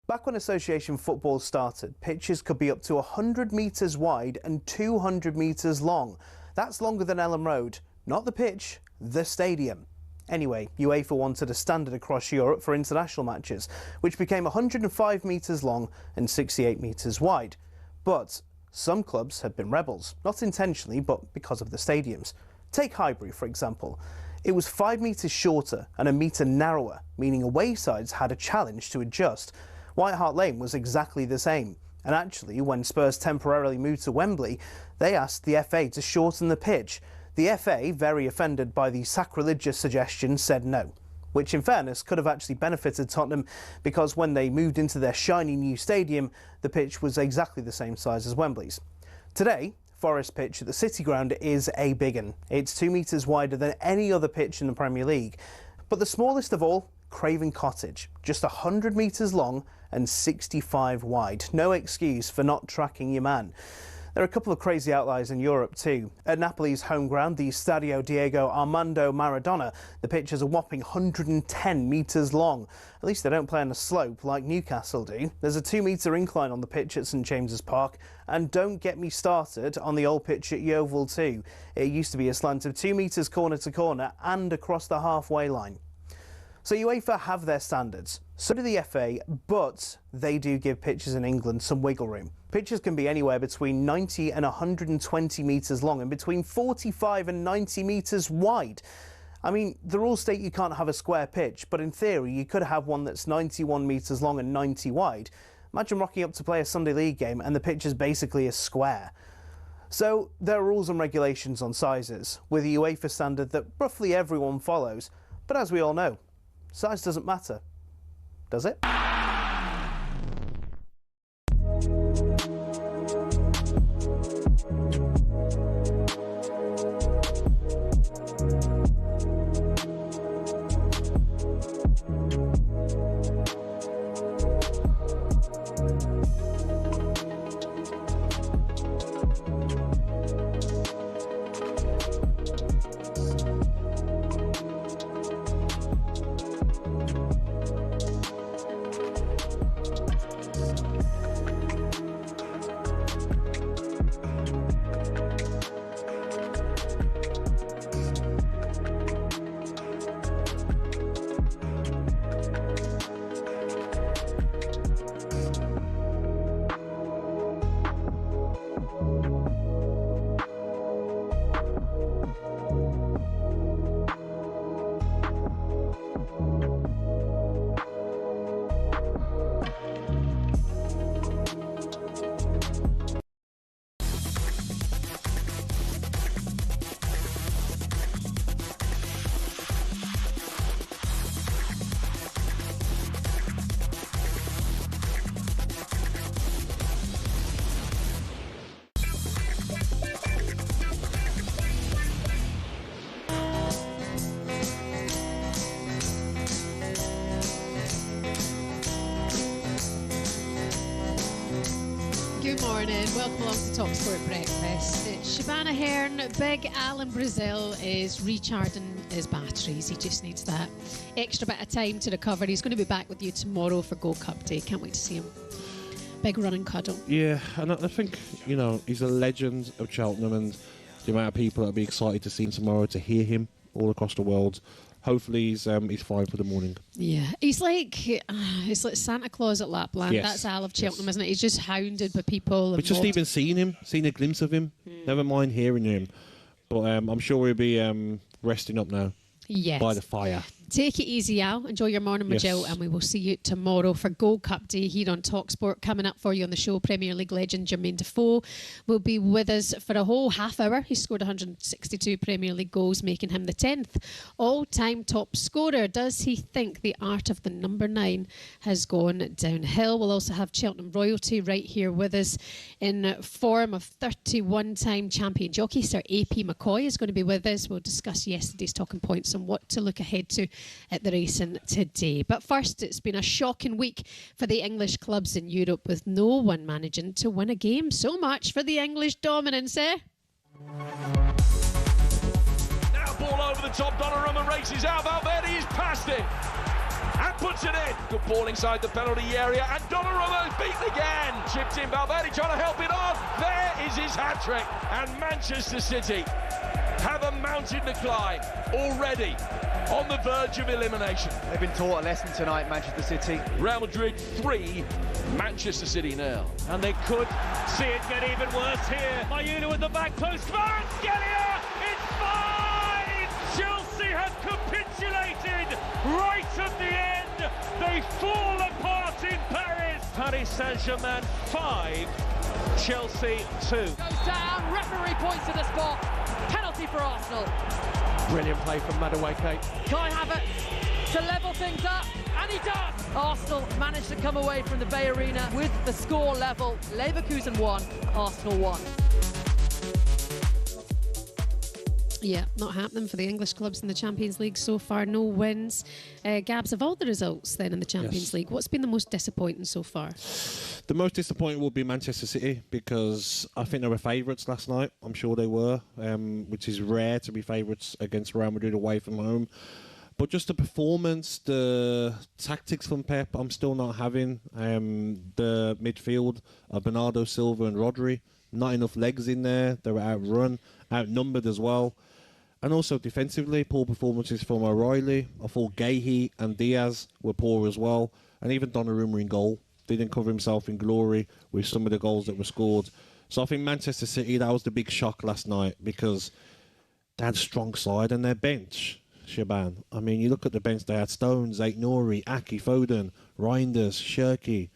Back when association football started, pitches could be up to 100 metres wide and 200 metres long. That's longer than Ellen Road. Not the pitch, the stadium. Anyway, UEFA wanted a standard across Europe for international matches, which became 105 metres long and 68 metres wide. But some clubs had been rebels, not intentionally, but because of the stadiums. Take Highbury, for example. It was 5 metres shorter and a metre narrower, meaning away sides had a challenge to adjust. White Hart Lane was exactly the same. And actually, when Spurs temporarily moved to Wembley, they asked the FA to shorten the pitch. The FA, very offended by the sacrilegious suggestion, said no, which in fairness could have actually benefited Tottenham because when they moved into their shiny new stadium, the pitch was exactly the same size as Wembley's. Today, Forest Pitch at the City Ground is a big one. It's 2 metres wider than any other pitch in the Premier League. But the smallest of all, Craven Cottage, just 100 metres long and 65 wide. No excuse for not tracking your man. There are a couple of crazy outliers in Europe too. At Napoli's home ground, the Stadio Diego Armando Maradona, the pitch is a whopping 110 metres long. At least they don't play on a slope like Newcastle do. There's a 2 metre incline on the pitch at St James's Park. And don't get me started on the old pitch at Yeovil too. It used to be a slant of 2 metres corner to corner and across the halfway line. So UEFA have their standards, so do the FA, but they do give pitches in England some wiggle room. Pitches can be anywhere between 90 and 120 metres long and between 45 and 90 metres wide. I mean, the rules state you can't have a square pitch, but in theory you could have one that's 91 metres long and 90 wide. Imagine rocking up to play a Sunday League game and the pitch is basically a square. So there are rules and regulations on sizes, with a UEFA standard that roughly everyone follows, but as we all know, size doesn't matter, does it? Good morning, welcome along to talkSPORT Breakfast. It's Shabana Hearn. Big Alan Brazil is recharging his batteries. He just needs that extra bit of time to recover. He's going to be back with you tomorrow for Gold Cup Day. Can't wait to see him. Big run and cuddle. Yeah, and I think, you know, he's a legend of Cheltenham, and the amount of people that will be excited to see him tomorrow, to hear him all across the world. Hopefully he's fine for the morning. Yeah, he's like Santa Claus at Lapland. Yes. That's Al of Cheltenham, isn't it? He's just hounded by people. But just even seeing a glimpse of him, never mind hearing him. But I'm sure we'll be resting up now. Yes. By the fire. Take it easy, Al. Enjoy your morning with Jill, and we will see you tomorrow for Gold Cup Day here on talkSPORT. Coming up for you on the show, Premier League legend Jermain Defoe will be with us for a whole half hour. He scored 162 Premier League goals, making him the 10th all-time top scorer. Does he think the art of the number 9 has gone downhill? We'll also have Cheltenham royalty right here with us in form of 31-time champion jockey Sir A.P. McCoy is going to be with us. We'll discuss yesterday's talking points and what to look ahead to at the racing today. But first, it's been a shocking week for the English clubs in Europe, with no one managing to win a game. So much for the English dominance, eh? Now ball over the top, Donnarumma races out, Valverde is past it and puts it in. Good ball inside the penalty area, and Donnarumma is beaten again. Chipped in, Valverde trying to help it on. There is his hat-trick, and Manchester City have a mountain to climb already, on the verge of elimination. They've been taught a lesson tonight, Manchester City. Real Madrid 3, Manchester City 0. And they could see it get even worse here. Mayuna at the back post, Kvaratskhelia, it's fine! Chelsea have capitulated right at the end. They fall apart in Paris. Paris Saint-Germain 5, Chelsea 2. Goes down, referee points to the spot. Penalty for Arsenal. Brilliant play from Madueke. Kai Havertz to level things up, and he does! Arsenal managed to come away from the Bay Arena with the score level. Leverkusen 1, Arsenal 1. Yeah, not happening for the English clubs in the Champions League so far. No wins. Gabs, of all the results then in the Champions League, what's been the most disappointing so far? The most disappointing will be Manchester City, because I think they were favourites last night. I'm sure they were, which is rare to be favourites against Real Madrid away from home. But just the performance, the tactics from Pep, I'm still not having. The midfield, Bernardo Silva and Rodri, not enough legs in there. They were outrun, outnumbered as well. And also defensively, poor performances from O'Reilly. I thought Gahey and Diaz were poor as well. And even Donnarumma in goal didn't cover himself in glory with some of the goals that were scored. So I think Manchester City, that was the big shock last night, because they had a strong side, and their bench, Shaban. I mean, you look at the bench, they had Stones, Aït-Nouri, Aki, Foden, Reinders, Shirky,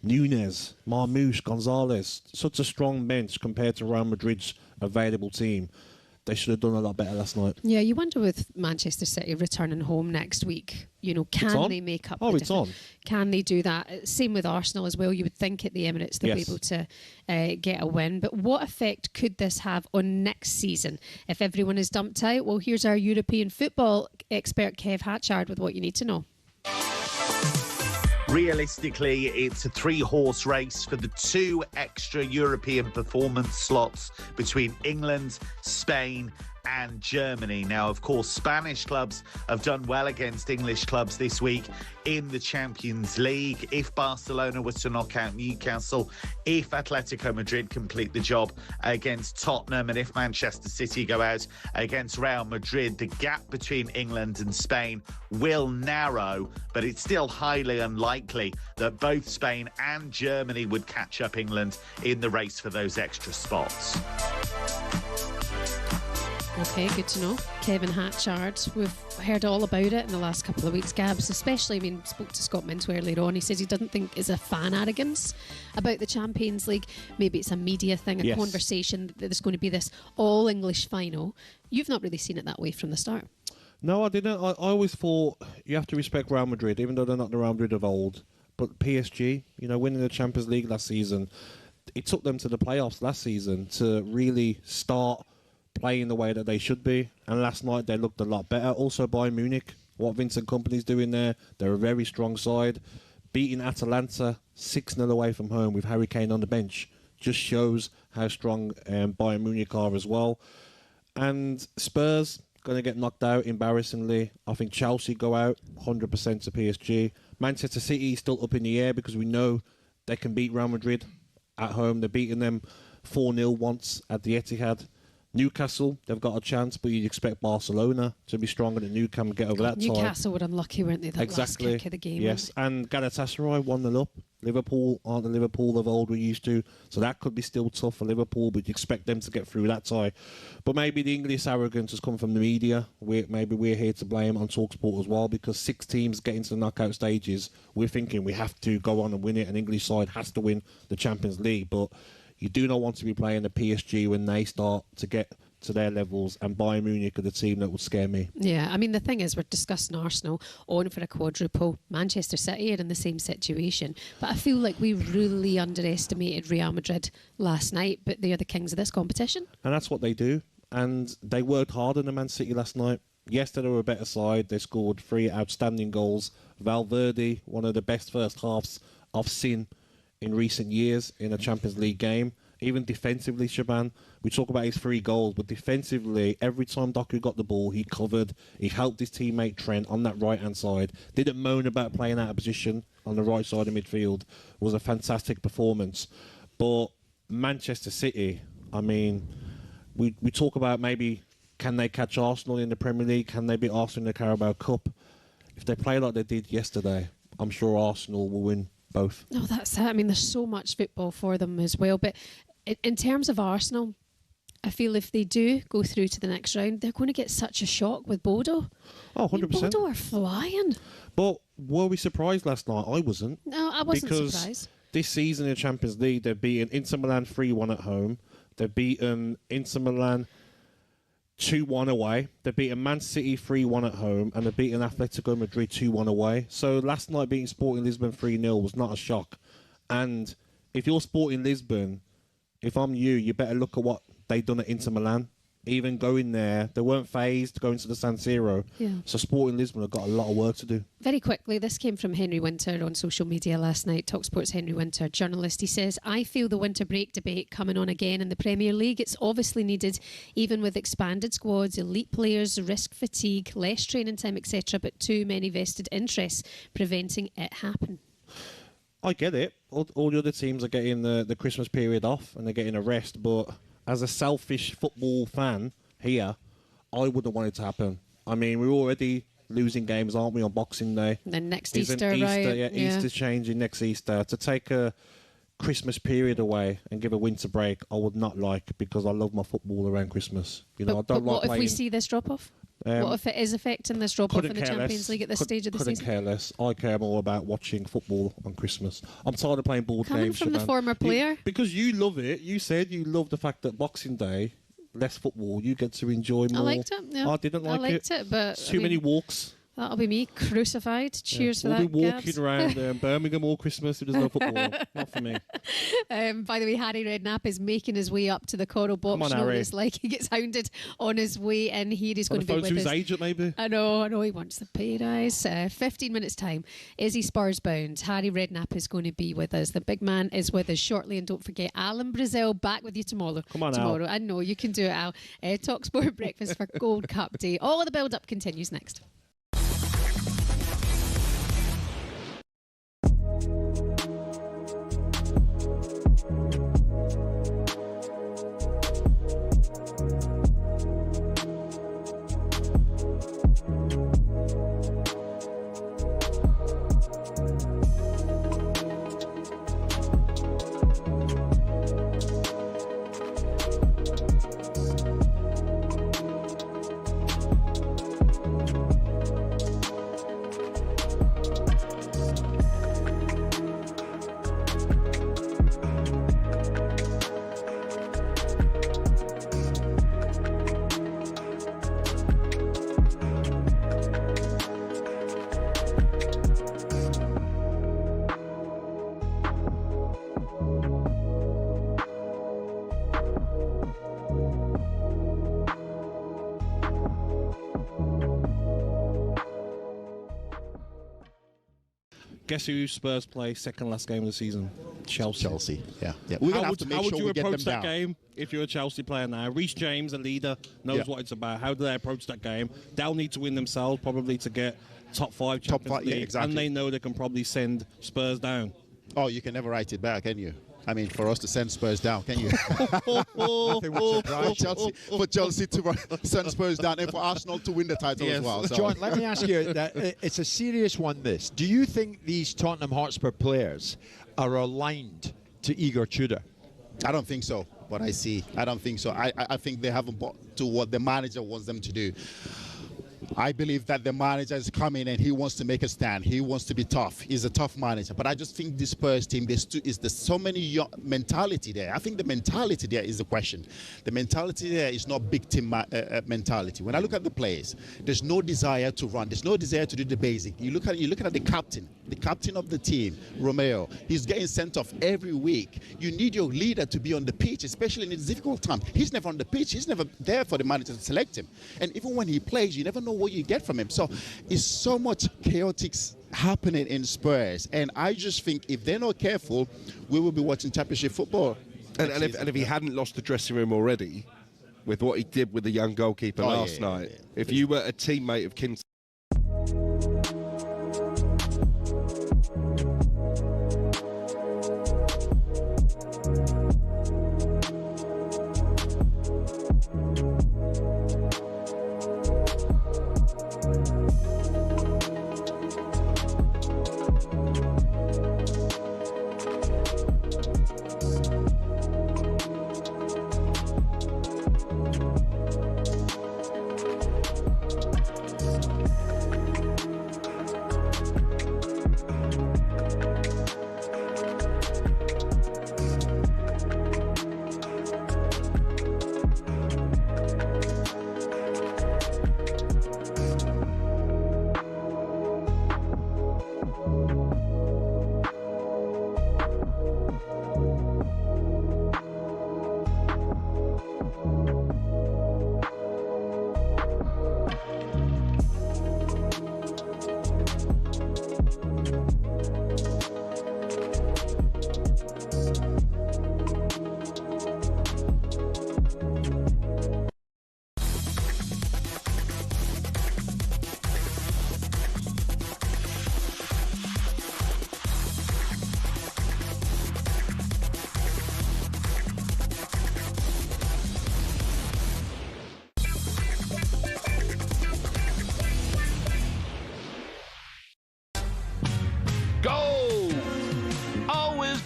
Nunes, Marmoush, Gonzalez. Such a strong bench compared to Real Madrid's available team. They should have done a lot better last night. Yeah, you wonder with Manchester City returning home next week, you know, can they make up the difference? Can they do that? Same with Arsenal as well. You would think at the Emirates they'll be able to get a win. But what effect could this have on next season if everyone is dumped out? Well, here's our European football expert, Kev Hatchard, with what you need to know. Realistically, it's a 3-horse race for the 2 extra European performance slots between England, Spain and Germany. Now, of course, Spanish clubs have done well against English clubs this week in the Champions League. If Barcelona was to knock out Newcastle, if Atletico Madrid complete the job against Tottenham, and if Manchester City go out against Real Madrid, the gap between England and Spain will narrow, but it's still highly unlikely that both Spain and Germany would catch up England in the race for those extra spots. Okay, good to know. Kevin Hatchard, we've heard all about it in the last couple of weeks. Gabs, especially, I mean, spoke to Scott Minto earlier on. He says he doesn't think it's a fan arrogance about the Champions League. Maybe it's a media thing, a conversation that there's going to be this all-English final. You've not really seen it that way from the start. No, I didn't. I always thought you have to respect Real Madrid, even though they're not the Real Madrid of old. But PSG, you know, winning the Champions League last season, it took them to the playoffs last season to really start playing the way that they should be, and last night they looked a lot better. Also Bayern Munich, what Vincent Kompany's doing there, they're a very strong side. Beating Atalanta 6-0 away from home with Harry Kane on the bench just shows how strong Bayern Munich are as well. And Spurs going to get knocked out embarrassingly. I think Chelsea go out 100% to PSG. Manchester City is still up in the air because we know they can beat Real Madrid at home. They're beating them 4-0 once at the Etihad. Newcastle, they've got a chance, but you'd expect Barcelona to be stronger than Newcastle and get over that Newcastle were unlucky, weren't they? That last kick of the game. Yes, and Galatasaray 1-0 up. Liverpool aren't the Liverpool of old we used to, so that could be still tough for Liverpool, but you'd expect them to get through that tie. But maybe the English arrogance has come from the media. Maybe we're here to blame on talkSPORT as well, because 6 teams get into the knockout stages. We're thinking we have to go on and win it. An English side has to win the Champions League, but you do not want to be playing the PSG when they start to get to their levels, and Bayern Munich are the team that would scare me. Yeah, I mean, the thing is, we're discussing Arsenal on for a quadruple. Manchester City are in the same situation, but I feel like we really underestimated Real Madrid last night, but they are the kings of this competition. And that's what they do, and they worked hard on the Man City last night. Yes, they were a better side. They scored 3 outstanding goals. Valverde, one of the best first halves I've seen in recent years in a Champions League game. Even defensively, Shaban, we talk about his 3 goals, but defensively, every time Doku got the ball, he covered. He helped his teammate Trent on that right-hand side. Didn't moan about playing out of position on the right side of midfield. It was a fantastic performance. But Manchester City, I mean, we talk about maybe can they catch Arsenal in the Premier League? Can they beat Arsenal in the Carabao Cup? If they play like they did yesterday, I'm sure Arsenal will win both. No, that's it. I mean, there's so much football for them as well. But in terms of Arsenal, I feel if they do go through to the next round, they're going to get such a shock with Bodo. Oh, 100%. I mean, Bodo are flying. But were we surprised last night? I wasn't. No, I wasn't because surprised. This season in the Champions League, they've beaten Inter Milan 3-1 at home. They've beaten Inter Milan 2-1 away. They've beaten Man City 3-1 at home, and they've beaten Atletico Madrid 2-1 away. So last night beating Sporting Lisbon 3-0 was not a shock. And if you're Sporting Lisbon, if I'm you better look at what they've done at Inter Milan. Even going there, they weren't phased going to the San Siro. Yeah. So Sporting Lisbon have got a lot of work to do. Very quickly, this came from Henry Winter on social media last night. talkSPORT's Henry Winter, journalist. He says, I feel the winter break debate coming on again in the Premier League. It's obviously needed, even with expanded squads, elite players, risk fatigue, less training time, etc., but too many vested interests preventing it happening. I get it. All the other teams are getting the Christmas period off and they're getting a rest, but as a selfish football fan here, I wouldn't want it to happen. I mean, we're already losing games, aren't we, on Boxing Day? And then next Easter, right? Yeah, Easter's changing next Easter. To take a Christmas period away and give a winter break, I would not like, because I love my football around Christmas. You know, I don't like what playing. If we see this drop-off? What if it is affecting this drop-off in the Champions League at this stage of the season? Couldn't care less. I care more about watching football on Christmas. I'm tired of playing board games. Coming from the former player? Because you love it. You said you love the fact that Boxing Day, less football, you get to enjoy more. I liked it, yeah. I didn't like it. I liked it, but... Too many walks. That'll be me, crucified. Cheers for that, We'll be walking Gabs. around Birmingham all Christmas if there's no football. Not for me. By the way, Harry Redknapp is making his way up to the Coral Box. Come on, Harry. It's like he gets hounded on his way in here. He's going to be with his us. agent, maybe. I know, he wants the pay rise. 15 minutes' time. Is he Spurs bound? Harry Redknapp is going to be with us. The big man is with us shortly. And don't forget, Alan Brazil back with you tomorrow. Come on, tomorrow. Al. I know, you can do it, Al. talkSPORT breakfast for Gold Cup Day. All the build-up continues next. Guess who Spurs play second last game of the season? Chelsea. Yeah. How would you approach that game if you're a Chelsea player now? Reece James, a leader, knows what it's about. How do they approach that game? They'll need to win themselves probably to get top 5 Champions League. Yeah, exactly. And they know they can probably send Spurs down. Oh, you can never write it back, can you? I mean, for us to send Spurs down, can you? Nothing would surprise for Chelsea to send Spurs down and for Arsenal to win the title as well. So. John, let me ask you, it's a serious one, this. Do you think these Tottenham Hotspur players are aligned to Igor Tudor? I don't think so, what I see. I don't think so. I think they haven't bought to what the manager wants them to do. I believe that the manager is coming and he wants to make a stand. He wants to be tough. He's a tough manager. But I just think this Spurs team, there's so many young mentality there. I think the mentality there is the question. The mentality there is not big team mentality. When I look at the players, there's no desire to run. There's no desire to do the basic. You're looking at the captain of the team, Romeo. He's getting sent off every week. You need your leader to be on the pitch, especially in this difficult time. He's never on the pitch. He's never there for the manager to select him. And even when he plays, you never know what you get from him. So it's so much chaotic happening in Spurs, and I just think if they're not careful, we will be watching championship football. And if he hadn't lost the dressing room already with what he did with the young goalkeeper last night, if you were a teammate of Kinsey.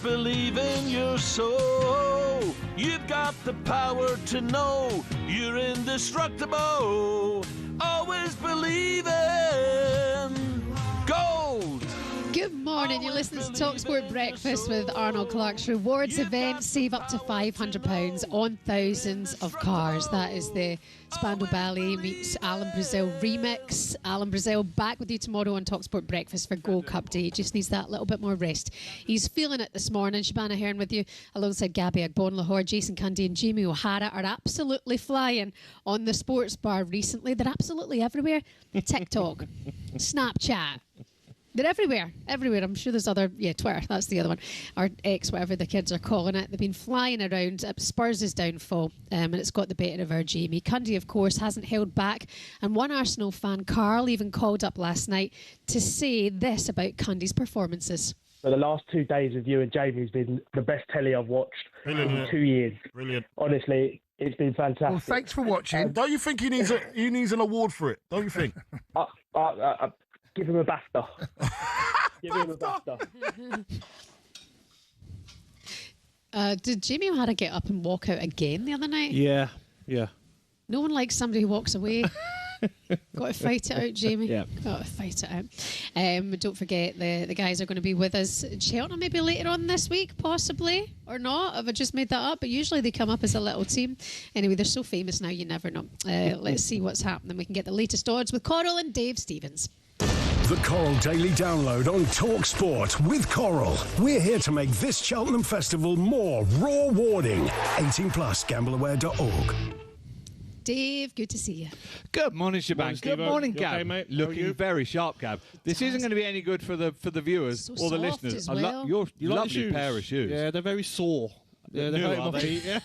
Believe in your soul. You've got the power to know you're indestructible. Always believe in gold. Good morning, you're listening to talkSPORT Breakfast with Arnold Clark's rewards event. Save up to £500 on thousands of cars. That is the Spandau Ballet meets Alan Brazil remix. Alan Brazil back with you tomorrow on talkSPORT Breakfast for Gold Cup Day. He just needs that little bit more rest. He's feeling it this morning. Shabana Hearn with you alongside Gabby Agbonlahor. Jason Cundy and Jamie O'Hara are absolutely flying on the sports bar recently. They're absolutely everywhere. TikTok, Snapchat. They're everywhere. I'm sure there's other, Twitter, that's the other one, or X, whatever the kids are calling it. They've been flying around Spurs' downfall, and it's got the better of our Jamie. Cundy, of course, hasn't held back, and one Arsenal fan, Carl, even called up last night to say this about Cundy's performances. For the last 2 days with you and Jamie has been the best telly I've watched in 2 years. Brilliant. Honestly, it's been fantastic. Well, thanks for watching. Don't you think he needs an award for it? Don't you think? Give him a BAFTA. Give him a BAFTA. Did Jamie O'Hara get up and walk out again the other night? Yeah. No one likes somebody who walks away. Got to fight it out, Jamie. Yeah. Got to fight it out. Don't forget, the guys are going to be with us at Cheltenham maybe later on this week, possibly, or not. Have I just made that up? But usually they come up as a little team. Anyway, they're so famous now, you never know. Let's see what's happening. We can get the latest odds with Coral and Dave Stevens. The Coral Daily Download on talkSPORT with Coral. We're here to make this Cheltenham Festival more rewarding. 18+, gambleaware.org. Dave, good to see you. Good morning, Shabang. Good morning, Gab. Okay, mate? Looking very sharp, Gab. This isn't going to be any good for the viewers So or the soft listeners. as well. Your You like lovely the shoes? pair of shoes. Yeah, they're very sore. Yeah, they hurt my feet. Yeah.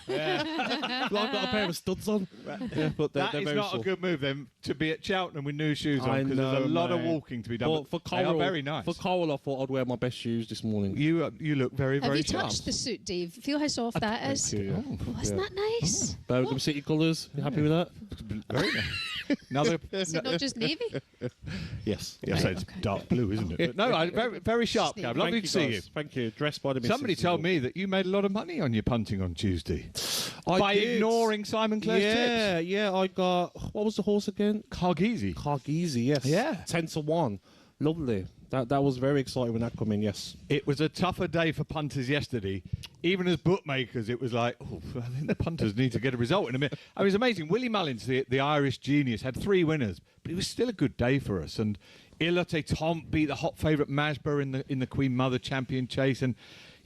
Well, I've got a pair of studs on. Yeah, but they're That is very not sore. a good move then to be at Cheltenham with new shoes on, because there's a know, lot of mate. walking to be done. But for they are Coral, very nice. For Coral, I thought I'd wear my best shoes this morning. You look very, Have very you sharp. touched the suit, Dave? Feel how soft that is. Thank you, yeah. Oh, isn't that nice? Birmingham City colours. You happy with that? Very nice. Another. Is it not just navy? Yes. Yes, it's dark blue, isn't it? But no, very, very sharp, Gab. Lovely to see you. Thank you. Dressed by the missus. Somebody told me that you made a lot of money on your punting on Tuesday. I by did. ignoring Simon Clare's tips. Yeah. I got, what was the horse again? Cargeezy, yes. Yeah. 10-1. Lovely. That was very exciting when that came in, yes. It was a tougher day for punters yesterday. Even as bookmakers, it was like, oh, I think the punters need to get a result in a minute. I mean, it's amazing. Willie Mullins, the Irish genius, had 3 winners, but it was still a good day for us. And Ilote Tom beat the hot favourite Masborough in the Queen Mother Champion Chase. And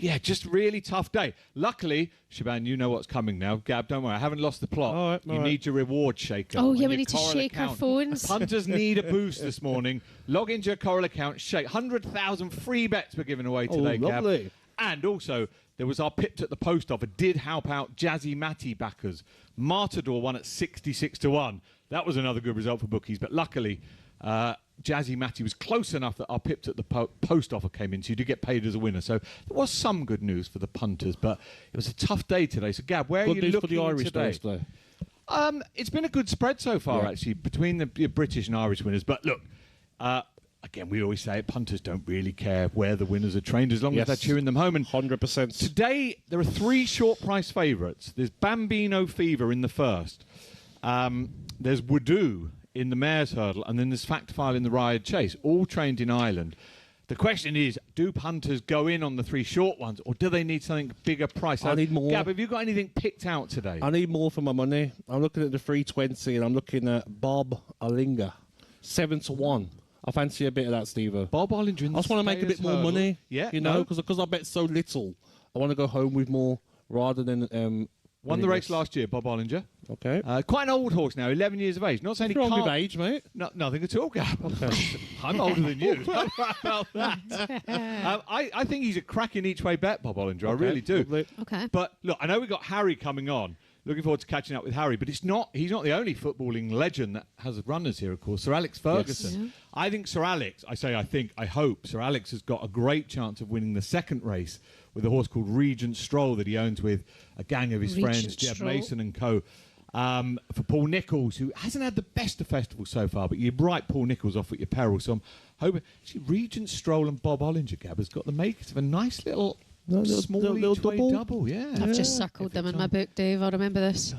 yeah, just really tough day. Luckily, Shaban, you know what's coming now. Gab, don't worry, I haven't lost the plot. All right, you need your reward shaker. Oh, yeah, on we your need to Coral shake our account. phones. Punters need a boost this morning. Log into your Coral account, shake. 100,000 free bets were given away today, Gab. Lovely. And also, there was our pipped at the post offer did help out Jazzy Matty backers. Martador won at 66-1. That was another good result for bookies, but luckily, Jazzy Matty was close enough that our pipped at the post offer came in, so you did get paid as a winner. So there was some good news for the punters, but it was a tough day today. So Gab, where Good are you news looking for the Irish today? today. It's been a good spread so far, Yeah. actually, between the British and Irish winners. But look, again, we always say it, punters don't really care where the winners are trained as long as they're cheering them home. And 100%. today, there are 3 short price favourites. There's Bambino Fever in the first. There's Woodoo in the Mares Hurdle, and then there's Fact File in the Riot Chase, all trained in Ireland. The question is, do punters go in on the 3 short ones, or do they need something bigger price? I need more. Gab, have you got anything picked out today? I need more for my money. I'm looking at the 320 and I'm looking at Bob Allinga. 7-1. I fancy a bit of that, Steve. Bob Allinger in the I just want to make a bit more Hurdle. money. Yeah, you know, because I bet so little. I want to go home with more rather than... Won the race last year, Bob Ollinger. Okay. Quite an old horse now, 11 years of age. Not saying he Wrong can't... with age, mate. No, nothing at all, Gab. Okay. I'm older than you. Don't worry about that. I think he's a cracking each-way bet, Bob Ollinger. I really do. Lovely. Okay. But, look, I know we've got Harry coming on. Looking forward to catching up with Harry. But he's not the only footballing legend that has runners here, of course. Sir Alex Ferguson. Yes. I think Sir Alex, I hope Sir Alex has got a great chance of winning the second race with a horse called Regent Stroll that he owns with a gang of his friends, Jeb Stroll. Mason and co. For Paul Nicholls, who hasn't had the best of festivals so far, but you write Paul Nicholls off at your peril. So I'm hoping... See, Regent Stroll and Bob Ollinger, Gab, has got the makers of a nice little... small little double, yeah. I've just circled them in my book, Dave. I remember this.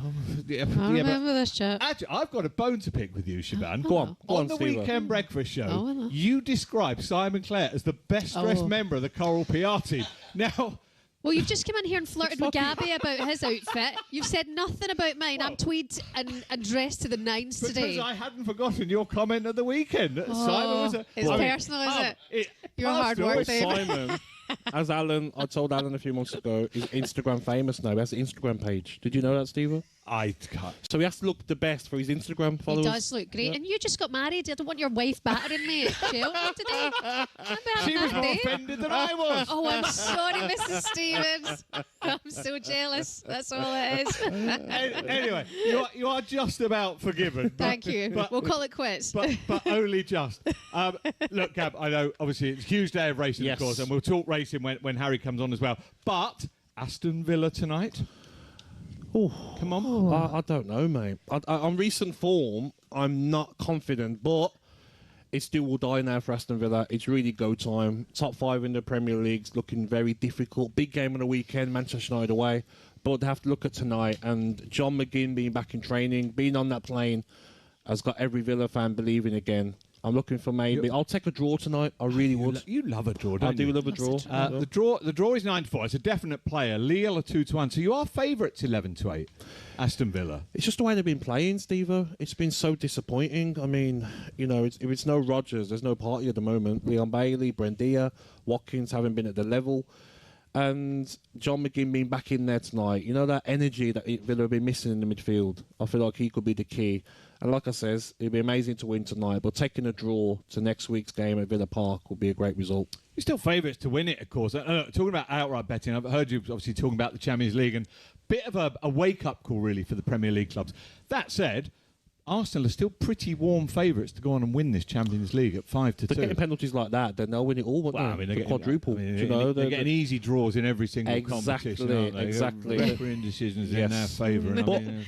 Yeah, I remember this chat. Actually, I've got a bone to pick with you, Shaban. Go on, the Steve. Weekend Breakfast Show, Oh, hello. you described Simon Clare as the best-dressed Oh. member of the Coral PR team. Now... Well, you've just come in here and flirted with Gabby about his outfit. You've said nothing about mine. I'm tweed and dressed to the nines Because today. I hadn't forgotten your comment at the weekend. That Simon was a... It's personal, is it? Your hard personal. work, babe. Simon, as Alan, I told Alan a few months ago, is Instagram famous now. He has an Instagram page. Did you know that, Steve? I can't. So he has to look the best for his Instagram He followers. does look great. Yeah. And you just got married. I don't want your wife battering me at Cheltenham today. She was more offended than I was. Oh, I'm sorry, Mrs. Stevens. I'm so jealous. That's all it is. Anyway, you are just about forgiven. Thank you. We'll call it quits. But only just. Look, Gab, I know, obviously, it's a huge day of racing, Yes. of course, and we'll talk racing when Harry comes on as well. But Aston Villa tonight. Oh, come on. I don't know, mate. On recent form, I'm not confident, but it's do or die now for Aston Villa. It's really go time. Top 5 in the Premier League's looking very difficult. Big game on the weekend, Manchester United away. But they have to look at tonight. And John McGinn being back in training, being on that plane, has got every Villa fan believing again. I'm looking for maybe... I'll take a draw tonight. I really would. You love a draw, don't I do you? love a draw. The draw is 9-4. It's a definite player. Lille are 2-1. So you are favourites 11-8. Aston Villa. It's just the way they've been playing, Steve-o. It's been so disappointing. I mean, you know, if it's no Rodgers, there's no party at the moment. Leon Bailey, Brendia, Watkins haven't been at the level. And John McGinn being back in there tonight, you know, that energy that Villa have been missing in the midfield. I feel like he could be the key. And like I says, it'd be amazing to win tonight, but taking a draw to next week's game at Villa Park would be a great result. You're still favourites to win it, of course. Talking about outright betting, I've heard you obviously talking about the Champions League, and bit of a wake-up call, really, for the Premier League clubs. That said, Arsenal are still pretty warm favourites to go on and win this Champions League at 5-2. They're getting penalties like that, then they'll win it all, won't they? I mean, the quadruple. They're getting easy draws in every single competition, aren't they? Exactly. Refereeing decisions in their favour.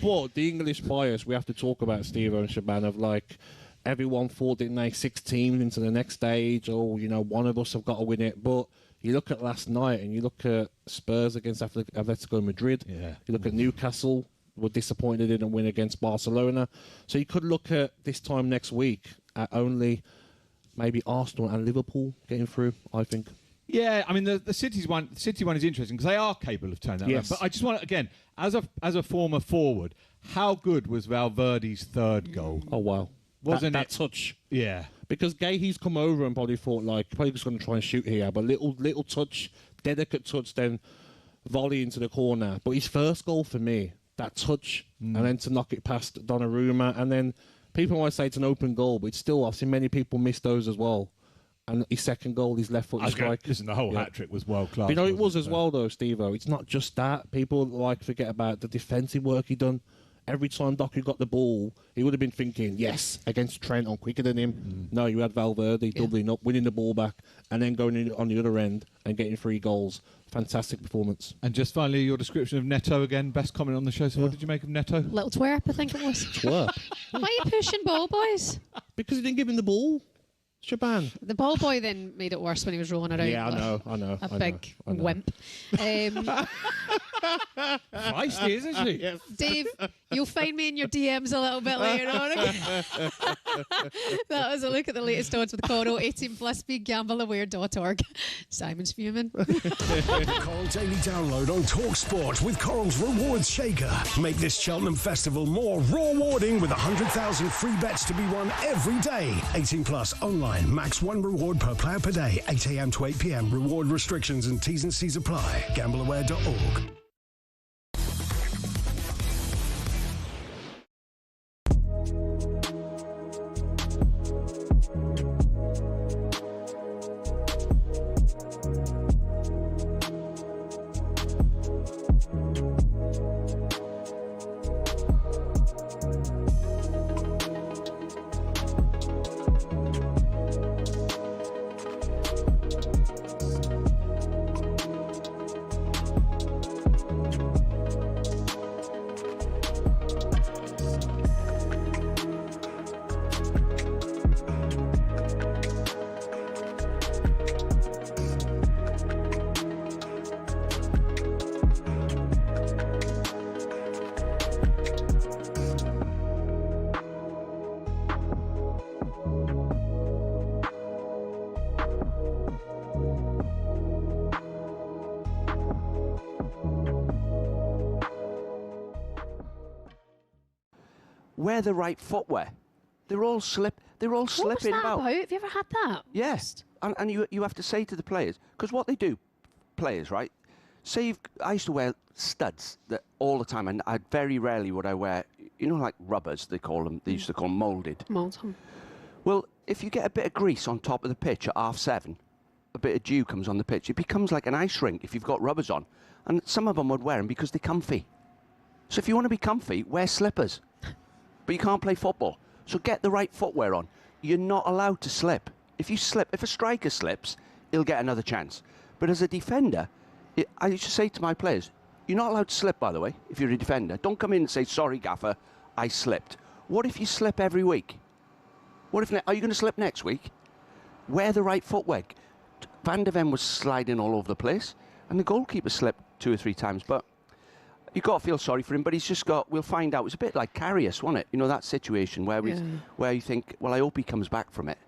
But the English bias we have to talk about, Steve and Shaban, of like, everyone thought, didn't they, 6 teams into the next stage, or, you know, one of us have got to win it. But you look at last night and you look at Spurs against Atletico Madrid. Yeah. You look at Newcastle, were disappointed they didn't win against Barcelona. So you could look at this time next week at only maybe Arsenal and Liverpool getting through, I think. Yeah, I mean, the City one is interesting because they are capable of turning that around. But I just want to, again, as a former forward, how good was Valverde's third goal? Oh, wow. Wasn't that it? touch? Yeah. Because Gahey's come over and probably thought, like, probably just going to try and shoot here, but little touch, delicate touch, then volley into the corner. But his first goal for me, that touch, and then to knock it past Donnarumma, and then people might say it's an open goal, but it's still, I've seen many people miss those as well. And his second goal, his left foot strike. Listen, the whole hat-trick was world-class. But you know, it was as well, though, Steve-O. It's not just that. People like forget about the defensive work he done. Every time Doku got the ball, he would have been thinking, yes, against Trent, I'm quicker than him. No, you had Valverde doubling up, winning the ball back, and then going in on the other end and getting 3 goals. Fantastic performance. And just finally, your description of Neto again, best comment on the show. So what did you make of Neto? Little twerp, I think it was. Twerp? Why are you pushing ball boys? Because he didn't give him the ball. Shaban. The ball boy then made it worse when he was rolling it out. Yeah, I know. A big wimp. Feisty, isn't she? Yes. Dave, you'll find me in your DMs a little bit later on. That was a look at the latest odds with Coral. 18 plus, begambleaware.org. Simon's fuming. The Coral Daily Download on talkSPORT with Coral's Rewards Shaker. Make this Cheltenham Festival more rewarding with 100,000 free bets to be won every day. 18 plus online. Max 1 reward per player per day. 8 a.m. to 8 p.m. Reward restrictions and T's and C's apply. Gambleaware.org. Wear the right footwear. They're all slipping What was that about. about? Have you ever had that? Yes, and you have to say to the players, because what they do, players, right? Say I used to wear studs that all the time, and I very rarely would I wear, you know, like rubbers they call them. They used to call them moulded. Moulton. Well, if you get a bit of grease on top of the pitch at 7:30, a bit of dew comes on the pitch. It becomes like an ice rink if you've got rubbers on, and some of them would wear them because they're comfy. So if you want to be comfy, wear slippers. But you can't play football. So get the right footwear on. You're not allowed to slip. If you slip, if a striker slips, he'll get another chance. But as a defender, I used to say to my players, you're not allowed to slip, by the way, if you're a defender. Don't come in and say, sorry, gaffer, I slipped. What if you slip every week? What if, are you going to slip next week? Wear the right footwear. Van der Ven was sliding all over the place, and the goalkeeper slipped 2 or 3 times, but you've got to feel sorry for him, but he's just got, we'll find out. It's a bit like Karius, wasn't it? You know, that situation where where you think, well, I hope he comes back from it.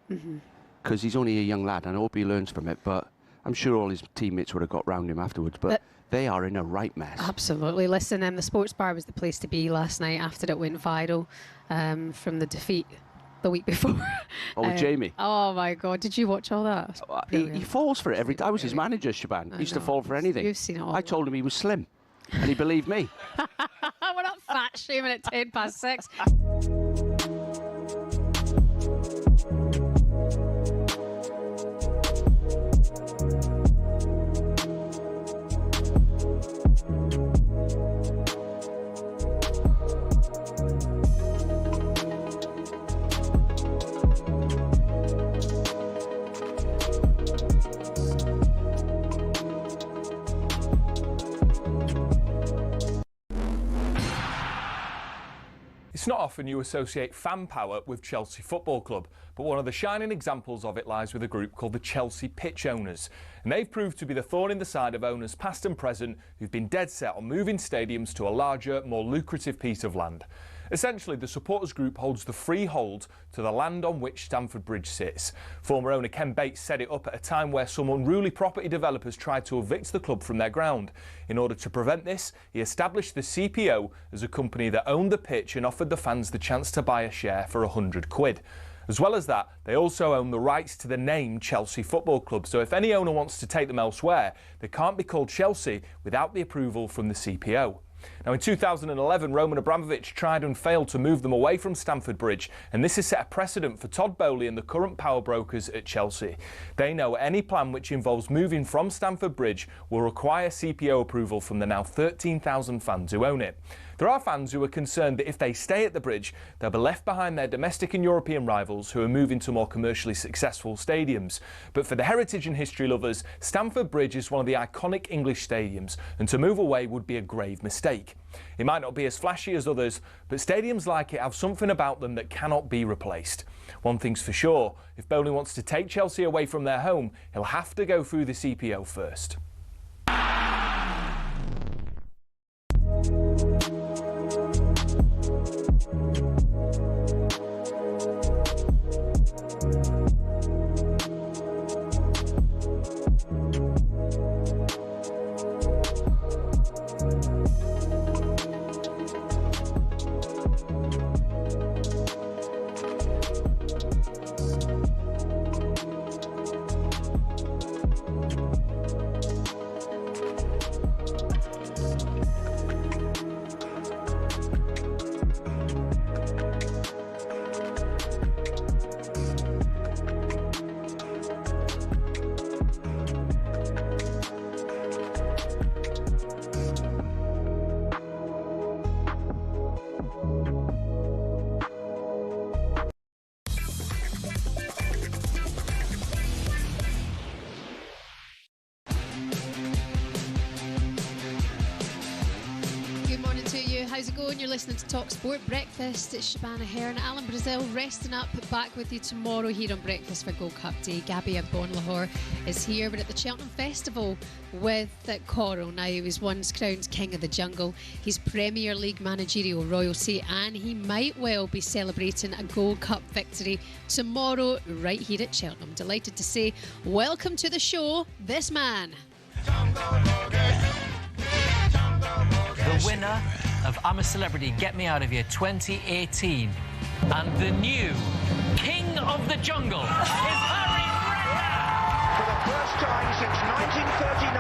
Because he's only a young lad, and I hope he learns from it. But I'm sure all his teammates would have got round him afterwards. But they are in a right mess. Absolutely. Listen, the sports bar was the place to be last night after it went viral from the defeat the week before. Oh, Jamie. Oh, my God. Did you watch all that? He falls for it every time. I was his manager, Shaban. He used to fall for anything. You've seen it all. I told him he was slim. And he believed me. We're not fat shaming at 6:10. It's not often you associate fan power with Chelsea Football Club, but one of the shining examples of it lies with a group called the Chelsea Pitch Owners. And they've proved to be the thorn in the side of owners past and present who've been dead set on moving stadiums to a larger, more lucrative piece of land. Essentially, the supporters group holds the freehold to the land on which Stamford Bridge sits. Former owner Ken Bates set it up at a time where some unruly property developers tried to evict the club from their ground. In order to prevent this, he established the CPO as a company that owned the pitch and offered the fans the chance to buy a share for £100. As well as that, they also own the rights to the name Chelsea Football Club, so if any owner wants to take them elsewhere, they can't be called Chelsea without the approval from the CPO. Now, in 2011, Roman Abramovich tried and failed to move them away from Stamford Bridge, and this has set a precedent for Todd Bowley and the current power brokers at Chelsea. They know any plan which involves moving from Stamford Bridge will require CPO approval from the now 13,000 fans who own it. There are fans who are concerned that if they stay at the bridge, they'll be left behind their domestic and European rivals who are moving to more commercially successful stadiums. But for the heritage and history lovers, Stamford Bridge is one of the iconic English stadiums, and to move away would be a grave mistake. It might not be as flashy as others, but stadiums like it have something about them that cannot be replaced. One thing's for sure, if Bowley wants to take Chelsea away from their home, he'll have to go through the CPO first. How's it going? You're listening to talkSPORT Breakfast. It's Shabana here and Alan Brazil resting up, back with you tomorrow here on Breakfast for Gold Cup Day. Gabby Agbonlahor is here. We're at the Cheltenham Festival with Coral. Now, he was once crowned King of the Jungle. He's Premier League managerial royalty, and he might well be celebrating a Gold Cup victory tomorrow right here at Cheltenham. Delighted to say welcome to the show, this man. The winner of I'm a Celebrity, Get Me Out of Here 2018, and the new King of the Jungle is Harry Redknapp. For the first time since 1939,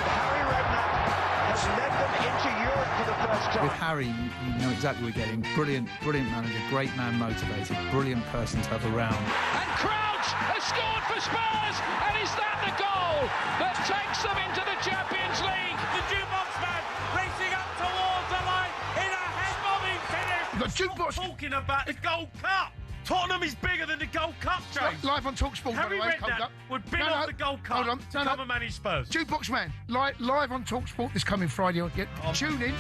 Harry Redknapp has led them into Europe for the first time. With Harry, you know exactly what we're getting. Brilliant manager, great man, motivated, brilliant person to have around. And Crouch has scored for Spurs, and is that the goal that takes them into the Champions League? The Jukebox Man racing up towards the line in a head-bobbing finish. You've got Jukebox Talking about the Gold Cup. Tottenham is bigger than the Gold Cup, James. Live on talkSPORT, by Harry the way. Redknapp would bin off the Gold Cup to come and manage Spurs. Jukebox Man, live on talkSPORT this coming Friday. Tune in.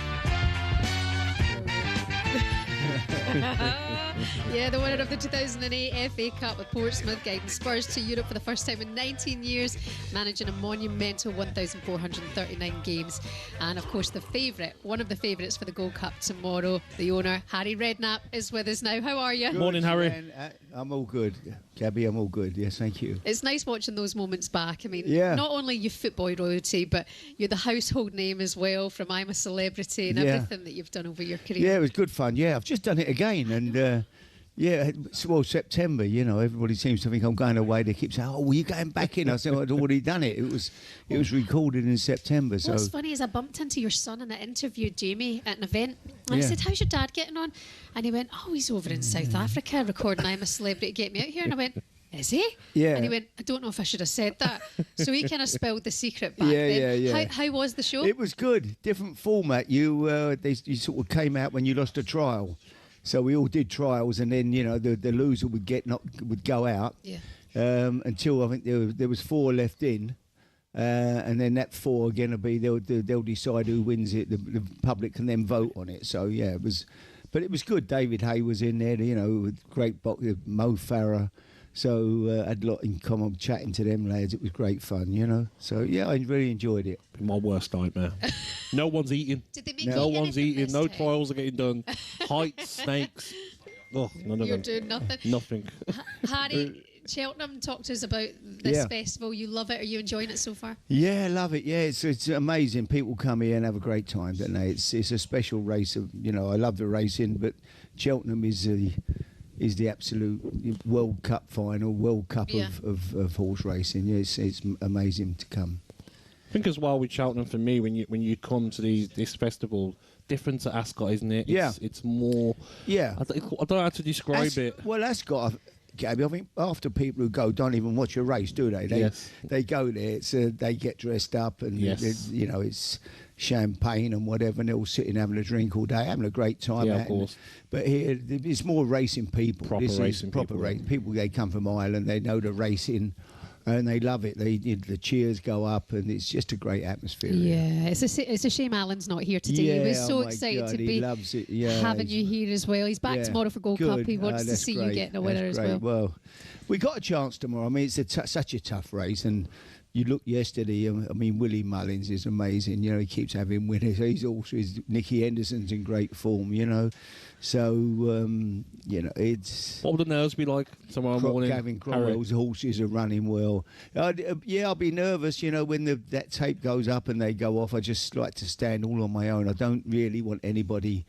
Yeah, the winner of the 2008 FA Cup with Portsmouth, guiding Spurs to Europe for the first time in 19 years, managing a monumental 1,439 games. And of course, one of the favourites for the Gold Cup tomorrow, the owner, Harry Redknapp, is with us now. How are you? Good, morning, Harry. I'm all good. Gabby, I'm all good. Yes, thank you. It's nice watching those moments back. I mean, yeah. Not only you football royalty, but you're the household name as well from I'm a Celebrity and everything that you've done over your career. Yeah, it was good fun. Yeah, I've just done it again. And September, you know, everybody seems to think I'm going away. They keep saying, "Oh, were you going back in?" I said, I'd already done it. It was recorded in September. So what's funny is I bumped into your son and I interviewed Jamie at an event. And I said, "How's your dad getting on?" And he went, "Oh, he's over in South Africa recording I'm a Celebrity, Get Me Out Here." And I went, "Is he?" Yeah. And he went, "I don't know if I should have said that." So he kind of spelled the secret back then. Yeah. How was the show? It was good. Different format. You sort of came out when you lost a trial. So we all did trials, and then the loser would go out. Yeah. Until I think there was 4 left in, and then that 4 again will be they'll decide who wins it. The public can then vote on it. So yeah, it was But it was good. David Hay was in there, you know, with great boxer, Mo Farah. So I had a lot in common chatting to them lads. It was great fun, you know. So, yeah, I really enjoyed it. My worst nightmare. No one's eating. Did they make No you one's anything eating. this No time? trials are getting done. Heights, snakes. Oh, none of You're them. doing nothing. Nothing. Harry, Cheltenham, talk to us about this Yeah. festival. You love it. Are you enjoying it so far? Yeah, I love it. Yeah, it's amazing. People come here and have a great time, don't they? It's a special race. Of, you know, I love the racing, but Cheltenham is the absolute World Cup final, World Cup of horse racing. Yeah, it's amazing to come. I think as well with Cheltenham, for me, when you come to this festival, different to Ascot, isn't it? It's more. Yeah. I don't know how to describe it. Well, Ascot, Gabby, I think after people who go don't even watch a race, do they? They go there. They get dressed up and you know it's champagne and whatever, and they're all sitting having a drink all day, having a great time. Yeah, of course. But here, it's more racing people. Proper racing proper people. People. They come from Ireland. They know the racing. And they love it. The cheers go up, and it's just a great atmosphere. Yeah, it's a shame Alan's not here today. Yeah, he was so oh my excited God, to he be loves it. Yeah, having you here as well. He's back tomorrow for Gold Cup. He wants to see you getting a winner as well. Well, we got a chance tomorrow. I mean, it's such a tough race, and you look yesterday. I mean, Willie Mullins is amazing. You know, he keeps having winners. Nicky Henderson's in great form. You know. So, you know, it's... What would the nerves be like tomorrow morning? Gavin Cromwell's horses are running well. I'll be nervous, you know, when that tape goes up and they go off. I just like to stand all on my own. I don't really want anybody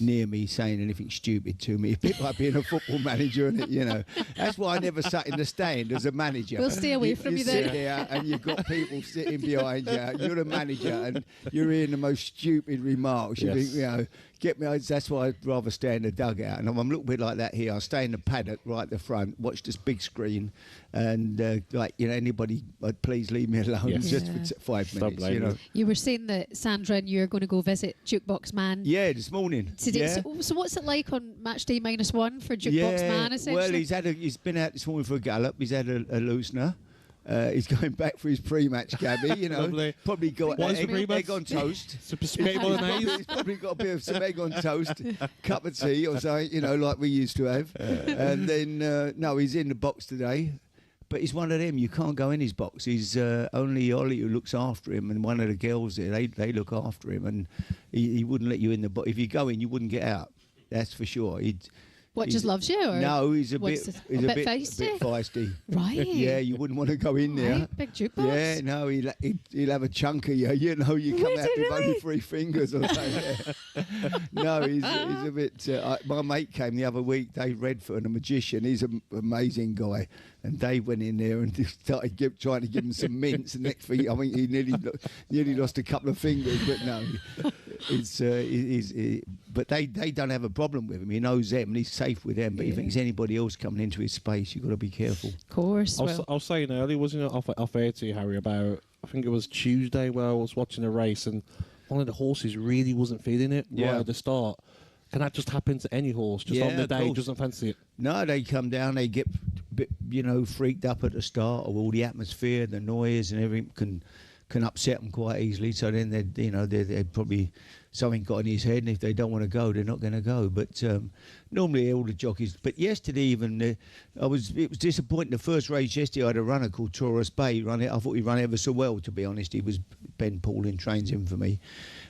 near me saying anything stupid to me. A bit like being a football manager, and you know. That's why I never sat in the stand as a manager. We'll stay away from you then. You sit there and you've got people sitting behind you. You're the manager and you're hearing the most stupid remarks. You think, you know... That's why I'd rather stay in the dugout, and I'm a little bit like that here. I stay in the paddock right at the front, watch this big screen, and like you know, anybody, please leave me alone just for 5 minutes. You know. You were saying that Sandra and you're going to go visit Jukebox Man. Yeah, this morning. Today. Yeah. So what's it like on match day -1 for Jukebox Man? Essentially. Well, he's been out this morning for a gallop. He's had a loosener. He's going back for his pre-match, Gabby. You know, probably got egg on toast. He's probably got a bit of some egg on toast, cup of tea or something. You know, like we used to have. And then no, he's in the box today. But he's one of them. You can't go in his box. He's only Ollie who looks after him, and one of the girls there. They look after him, and he wouldn't let you in the box. If you go in, you wouldn't get out. That's for sure. Just loves you? Or no, he's a bit feisty. Right. Yeah, you wouldn't want to go in there. Right, big jukebox. Yeah, no, he'll have a chunk of you. You know, you come out with only 3 fingers or something. No, he's a bit... my mate came the other week, Dave Redford, a magician. He's an amazing guy. And Dave went in there and started trying to give him some mints. And next thing, I think he nearly lost a couple of fingers. But no, but they don't have a problem with him. He knows them and he's safe with them. But if there's anybody else coming into his space, you've got to be careful. Of course. I was saying earlier, wasn't it, off air to you, Harry, about, I think it was Tuesday where I was watching a race and one of the horses really wasn't feeling it right at the start. Can that just happen to any horse? Just on the day, doesn't fancy it? No, they come down, they get a bit, you know, freaked up at the start, or all the atmosphere, the noise, and everything can upset them quite easily. So then they're probably something got in his head, and if they don't want to go, they're not going to go. But normally all the jockeys. But yesterday even, it was disappointing. The first race yesterday, I had a runner called Taurus Bay run it. I thought he ran ever so well, to be honest. He was Ben Pauling trains him for me.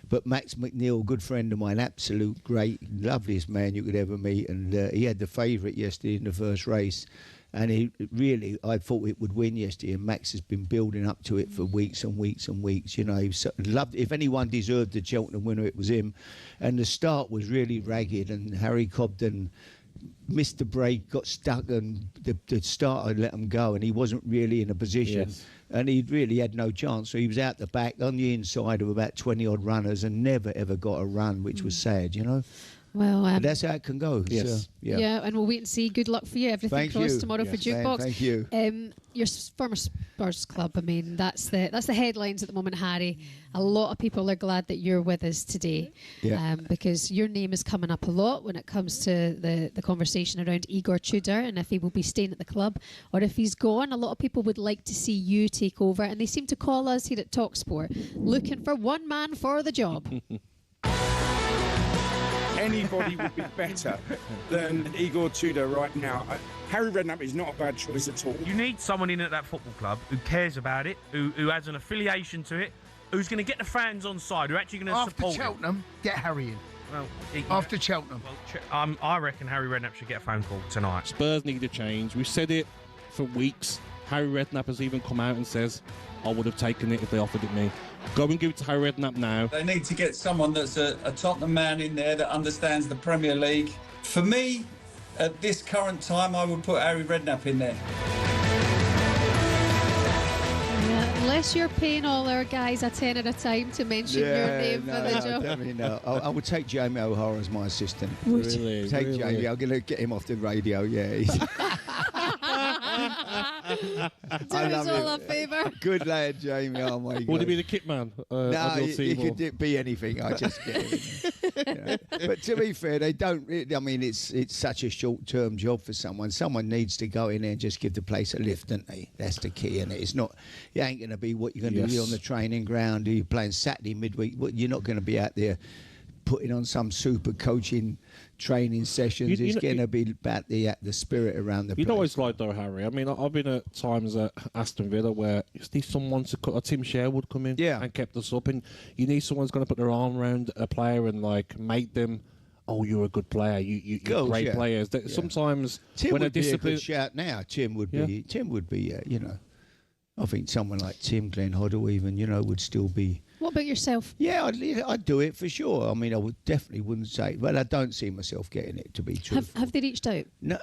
But Max McNeil, good friend of mine, absolute great, loveliest man you could ever meet, and he had the favourite yesterday in the first race. And I thought it would win yesterday, and Max has been building up to it for weeks and weeks and weeks. You know, he loved. If anyone deserved the Cheltenham winner, it was him. And the start was really ragged, and Harry Cobden missed the break, got stuck, and the starter let him go, and he wasn't really in a position. Yes. And he really had no chance. So he was out the back on the inside of about 20-odd runners and never, ever got a run, which was sad, you know. Well, but that's how it can go. Yes. So, yeah. Yeah, and we'll wait and see. Good luck for you. Everything crossed tomorrow for Jukebox. Thank you. Your former Spurs club. I mean, that's the headlines at the moment, Harry. A lot of people are glad that you're with us today, because your name is coming up a lot when it comes to the conversation around Igor Tudor and if he will be staying at the club or if he's gone. A lot of people would like to see you take over, and they seem to call us here at talkSPORT looking for one man for the job. anybody would be better than Igor Tudor right now. Harry Redknapp is not a bad choice at all. You need someone in at that football club who cares about it, who has an affiliation to it, who's going to get the fans on side, who are actually going to support After Cheltenham, get Harry in. Well, After Cheltenham. Well, I reckon Harry Redknapp should get a phone call tonight. Spurs need a change. We've said it for weeks. Harry Redknapp has even come out and says, I would have taken it if they offered it me. Go and give it to Harry Redknapp now. They need to get someone that's a Tottenham man in there that understands the Premier League. For me, at this current time, I would put Harry Redknapp in there. Unless you're paying all our guys a tenner at a time to mention your name for the job. Definitely no. I would take Jamie O'Hara as my assistant. Really? Take Jamie. I'm going to get him off the radio. Yeah. Do us all a favour. Good lad, Jamie. Oh my God. Would he be the kit man? No, he could be anything. I just get him. Yeah. But to be fair, they don't really, I mean, it's such a short-term job for someone. Someone needs to go in there and just give the place a lift, don't they? That's the key, and it's not. You ain't going to be what you're going to be on the training ground. You're playing Saturday midweek. You're not going to be out there putting on some super coaching training sessions. It's going to be about the spirit around the place. You know what it's like though, Harry? I mean, I've been at times at Aston Villa where you need someone to cut. Tim Sherwood come in and kept us up, and you need someone who's going to put their arm around a player and like make them. Oh, you're a good player. You're great players. Sometimes Tim when would be a discipline, good shout now. Tim would be. Tim would be. You know, I think someone like Tim, Glenn Hoddle, even would still be. What about yourself? Yeah, I'd do it for sure. I mean, I wouldn't say, but I don't see myself getting it, to be truthful. Have they reached out? No,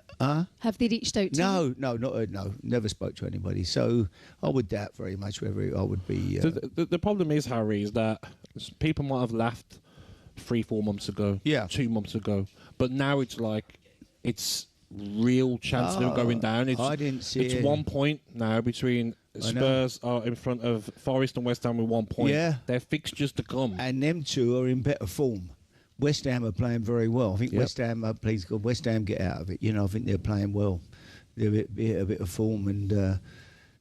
have they reached out to you? No, never spoke to anybody. So I would doubt very much whether I would be. The problem is, Harry, is that people might have laughed 3-4 months ago, 2 months ago, but now it's like it's real chance of them going down. I didn't see it's 1 point now between. Spurs are in front of Forest and West Ham with 1 point. Yeah. They're fixtures to come. And them two are in better form. West Ham are playing very well. I think West Ham, please God, West Ham get out of it. I think they're playing well. They're a bit of form. And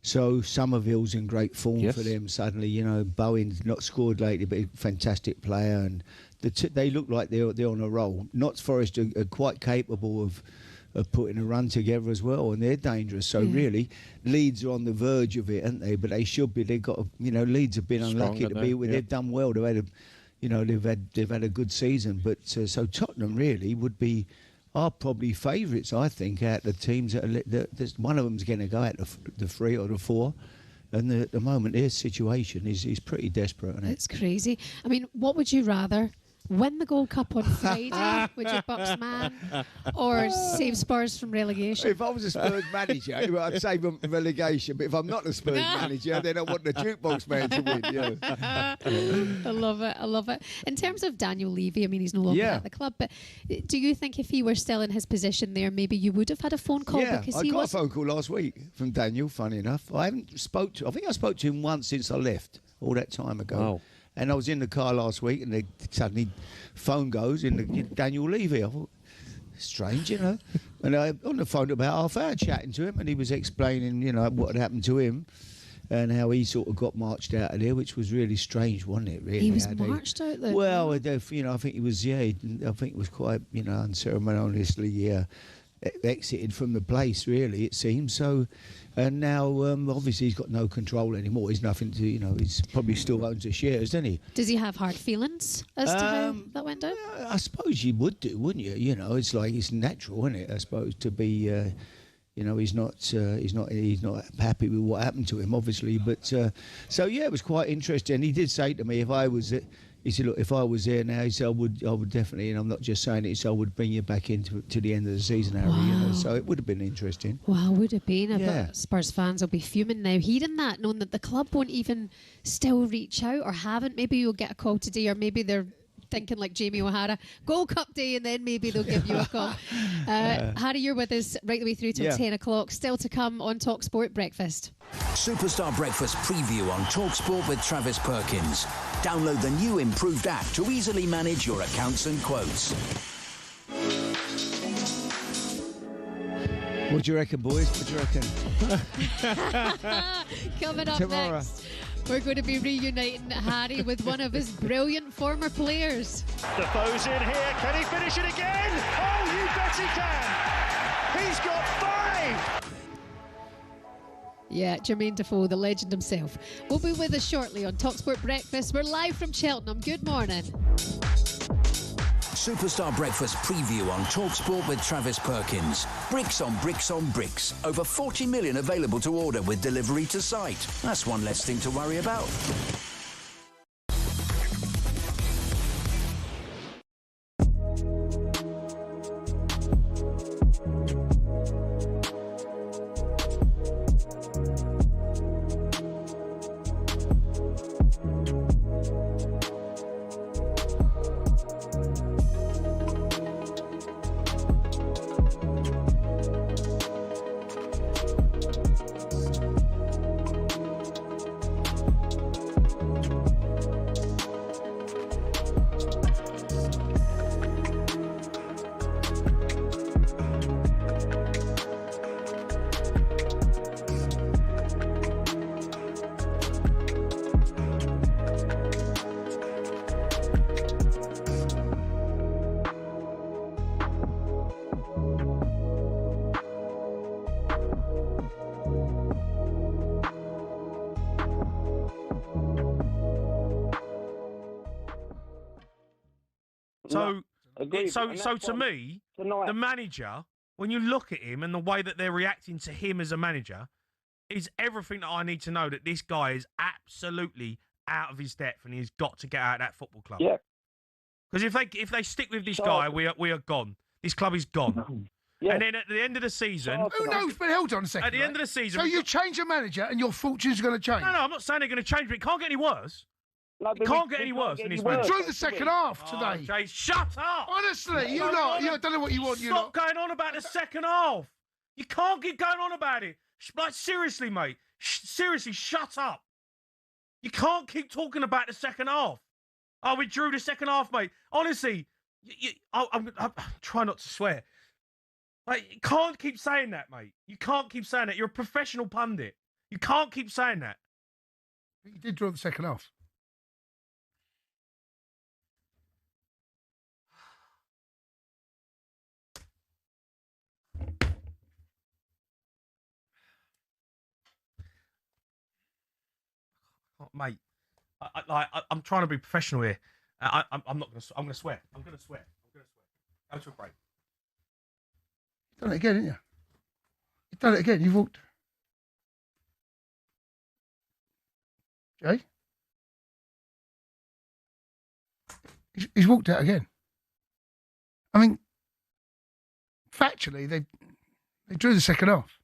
so Somerville's in great form for them suddenly. Bowen's not scored lately, but a fantastic player. And they look like they're on a roll. Notts Forest are quite capable of putting a run together as well, and they're dangerous. So really, Leeds are on the verge of it, aren't they? But they should be. They've got, Leeds have been unlucky to be. They've done well. They've had a good season. But so Tottenham really are probably favourites, I think, out the teams that one of them's going to go out the 3 or the 4. And at the moment, their situation is pretty desperate. Isn't it? It's crazy. I mean, what would you rather? Win the Gold Cup on Friday with Jukebox Man, or save Spurs from relegation? If I was a Spurs manager, I'd save them from relegation. But if I'm not a Spurs manager, then I want the Jukebox Man to win. I love it. In terms of Daniel Levy, I mean, he's no longer at the club, but do you think if he were still in his position there, maybe you would have had a phone call? Yeah, because I got a phone call last week from Daniel, funny enough. I think I spoke to him once since I left, all that time ago. Wow. And I was in the car last week, and suddenly phone goes in Daniel Levy. I thought, strange, And I on the phone about half hour chatting to him, and he was explaining, what had happened to him and how he sort of got marched out of there, which was really strange, wasn't it? Really, he was marched out there. Well, I think he was. I think it was quite, unceremoniously exited from the place. Really, it seems so. And now, obviously, he's got no control anymore. He's nothing to, he's probably still owns the shares, doesn't he? Does he have hard feelings as to how that went down? I suppose you would do, wouldn't you? It's like it's natural, isn't it? I suppose to be, he's not happy with what happened to him, obviously. But so yeah, it was quite interesting. He did say to me, he said, look, if I was there now, he said, I would definitely, and I'm not just saying it, so I would bring you back into to the end of the season, Harry. Wow. So it would have been interesting. Wow, would have been. I bet Spurs fans will be fuming now, hearing that, knowing that the club won't even still reach out or haven't. Maybe you'll get a call today, or maybe they're thinking like Jamie O'Hara, Gold Cup day, and then maybe they'll give you a call. Harry, you're with us right the way through till 10 o'clock. Still to come on talkSPORT Breakfast. Superstar Breakfast preview on talkSPORT with Travis Perkins. Download the new improved app to easily manage your accounts and quotes. What do you reckon, boys? What do you reckon? Coming up Tomorrow. next, We're going to be reuniting Harry with one of his brilliant former players. Defoe's in here. Can he finish it again? Oh, you bet he can. He's got 5. Yeah, Jermain Defoe, the legend himself. We'll be with us shortly on talkSPORT Breakfast. We're live from Cheltenham. Good morning. Superstar Breakfast preview on talkSPORT with Travis Perkins. Bricks on bricks on bricks. Over 40 million available to order with delivery to site. That's one less thing to worry about. So to me, the manager, when you look at him and the way that they're reacting to him as a manager, is everything that I need to know that this guy is absolutely out of his depth and he's got to get out of that football club. Yeah. Because if they stick with this guy, we are gone. This club is gone. Yeah. And then at the end of the season... Who knows? But hold on a second. At the end of the season... So you change a manager and your fortune's going to change? No, I'm not saying they're going to change, but it can't get any worse. It can't get any worse than this man. We drew the second half today. Jay, shut up! Honestly, you lot, I don't know what you want. Stop going on about the second half. You can't keep going on about it. Like, seriously, mate. Seriously, shut up. You can't keep talking about the second half. Oh, we drew the second half, mate. Honestly, I'm trying not to swear. Like, you can't keep saying that, mate. You can't keep saying that. You're a professional pundit. You can't keep saying that. You did draw the second half. Mate, I'm trying to be professional here. I'm not going to. I'm going to swear. I'm going to swear. Go to a break. You've done it again, haven't you? You've done it again. You've walked. Jay? He's walked out again. I mean, factually, they drew the second half.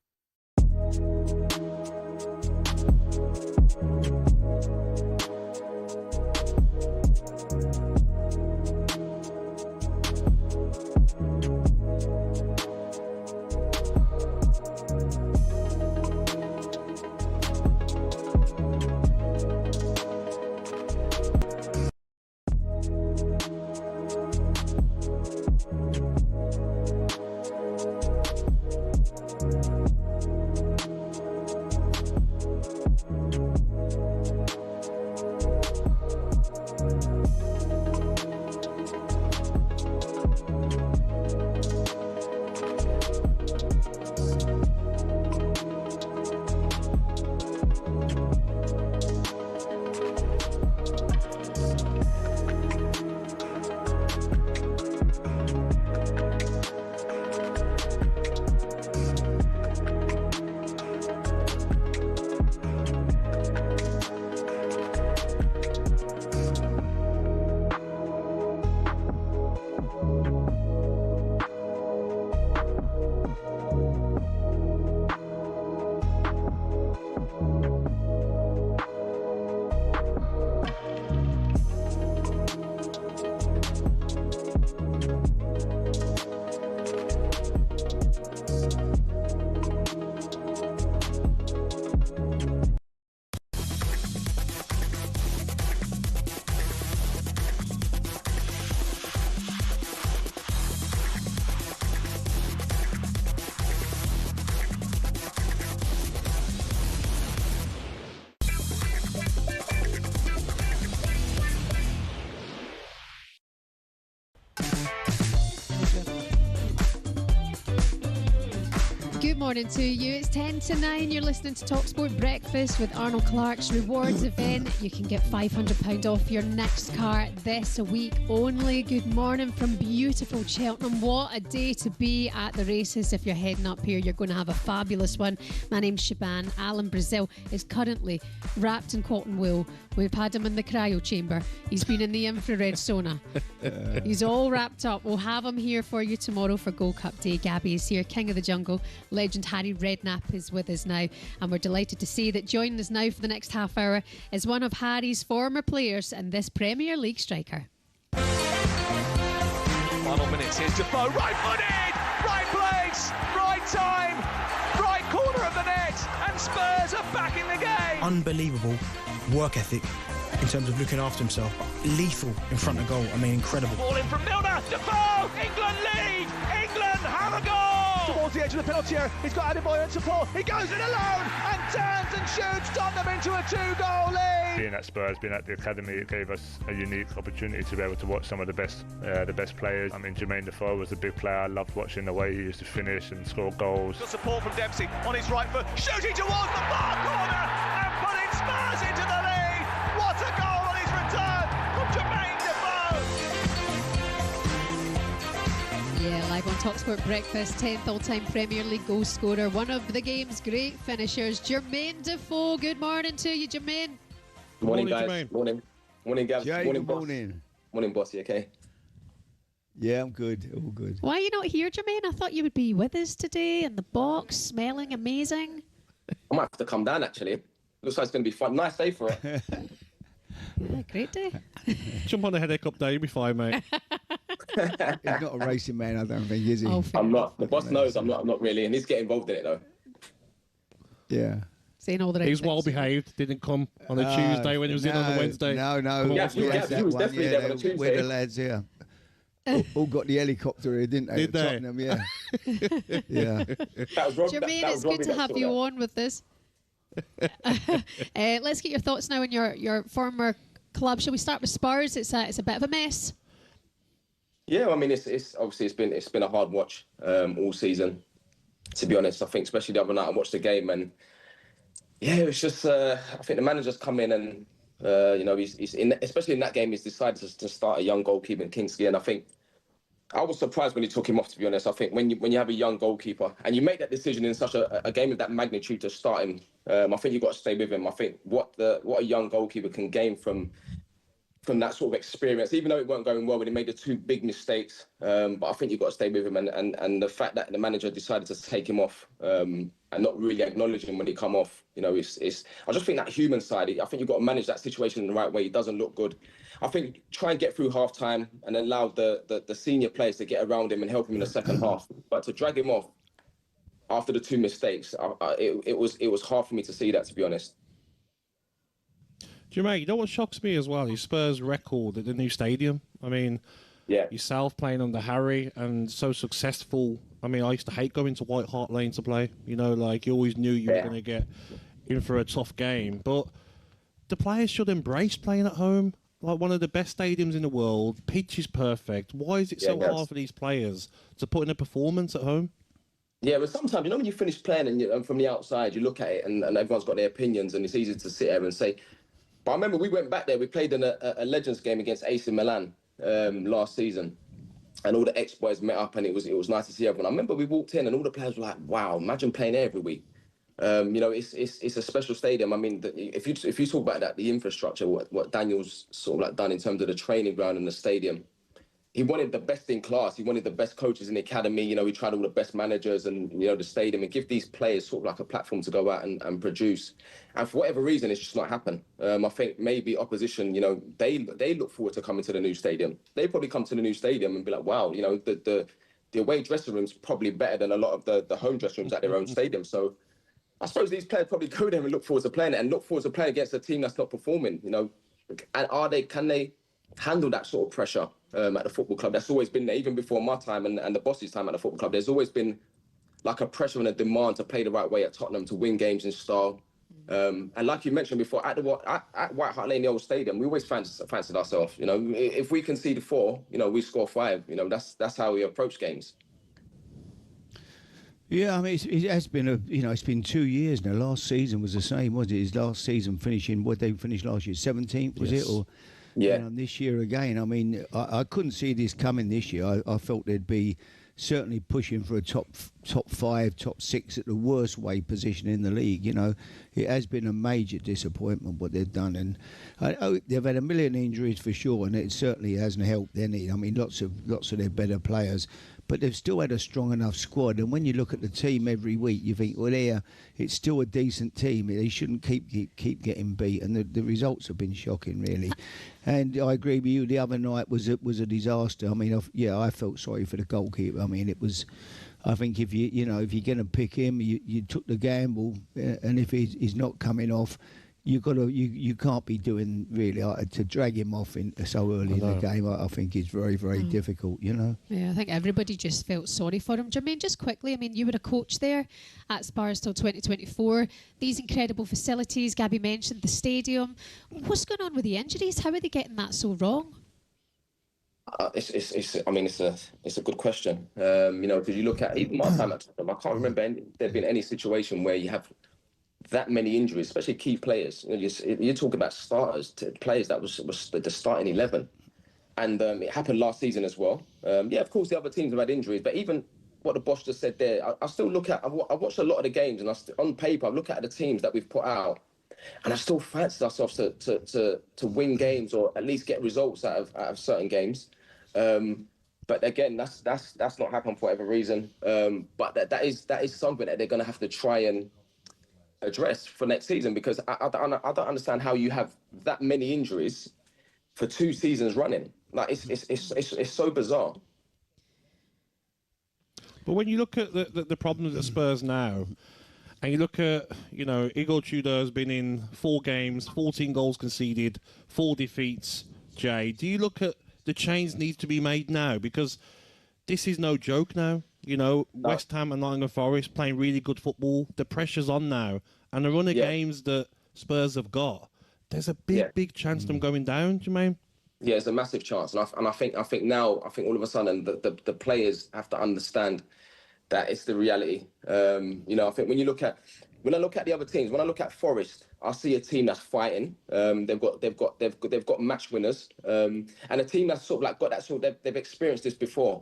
Good morning to you. It's 10 to 9. You're listening to talkSPORT Breakfast with Arnold Clark's rewards event. You can get £500 off your next car this week only. Good morning from beautiful Cheltenham. What a day to be at the races. If you're heading up here, you're going to have a fabulous one. My name's Shaban. Alan Brazil is currently wrapped in cotton wool. We've had him in the cryo chamber. He's been in the infrared sauna. He's all wrapped up. We'll have him here for you tomorrow for Gold Cup Day. Gabby is here, King of the Jungle. Legend Harry Redknapp is with us now, and we're delighted to see that joining us now for the next half hour is one of Harry's former players and this Premier League striker. Final minutes, here's Defoe, right footed, right place, right time, right corner of the net, and Spurs are back in the game. Unbelievable work ethic in terms of looking after himself. Lethal in front of goal. I mean, incredible. Ball in from Milner, Defoe, England lead, England have a goal! Towards the edge of the penalty area, he's got Adebayo and support, he goes in alone and turns and shoots Tottenham into a 2-goal lead! Being at Spurs, being at the academy, it gave us a unique opportunity to be able to watch some of the best players. I mean, Jermain Defoe was a big player. I loved watching the way he used to finish and score goals. Got support from Dempsey on his right foot, shooting towards the far corner and putting Spurs into the lead! What a goal on his return from Jermain Defoe! Yeah, live on talkSPORT Breakfast, 10th all-time Premier League goal scorer, one of the game's great finishers, Jermain Defoe. Good morning to you, Jermain. Morning, guys. Jermaine. Morning, Gab. Jay, Morning, good boss. morning. Morning, boss. You okay? Yeah, I'm good. All good. Why are you not here, Jermain? I thought you would be with us today in the box, smelling amazing. I might have to come down, actually. Looks like it's going to be fun. Nice day for it. Yeah, great day. Jump on the headache up there, you'll be fine, mate. He's not a racing man, I don't think, is he? Oh, I'm not. The boss knows I'm not really, and he's getting involved in it, though. Yeah. Saying all the right He's things. well behaved. Didn't come on a Tuesday when he was in on the Wednesday. No. Yeah, he was definitely there on a Tuesday. We're the lads here. all got the helicopter here, didn't they? Did they? Tottenham, yeah. Yeah. That was Rob, Jermain, that it's was good Robbie to that have saw you that. on with this. Let's get your thoughts now on your former club. Shall we start with Spurs? It's a bit of a mess. Yeah, I mean, it's obviously it's been a hard watch all season. To be honest, I think especially the other night I watched the game and yeah, it was just I think the manager's come in and he's in, especially in that game, he's decided to start a young goalkeeper in Kingsley, and I think I was surprised when he took him off. To be honest, I think when you have a young goalkeeper and you make that decision in such a game of that magnitude to start him, I think you've got to stay with him. I think what a young goalkeeper can gain from that sort of experience, even though it weren't going well when he made the two big mistakes. But I think you've got to stay with him. And the fact that the manager decided to take him off and not really acknowledge him when he come off, it's I just think that human side, I think you've got to manage that situation in the right way. It doesn't look good. I think try and get through half time and allow the senior players to get around him and help him in the second half. But to drag him off after the two mistakes, it was hard for me to see that, to be honest. Jermaine, you know what shocks me as well? Is Spurs' record at the new stadium. I mean, yeah, yourself playing under Harry and so successful. I mean, I used to hate going to White Hart Lane to play. You always knew you were going to get in for a tough game. But the players should embrace playing at home. Like one of the best stadiums in the world. Pitch is perfect. Why is it so hard for these players to put in a performance at home? Yeah, but sometimes, when you finish playing and from the outside, you look at it and everyone's got their opinions and it's easy to sit there and say, but I remember we went back there, we played in a Legends game against AC Milan last season and all the ex-boys met up and it was nice to see everyone. I remember we walked in and all the players were like, wow, imagine playing there every week. It's a special stadium. I mean, if you talk about that, the infrastructure, what Daniel's sort of like done in terms of the training ground and the stadium, he wanted the best in class. He wanted the best coaches in the academy. He tried all the best managers and, the stadium and give these players sort of like a platform to go out and produce. And for whatever reason, it's just not happened. I think maybe opposition, they look forward to coming to the new stadium. They probably come to the new stadium and be like, wow, the away dressing room's probably better than a lot of the home dressing rooms at their own stadium. So I suppose these players probably go there and look forward to playing it and look forward to playing against a team that's not performing, And can they handle that sort of pressure at the football club? That's always been there, even before my time and the boss's time at the football club. There's always been like a pressure and a demand to play the right way at Tottenham, to win games in style. And like you mentioned before, at White Hart Lane, the old stadium, we always fancied ourselves. If we concede 4, we score 5. That's how we approach games. Yeah, I mean, it has been it's been 2 years now. Last season was the same, wasn't it? His last season finishing, what they finished last year, 17th, was it? Or yeah. This year again. I mean, I couldn't see this coming this year. I felt they'd be certainly pushing for a top 5, top 6 at the worst way position in the league. It has been a major disappointment what they've done, and they've had a million injuries for sure, and it certainly hasn't helped any. I mean, lots of their better players, but they've still had a strong enough squad. And when you look at the team every week, you think, well, it's still a decent team. They shouldn't keep getting beat, and the results have been shocking, really. And I agree with you. The other night was a disaster. I mean, I felt sorry for the goalkeeper. I mean, it was. I think if you're going to pick him, you took the gamble, and if he's not coming off, you can't be doing really to drag him off so early in the game. I think is very, very difficult. Yeah, I think everybody just felt sorry for him. Jermain, just quickly, I mean, you were a coach there at Spurs till 2024. These incredible facilities, Gabby mentioned the stadium. What's going on with the injuries? How are they getting that so wrong? It's a good question. Because you look at even my time at Tottenham, I can't remember there being any situation where you have that many injuries, especially key players. You're talking about starters, players that was the starting 11, and it happened last season as well. Of course the other teams have had injuries, but even what the boss just said there, I still look at. I watched a lot of the games, and on paper I look at the teams that we've put out, and I still fancy ourselves to win games or at least get results out of certain games. But again, that's not happened for whatever reason. But that is something that they're going to have to try and address for next season, because I don't understand how you have that many injuries for 2 seasons running. Like it's so bizarre. But when you look at the problems at Spurs now, and you look at, Igor Tudor has been in 4 games, 14 goals conceded, 4 defeats. Jay, do you look at the change needs to be made now? Because this is no joke now. West Ham and Nottingham Forest playing really good football. The pressure's on now. And the run of games that Spurs have got, there's a big chance of them going down, Jermain. Yeah, it's a massive chance. And I think now all of a sudden the players have to understand that it's the reality. I think when I look at the other teams, when I look at Forest, I see a team that's fighting. They've got match winners, and a team that's sort of like got that sort of, they've experienced this before.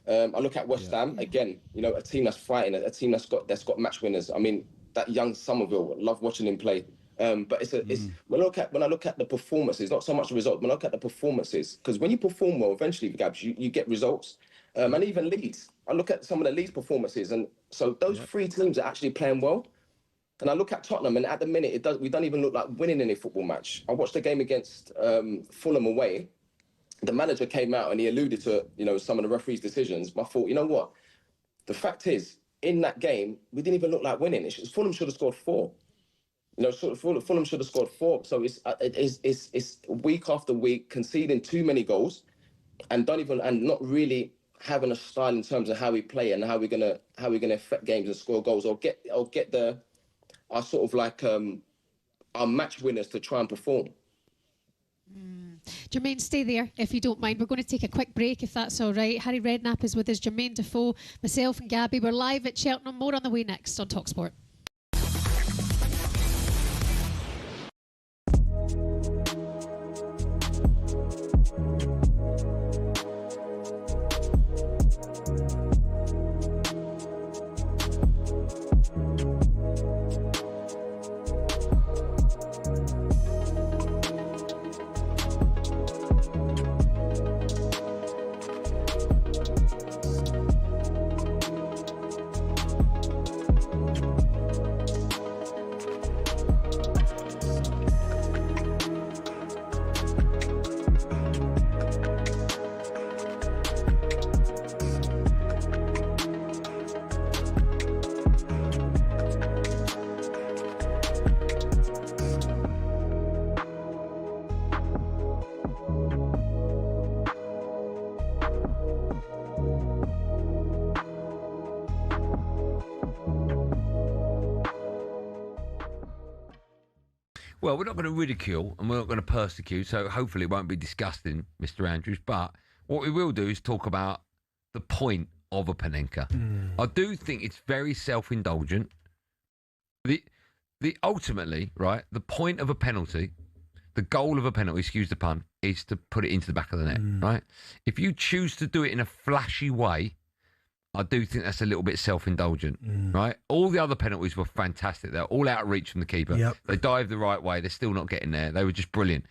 I look at West Ham again. A team that's fighting, a team that's got match winners. I mean, that young Somerville, I love watching him play. But it's when I look at the performances, not so much the result. When I look at the performances, because when you perform well, eventually, Gabs, you get results. And even Leeds, I look at some of the Leeds performances, and so those 3 teams are actually playing well. And I look at Tottenham, and at the minute, we don't even look like winning any football match. I watched the game against Fulham away. The manager came out and he alluded to some of the referees' decisions. But I thought, you know what? The fact is, in that game, we didn't even look like winning. Fulham should have scored 4. Fulham should have scored 4. So it's week after week conceding too many goals, and not really having a style in terms of how we play and how we're gonna affect games and score goals or get our sort of like our match winners to try and perform. Jermain, stay there if you don't mind. We're going to take a quick break if that's all right. Harry Redknapp is with us, Jermain Defoe, myself and Gabby. We're live at Cheltenham. More on the way next on talkSPORT. Well, we're not going to ridicule and we're not going to persecute, so hopefully it won't be disgusting, Mr. Andrews. But what we will do is talk about the point of a Panenka. I do think it's very self-indulgent. The ultimately, right, the point of a penalty, the goal of a penalty, excuse the pun, is to put it into the back of the net, right? If you choose to do it in a flashy way, I do think that's a little bit self-indulgent, right? All the other penalties were fantastic. They're all out of reach from the keeper. Yep. They dived the right way. They're still not getting there. They were just brilliant.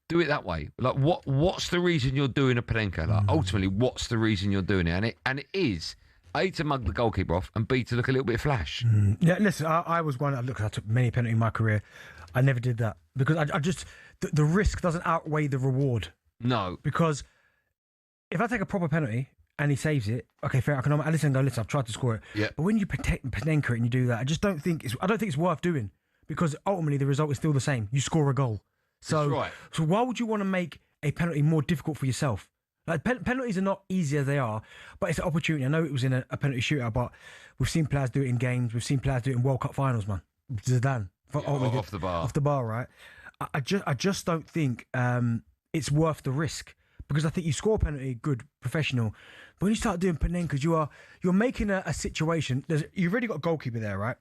Do it that way. Like, what's the reason you're doing a Panenka? Like, ultimately, what's the reason you're doing it? And it is, A, to mug the goalkeeper off, and B, to look a little bit flash. Yeah, listen, I was one. Look, I took many penalties in my career. I never did that because I just the risk doesn't outweigh the reward. No, because if I take a proper penalty and he saves it, okay, fair. I can listen. Go, listen. I've tried to score it. Yeah. But when you Panenka it and you do that, I don't think it's worth doing because ultimately the result is still the same. You score a goal. So, right. So why would you want to make a penalty more difficult for yourself? Like penalties are not easy as they are, but it's an opportunity. I know it was in a penalty shootout, but we've seen players do it in games. We've seen players do it in World Cup finals, man. Zidane, off the bar. Off the bar, right? I just don't think it's worth the risk because I think you score a penalty, good, professional. But when you start doing Panenkas, you're making a situation. You've already got a goalkeeper there, right?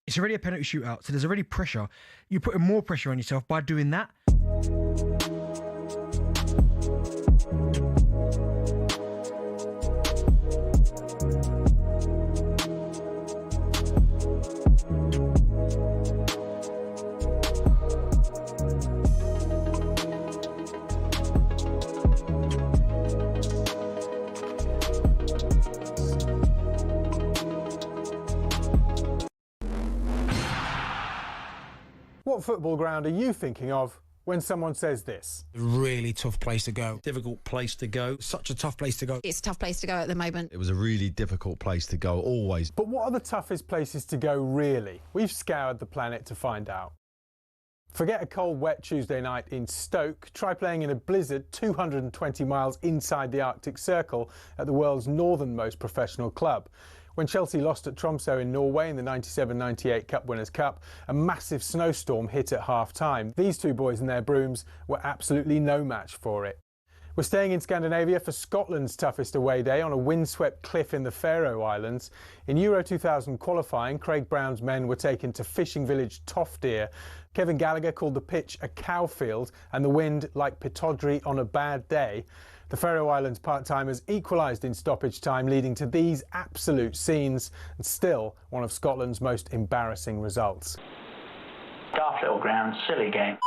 It's already a penalty shootout, so there's already pressure. You're putting more pressure on yourself by doing that. What football ground are you thinking of when someone says this? Really tough place to go. Difficult place to go. Such a tough place to go. It's a tough place to go at the moment. It was a really difficult place to go, always. But what are the toughest places to go, really? We've scoured the planet to find out. Forget a cold, wet Tuesday night in Stoke. Try playing in a blizzard 220 miles inside the Arctic Circle at the world's northernmost professional club. When Chelsea lost at Tromsø in Norway in the 97-98 Cup Winners' Cup, a massive snowstorm hit at half-time. These two boys and their brooms were absolutely no match for it. We're staying in Scandinavia for Scotland's toughest away day on a windswept cliff in the Faroe Islands. In Euro 2000 qualifying, Craig Brown's men were taken to fishing village Toftir. Kevin Gallagher called the pitch a cowfield and the wind like Pittodrie on a bad day. The Faroe Islands part-timers equalised in stoppage time, leading to these absolute scenes, and still one of Scotland's most embarrassing results. Daft little ground, silly game.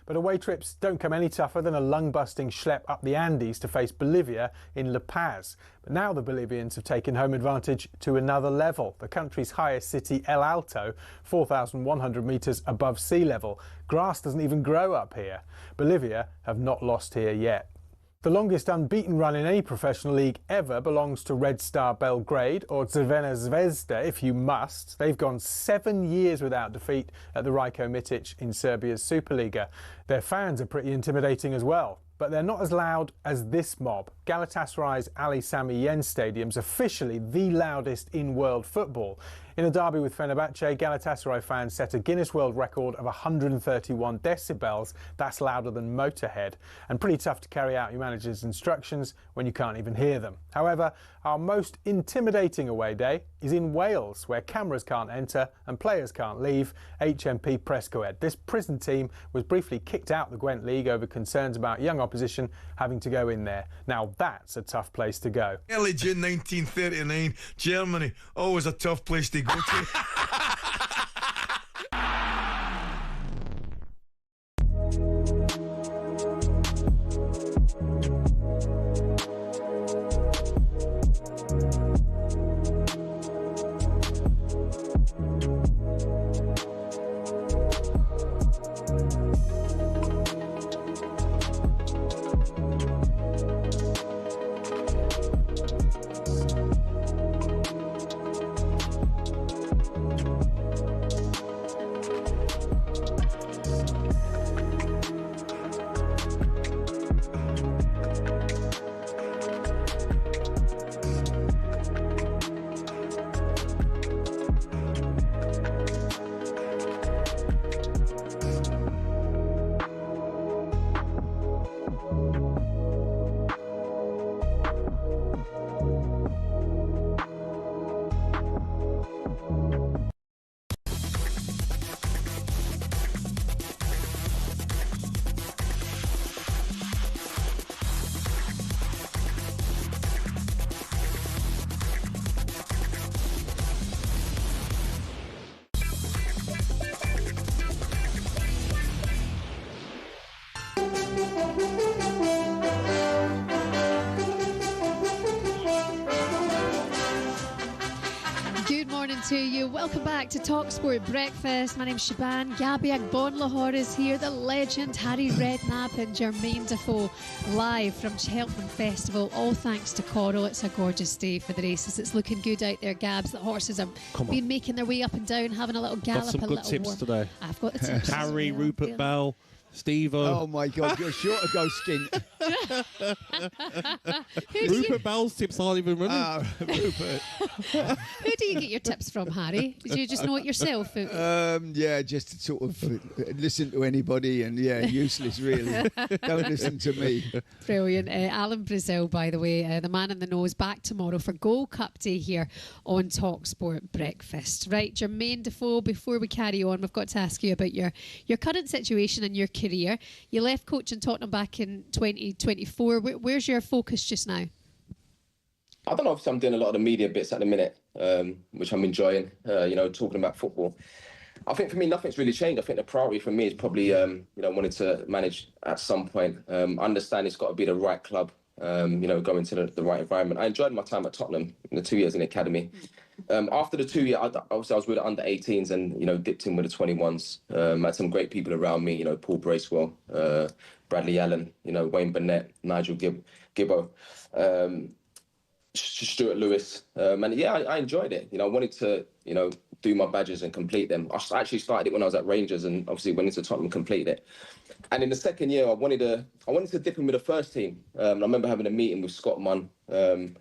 But away trips don't come any tougher than a lung-busting schlep up the Andes to face Bolivia in La Paz. But now the Bolivians have taken home advantage to another level. The country's highest city, El Alto, 4,100 metres above sea level. Grass doesn't even grow up here. Bolivia have not lost here yet. The longest unbeaten run in any professional league ever belongs to Red Star Belgrade, or Crvena Zvezda if you must. They've gone 7 years without defeat at the Rajko Mitic in Serbia's Superliga. Their fans are pretty intimidating as well, but they're not as loud as this mob. Galatasaray's Ali Sami Yen Stadium's officially the loudest in world football. In a derby with Fenerbahce, Galatasaray fans set a Guinness World Record of 131 decibels. That's louder than Motorhead, and pretty tough to carry out your manager's instructions when you can't even hear them. However, our most intimidating away day is in Wales, where cameras can't enter and players can't leave. HMP Prescoed. This prison team was briefly kicked out the Gwent League over concerns about young opposition having to go in there. Now that's a tough place to go. Early June 1939, Germany, always a tough place to go to. morning to you. Welcome back to talkSPORT Breakfast. My name's Shaban. Gabby Agbonlahor is here. The legend Harry Redknapp and Jermain Defoe live from Cheltenham Festival. All thanks to Coral. It's a gorgeous day for the races. It's looking good out there, Gabs. The horses have been making their way up and down, having a little gallop. Got some good tips today. I've got the tips. Harry, Rupert Bell, Steve-O. Oh my God, you're sure to go skint. Rupert Bell's tips aren't even running. Rupert. Who do you get your tips from, Harry? Did you just know it yourself? Yeah, just to sort of listen to anybody, and useless really. Don't listen to me. Brilliant. Alan Brazil, by the way, the man in the nose, back tomorrow for Gold Cup Day here on talkSPORT Breakfast. Right, Jermain Defoe, before we carry on, we've got to ask you about your current situation and your career. You left coaching Tottenham back in 2024. Where's your focus just now? I don't know if I'm doing a lot of the media bits at the minute, which I'm enjoying, talking about football. I think for me, nothing's really changed. I think the priority for me is probably, wanting to manage at some point. Understand it's got to be the right club, go into the right environment. I enjoyed my time at Tottenham in the 2 years in the academy. After the 2 years, obviously I was with the under 18s and, dipped in with the 21s. Had some great people around me, Paul Bracewell, Bradley Allen, Wayne Burnett, Nigel Gibbo, Stuart Lewis. I enjoyed it. I wanted to, do my badges and complete them. I actually started it when I was at Rangers and obviously went into Tottenham and completed it. And in the second year, I wanted to dip in with the first team. I remember having a meeting with Scott Munn and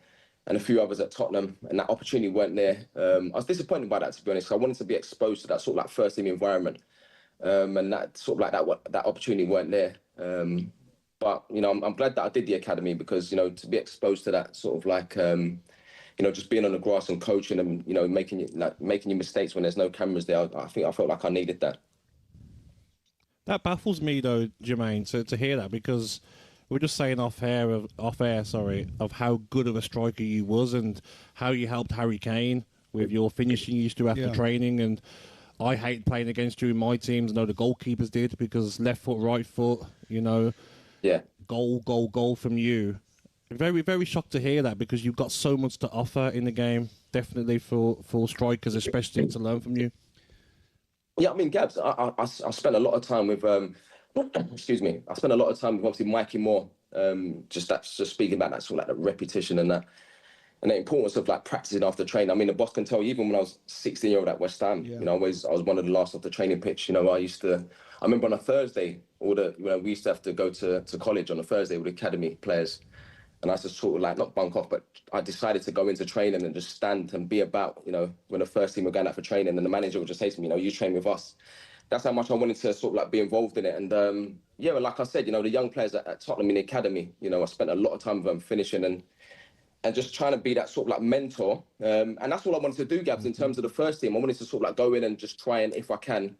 a few others at Tottenham, and that opportunity weren't there. I was disappointed by that, to be honest. I wanted to be exposed to that sort of like first team environment, and that sort of like that opportunity weren't there. But I'm glad that I did the academy because to be exposed to that sort of like just being on the grass and coaching and making your mistakes when there's no cameras there. I felt like I needed that. That baffles me though, Jermaine, to hear that, because we're just saying off air of how good of a striker you was and how you helped Harry Kane with your finishing you used to after training. And I hate playing against you in my teams. I know the goalkeepers did because left foot, right foot, goal from you. Very, very shocked to hear that because you've got so much to offer in the game, definitely for strikers, especially to learn from you. Yeah, I mean, Gabs, I spent a lot of time with, excuse me, I spent a lot of time with obviously Mikey Moore, just speaking about that sort of like the repetition and that, and the importance of like practicing after training. I mean, the boss can tell you, even when I was 16-year-old at West Ham, I was one of the last off the training pitch. I remember on a Thursday, we used to have to go to college on a Thursday with academy players. And I just sort of like, not bunk off, but I decided to go into training and just stand and be about, when the first team were going out for training and the manager would just say to me, you train with us. That's how much I wanted to sort of like be involved in it. And like I said, the young players at Tottenham in the academy, I spent a lot of time with them finishing and just trying to be that sort of like mentor. And that's all I wanted to do, Gabs, in terms of the first team. I wanted to sort of like go in and just try and, if I can,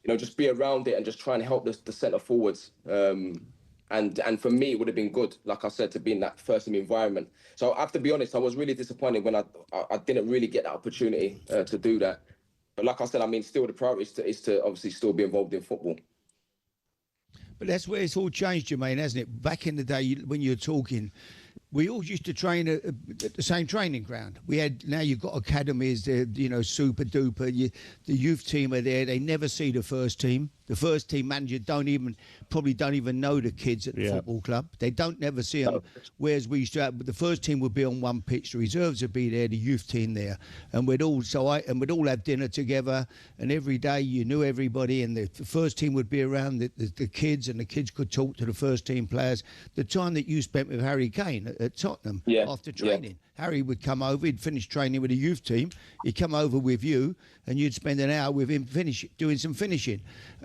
just be around it and just try and help the centre forwards. And for me, it would have been good, like I said, to be in that first team environment. So I have to be honest, I was really disappointed when I didn't really get that opportunity to do that. But like I said, I mean, still the priority is to obviously still be involved in football. But that's where it's all changed, Jermaine, hasn't it? Back in the day, when you were talking, we all used to train at the same training ground. Now you've got academies, super duper. The youth team are there. They never see the first team. The first team manager probably don't even know the kids at the football club. They don't never see them. Whereas we used to have, the first team would be on one pitch, the reserves would be there, the youth team there, and we'd all have dinner together. And every day you knew everybody, and the first team would be around the kids, and the kids could talk to the first team players. The time that you spent with Harry Kane at Tottenham after training. Harry would come over, he'd finish training with the youth team, he'd come over with you, and you'd spend an hour with him doing some finishing.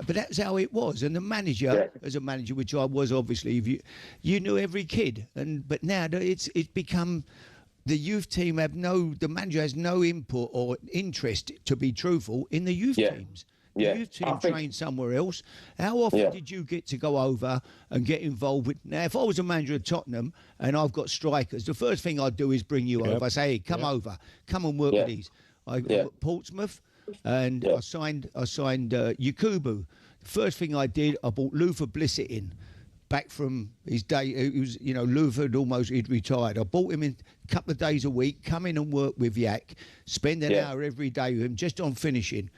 But that's how it was. And the manager, as a manager, which I was obviously, you knew every kid. But now it's become, the youth team the manager has no input or interest, to be truthful, in the youth teams. The youth team trained somewhere else. How often did you get to go over and get involved with? Now, if I was a manager of Tottenham and I've got strikers, the first thing I'd do is bring you over. I say, hey, come over, come and work with these. I got at Portsmouth, and I signed Yakubu. The first thing I did, I brought Luther Blissett in. back from his day. He was, Luther he'd retired. I brought him in a couple of days a week, come in and work with Yak, spend an hour every day with him just on finishing,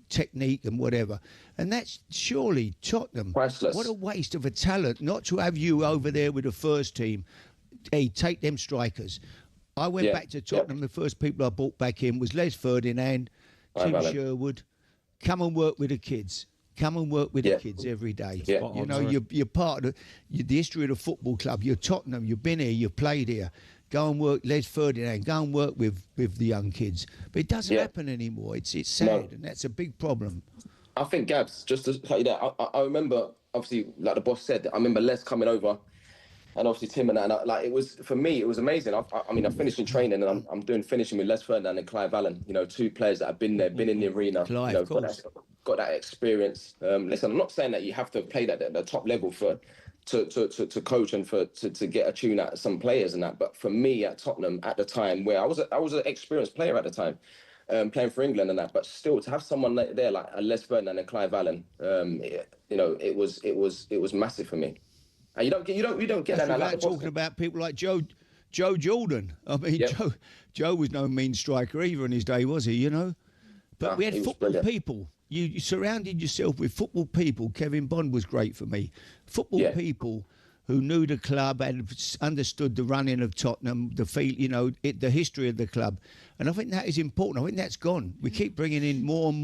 technique and whatever. And that's surely Tottenham. Priceless. What a waste of a talent not to have you over there with the first team. Hey, take them strikers. I went back to Tottenham. The first people I brought back in was Les Ferdinand, Tim Sherwood. Come and work with the kids. Come and work with the kids every day. Yeah. You're part of the history of the football club. You're Tottenham. You've been here. You've played here. Go and work, Les Ferdinand. Go and work with the young kids. But it doesn't happen anymore. It's sad, and that's a big problem. I think, Gabs, just to tell you that, I remember, obviously, like the boss said, I remember Les coming over, and obviously Tim and that. And it was, for me, it was amazing. I finished in training, and I'm doing finishing with Les Ferdinand and Clive Allen. 2 players that have been there, been in the arena. Clive, got that experience. Listen, I'm not saying that you have to play that at the top level to coach and to get a tune out of some players and that. But for me at Tottenham at the time, where I was an experienced player at the time, playing for England and that, but still to have someone there like Les Ferdinand and Clive Allen, it was massive for me. And you don't get that. Without talking about people like Joe Jordan. I mean, Joe was no mean striker either in his day, was he? But we had football people. You surrounded yourself with football people. Kevin Bond was great for me. Football people who knew the club and understood the running of Tottenham, the history of the club. And I think that is important. I think that's gone. We keep bringing in more and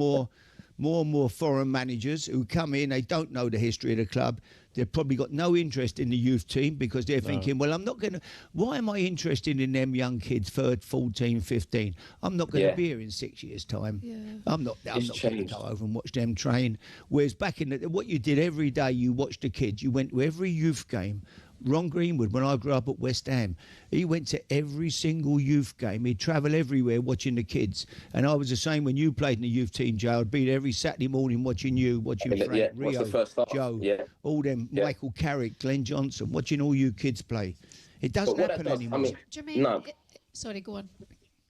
more foreign managers who come in. They don't know the history of the club. They've probably got no interest in the youth team because they're thinking, well, I'm not going to... Why am I interested in them young kids, 14, 15? I'm not going to be here in 6 years' time. Yeah. I'm not going to go over and watch them train. Whereas back in what you did every day, you watched the kids. You went to every youth game. Ron Greenwood, when I grew up at West Ham, he went to every single youth game. He'd travel everywhere watching the kids. And I was the same when you played in the youth team, Joe. I'd be there every Saturday morning watching you, watching Frank, Rio, Joe, all them, Michael Carrick, Glenn Johnson, watching all you kids play. It doesn't happen anymore. Jermaine, sorry, go on.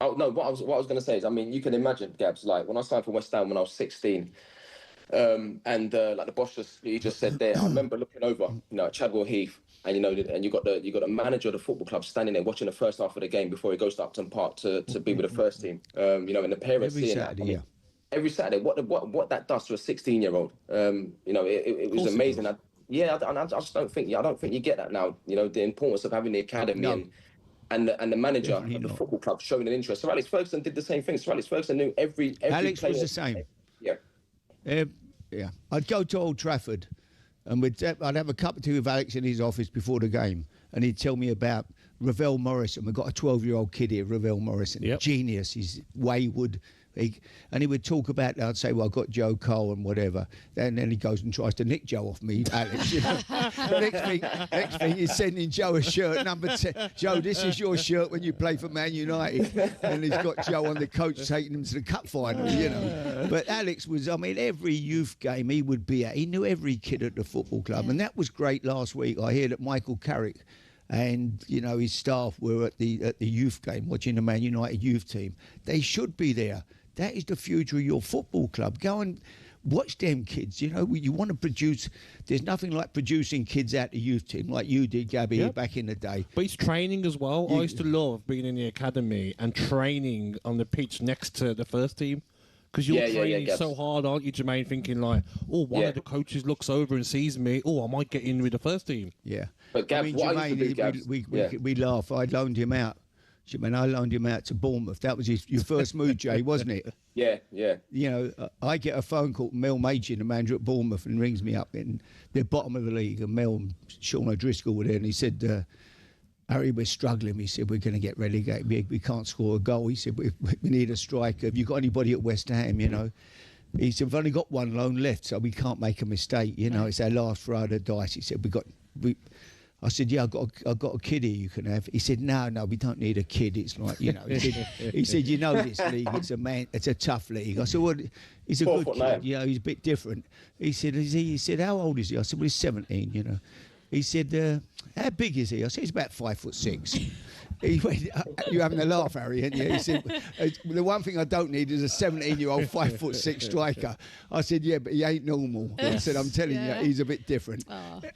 Oh, no, what I was going to say is, you can imagine, Gabs, like when I signed for West Ham when I was 16, like the boss just said there, I remember looking over, at Chadwell Heath, and you got the manager of the football club standing there watching the first half of the game before he goes to Upton Park to be with the first team. And the parents every seeing Saturday, that. Every Saturday, what that does to a 16-year-old, it was amazing. I just don't think you get that now. The importance of having the academy and the manager of the football club showing an interest. Sir Alex Ferguson did the same thing. Sir Alex Ferguson knew every Alex player. was the same. Yeah. I'd go to Old Trafford and I'd have a cup of tea with Alex in his office before the game, and he'd tell me about Ravel Morrison. We've got a 12-year-old kid here, Ravel Morrison, genius. He's wayward. And he would talk about, I'd say, well, I've got Joe Cole and whatever. And then he goes and tries to nick Joe off me, Alex. Next thing, he's sending Joe a shirt, number 10. Joe, this is your shirt when you play for Man United. And he's got Joe on the coach taking him to the cup final, But Alex was, every youth game he would be at. He knew every kid at the football club. And that was great last week. I hear that Michael Carrick and his staff were at the youth game watching the Man United youth team. They should be there. That is the future of your football club. Go and watch them kids. You want to produce. There's nothing like producing kids out the youth team like you did, Gabby, back in the day. But it's training as well. I used to love being in the academy and training on the pitch next to the first team. Because you're training so hard, aren't you, Jermaine, thinking like, one of the coaches looks over and sees me, I might get in with the first team. Yeah. But Gab, Jermaine, we laugh. I loaned him out. I loaned him out to Bournemouth. That was your first move, Jay, wasn't it? Yeah. I get a phone call from Mel Major, the manager at Bournemouth, and rings me up in the bottom of the league. And Mel and Sean O'Driscoll were there, and he said, Harry, we're struggling. He said, we're going to get relegated. We can't score a goal. He said, we need a striker. Have you got anybody at West Ham, He said, we've only got one loan left, so we can't make a mistake. It's our last throw of the dice. He said, I said, I've got a kid here you can have. He said, no, we don't need a kid. It's like, he said, this league, it's a tough league. I said, well, he's a good kid, he's a bit different. He said, how old is he? I said, well, he's 17, He said, how big is he? I said, he's about 5'6". He went, you're having a laugh, Harry, aren't you? He said, the one thing I don't need is a 17-year-old 5'6" striker. I said, yeah, but he ain't normal. I said, I'm telling you, he's a bit different.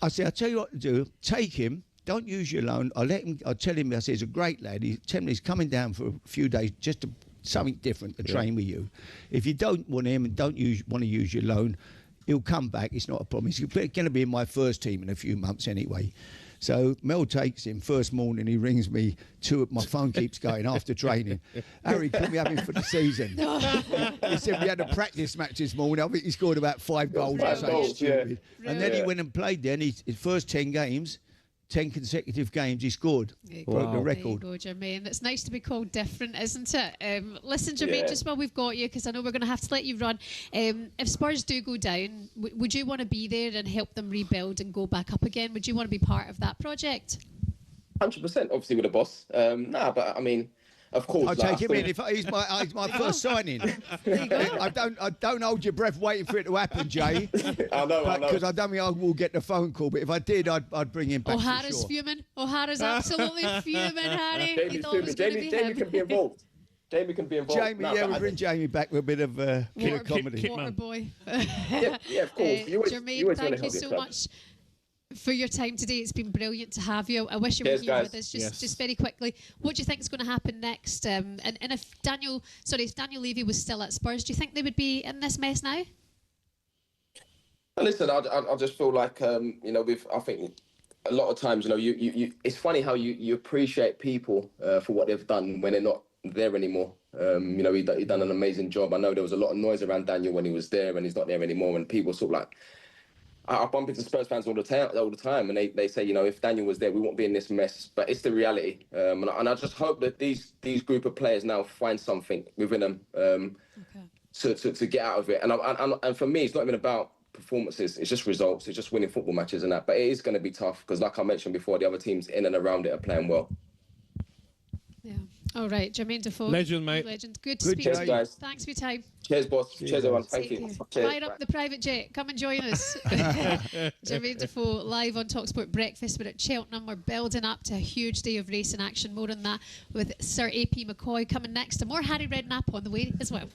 I said, I'll tell you what to do. Take him. Don't use your loan. I'll tell him, I said, he's a great lad. He's coming down for a few days just to something different to train with you. If you don't want him and don't want to use your loan, he'll come back. It's not a problem. He's going to be in my first team in a few months anyway. So Mel takes him. First morning, he rings me. My phone keeps going after training. Harry, can we have him for the season? He said we had a practice match this morning. I think he scored about 5 goals. And then he went and played there. And his first 10 games, 10 consecutive games he scored. Broke the record. There you go, Jermaine. It's nice to be called different, isn't it? Listen, Jermaine, just while we've got you, because I know we're going to have to let you run, if Spurs do go down, would you want to be there and help them rebuild and go back up again? Would you want to be part of that project? 100%, obviously, with the boss. But I mean, of course. I'll take him in. He's my first signing. I don't hold your breath waiting for it to happen, Jay. I know. Because I don't think I will get the phone call. But if I did, I'd bring him back. O'Hara's fuming. O'Hara's absolutely fuming, Harry. Jamie can be involved. Jamie can be involved. Jamie, we'll bring Jamie back with a bit of comedy. Water boy. yeah, of course. Jermaine, thank you so much for your time today. It's been brilliant to have you. I wish you were here with us. Just very quickly, what do you think is going to happen next? And if Daniel Levy was still at Spurs, do you think they would be in this mess now? Listen, I just feel like I think a lot of times, you it's funny how you appreciate people for what they've done when they're not there anymore. He done an amazing job. I know there was a lot of noise around Daniel when he was there, and he's not there anymore. And people sort of like, I bump into Spurs fans all the time, and they say, if Daniel was there, we won't be in this mess. But it's the reality, and I just hope that these group of players now find something within them to get out of it. And for me, it's not even about performances; it's just results. It's just winning football matches and that. But it is going to be tough because, like I mentioned before, the other teams in and around it are playing well. Yeah. All right, Jermain Defoe. Legend, mate. Legend. Good to speak to you. Guys. Thanks for your time. Cheers, boss. Cheers everyone. Thank you. Fire up the private jet. Come and join us. Jermain Defoe live on talkSPORT Breakfast. We're at Cheltenham. We're building up to a huge day of racing action. More on that with Sir AP McCoy coming next. And more Harry Redknapp on the way as well.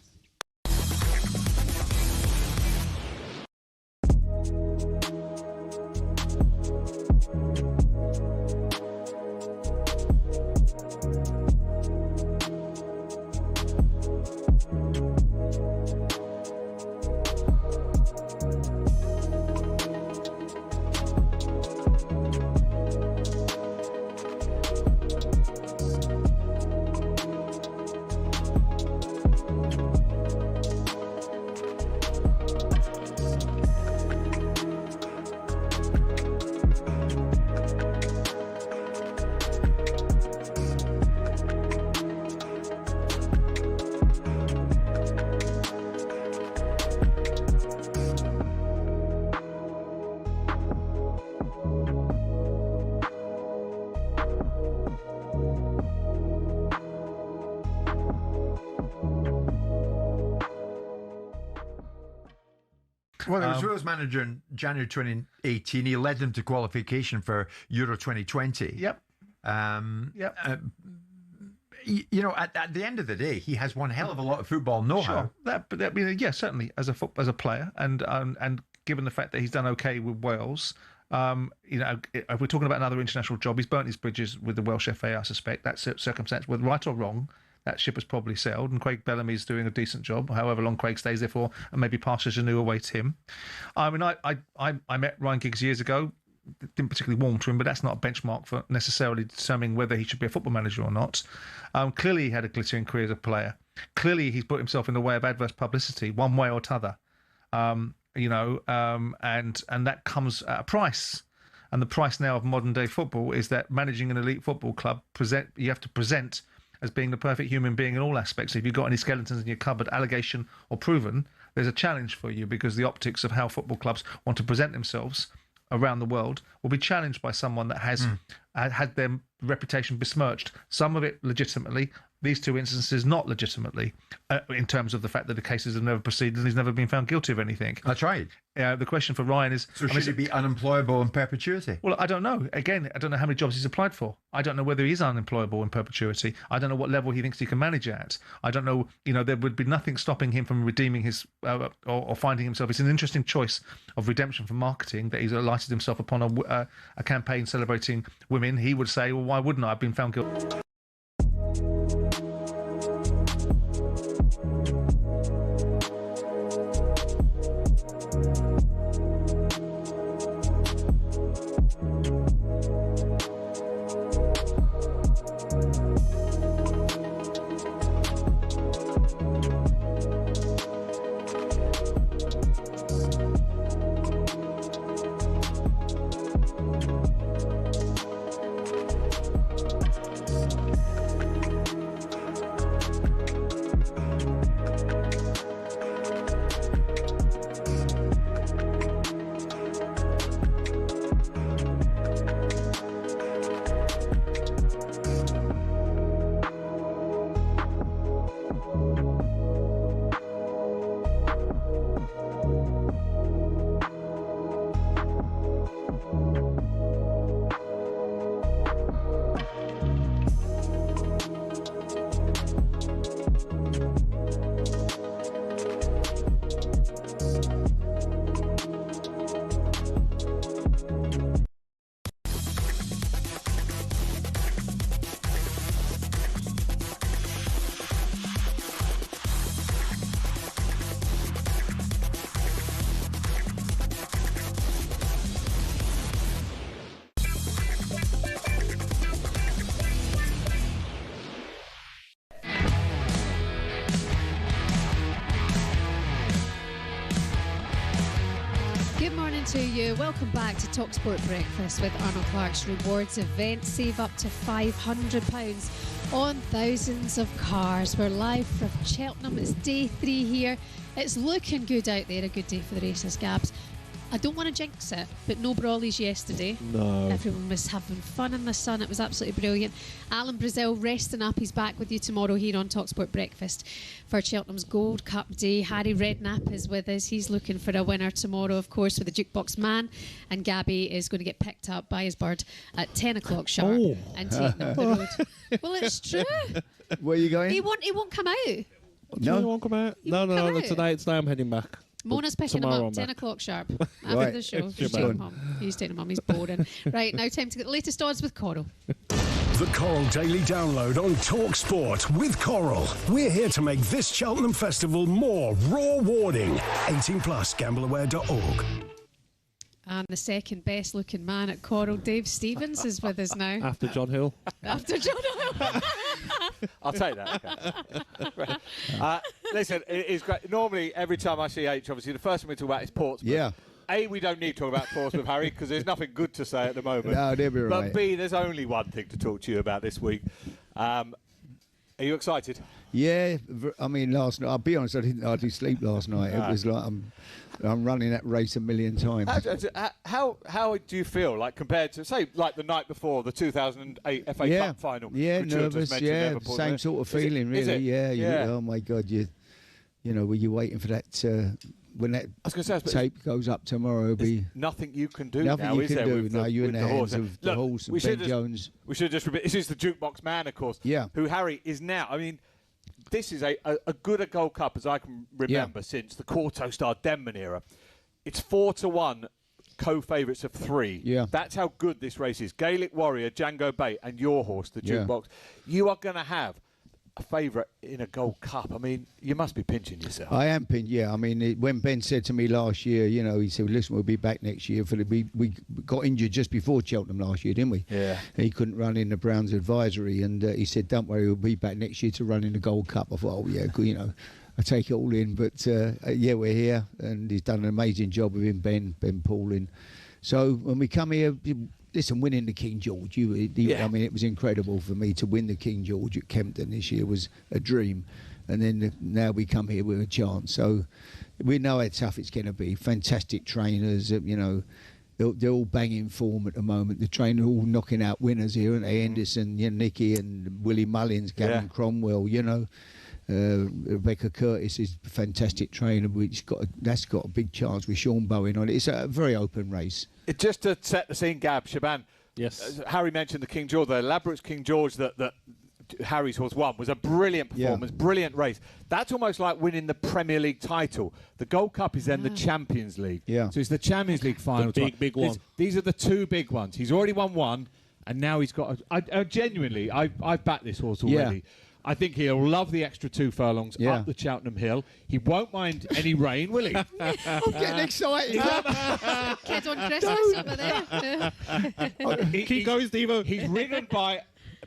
Well, he was Wales manager in January 2018. He led them to qualification for Euro 2020. Yep. At the end of the day, he has one hell of a lot of football know-how. Sure. Certainly as a player, and given the fact that he's done okay with Wales, if we're talking about another international job, he's burnt his bridges with the Welsh FA. I suspect that circumstance, whether right or wrong, that ship has probably sailed, and Craig Bellamy's doing a decent job, however long Craig stays there for, and maybe Pasha Janu awaits him. I mean, I met Ryan Giggs years ago, didn't particularly warm to him, but that's not a benchmark for necessarily determining whether he should be a football manager or not. Clearly, he had a glittering career as a player. Clearly, he's put himself in the way of adverse publicity, one way or t'other. And that comes at a price. And the price now of modern day football is that managing an elite football club, you have to present as being the perfect human being in all aspects. If you've got any skeletons in your cupboard, allegation or proven, there's a challenge for you, because the optics of how football clubs want to present themselves around the world will be challenged by someone that has had their reputation besmirched, some of it legitimately, these two instances not legitimately, in terms of the fact that the cases have never proceeded and he's never been found guilty of anything. That's right. The question for Ryan is... So should he be unemployable in perpetuity? Well, I don't know. Again, I don't know how many jobs he's applied for. I don't know whether he's unemployable in perpetuity. I don't know what level he thinks he can manage at. I don't know, there would be nothing stopping him from redeeming his... or finding himself... It's an interesting choice of redemption from marketing that he's alighted himself upon a campaign celebrating women. He would say, well, why wouldn't I? I've been found guilty. To you. Welcome back to talkSPORT Breakfast with Arnold Clark's rewards event. Save up to £500 on thousands of cars. We're live from Cheltenham. It's day 3 here. It's looking good out there. A good day for the races, Gabs. I don't want to jinx it, but no brawlies yesterday. No. Everyone was having fun in the sun. It was absolutely brilliant. Alan Brazil resting up. He's back with you tomorrow here on talkSPORT Breakfast for Cheltenham's Gold Cup Day. Harry Redknapp is with us. He's looking for a winner tomorrow, of course, with the Jukebox Man. And Gabby is going to get picked up by his bird at 10 o'clock sharp and taken up the road. Well, it's true. Where are you going? He won't come out. No, he won't come out. No. Today I'm heading back. Mona's picking him up, 10 o'clock sharp. After the show. He's taking him home. He's taking him home. He's boring. Right, now time to get the latest odds with Coral. The Coral Daily Download on talkSPORT with Coral. We're here to make this Cheltenham Festival more rewarding. 18 plus, gambleaware.org. And the second best looking man at Coral, Dave Stevens, is with us now. After John Hill. After John Hill. I'll take that. Okay. Listen, it's great. Normally, every time I see H, obviously, the first thing we talk about is Portsmouth. Yeah. A, we don't need to talk about Portsmouth, Harry, because there's nothing good to say at the moment. No, they'll be right. But B, there's only one thing to talk to you about this week. Are you excited? Yeah, I mean, last night, I'll be honest, I didn't hardly sleep last night. It was like I'm running that race a million times. How do you feel, like, compared to, say, like the night before the 2008 FA Cup final? Yeah, nervous, same sort of feeling, really. Yeah. Oh, my God, you know, were you waiting for that... when that tape goes up tomorrow, it'll be nothing you can do. Nothing now, you is can there, do. with No, the, you're in the hands horse. of the horse and Ben Jones. We should just repeat. This is the Jukebox Man, of course. Yeah. Who Harry is now. I mean, this is a good a Gold Cup as I can remember since the Corto Star Denman era. It's 4-1 co-favourites of 3. Yeah. That's how good this race is. Gaelic Warrior, Django Bate, and your horse, the Jukebox. You are going to have a favourite in a Gold Cup. I mean, you must be pinching yourself. I am pinching, yeah. I mean, when Ben said to me last year, you know, he said, listen, we'll be back next year. We got injured just before Cheltenham last year, didn't we? Yeah. He couldn't run in the Browns advisory, and he said, don't worry, we'll be back next year to run in the Gold Cup. I thought, oh, yeah, you know, I take it all in. But, yeah, we're here, and he's done an amazing job with him, Ben Pauling. So when we come here... Listen, winning the King George, I mean, it was incredible for me to win the King George at Kempton this year was a dream. And then now we come here with a chance. So we know how tough it's going to be. Fantastic trainers, you know, they're all banging form at the moment. The trainers are all knocking out winners here, aren't they? Henderson, Nicky and Willie Mullins, Gavin Cromwell, Rebecca Curtis is a fantastic trainer, that's got a big chance with Sean Bowen on it. It's a very open race. Just to set the scene, Gab, Shaban. Yes. Harry mentioned the King George, the elaborate King George that Harry's horse won was a brilliant performance, brilliant race. That's almost like winning the Premier League title. The Gold Cup is then the Champions League. Yeah. So it's the Champions League final. The big one. These are the two big ones. He's already won one, and now he's got. Genuinely, I've backed this horse already. Yeah. I think he'll love the extra 2 furlongs up the Cheltenham Hill. He won't mind any rain, will he? I'm getting excited. Kids on Christmas over there. Keep going, Steve. He's ridden by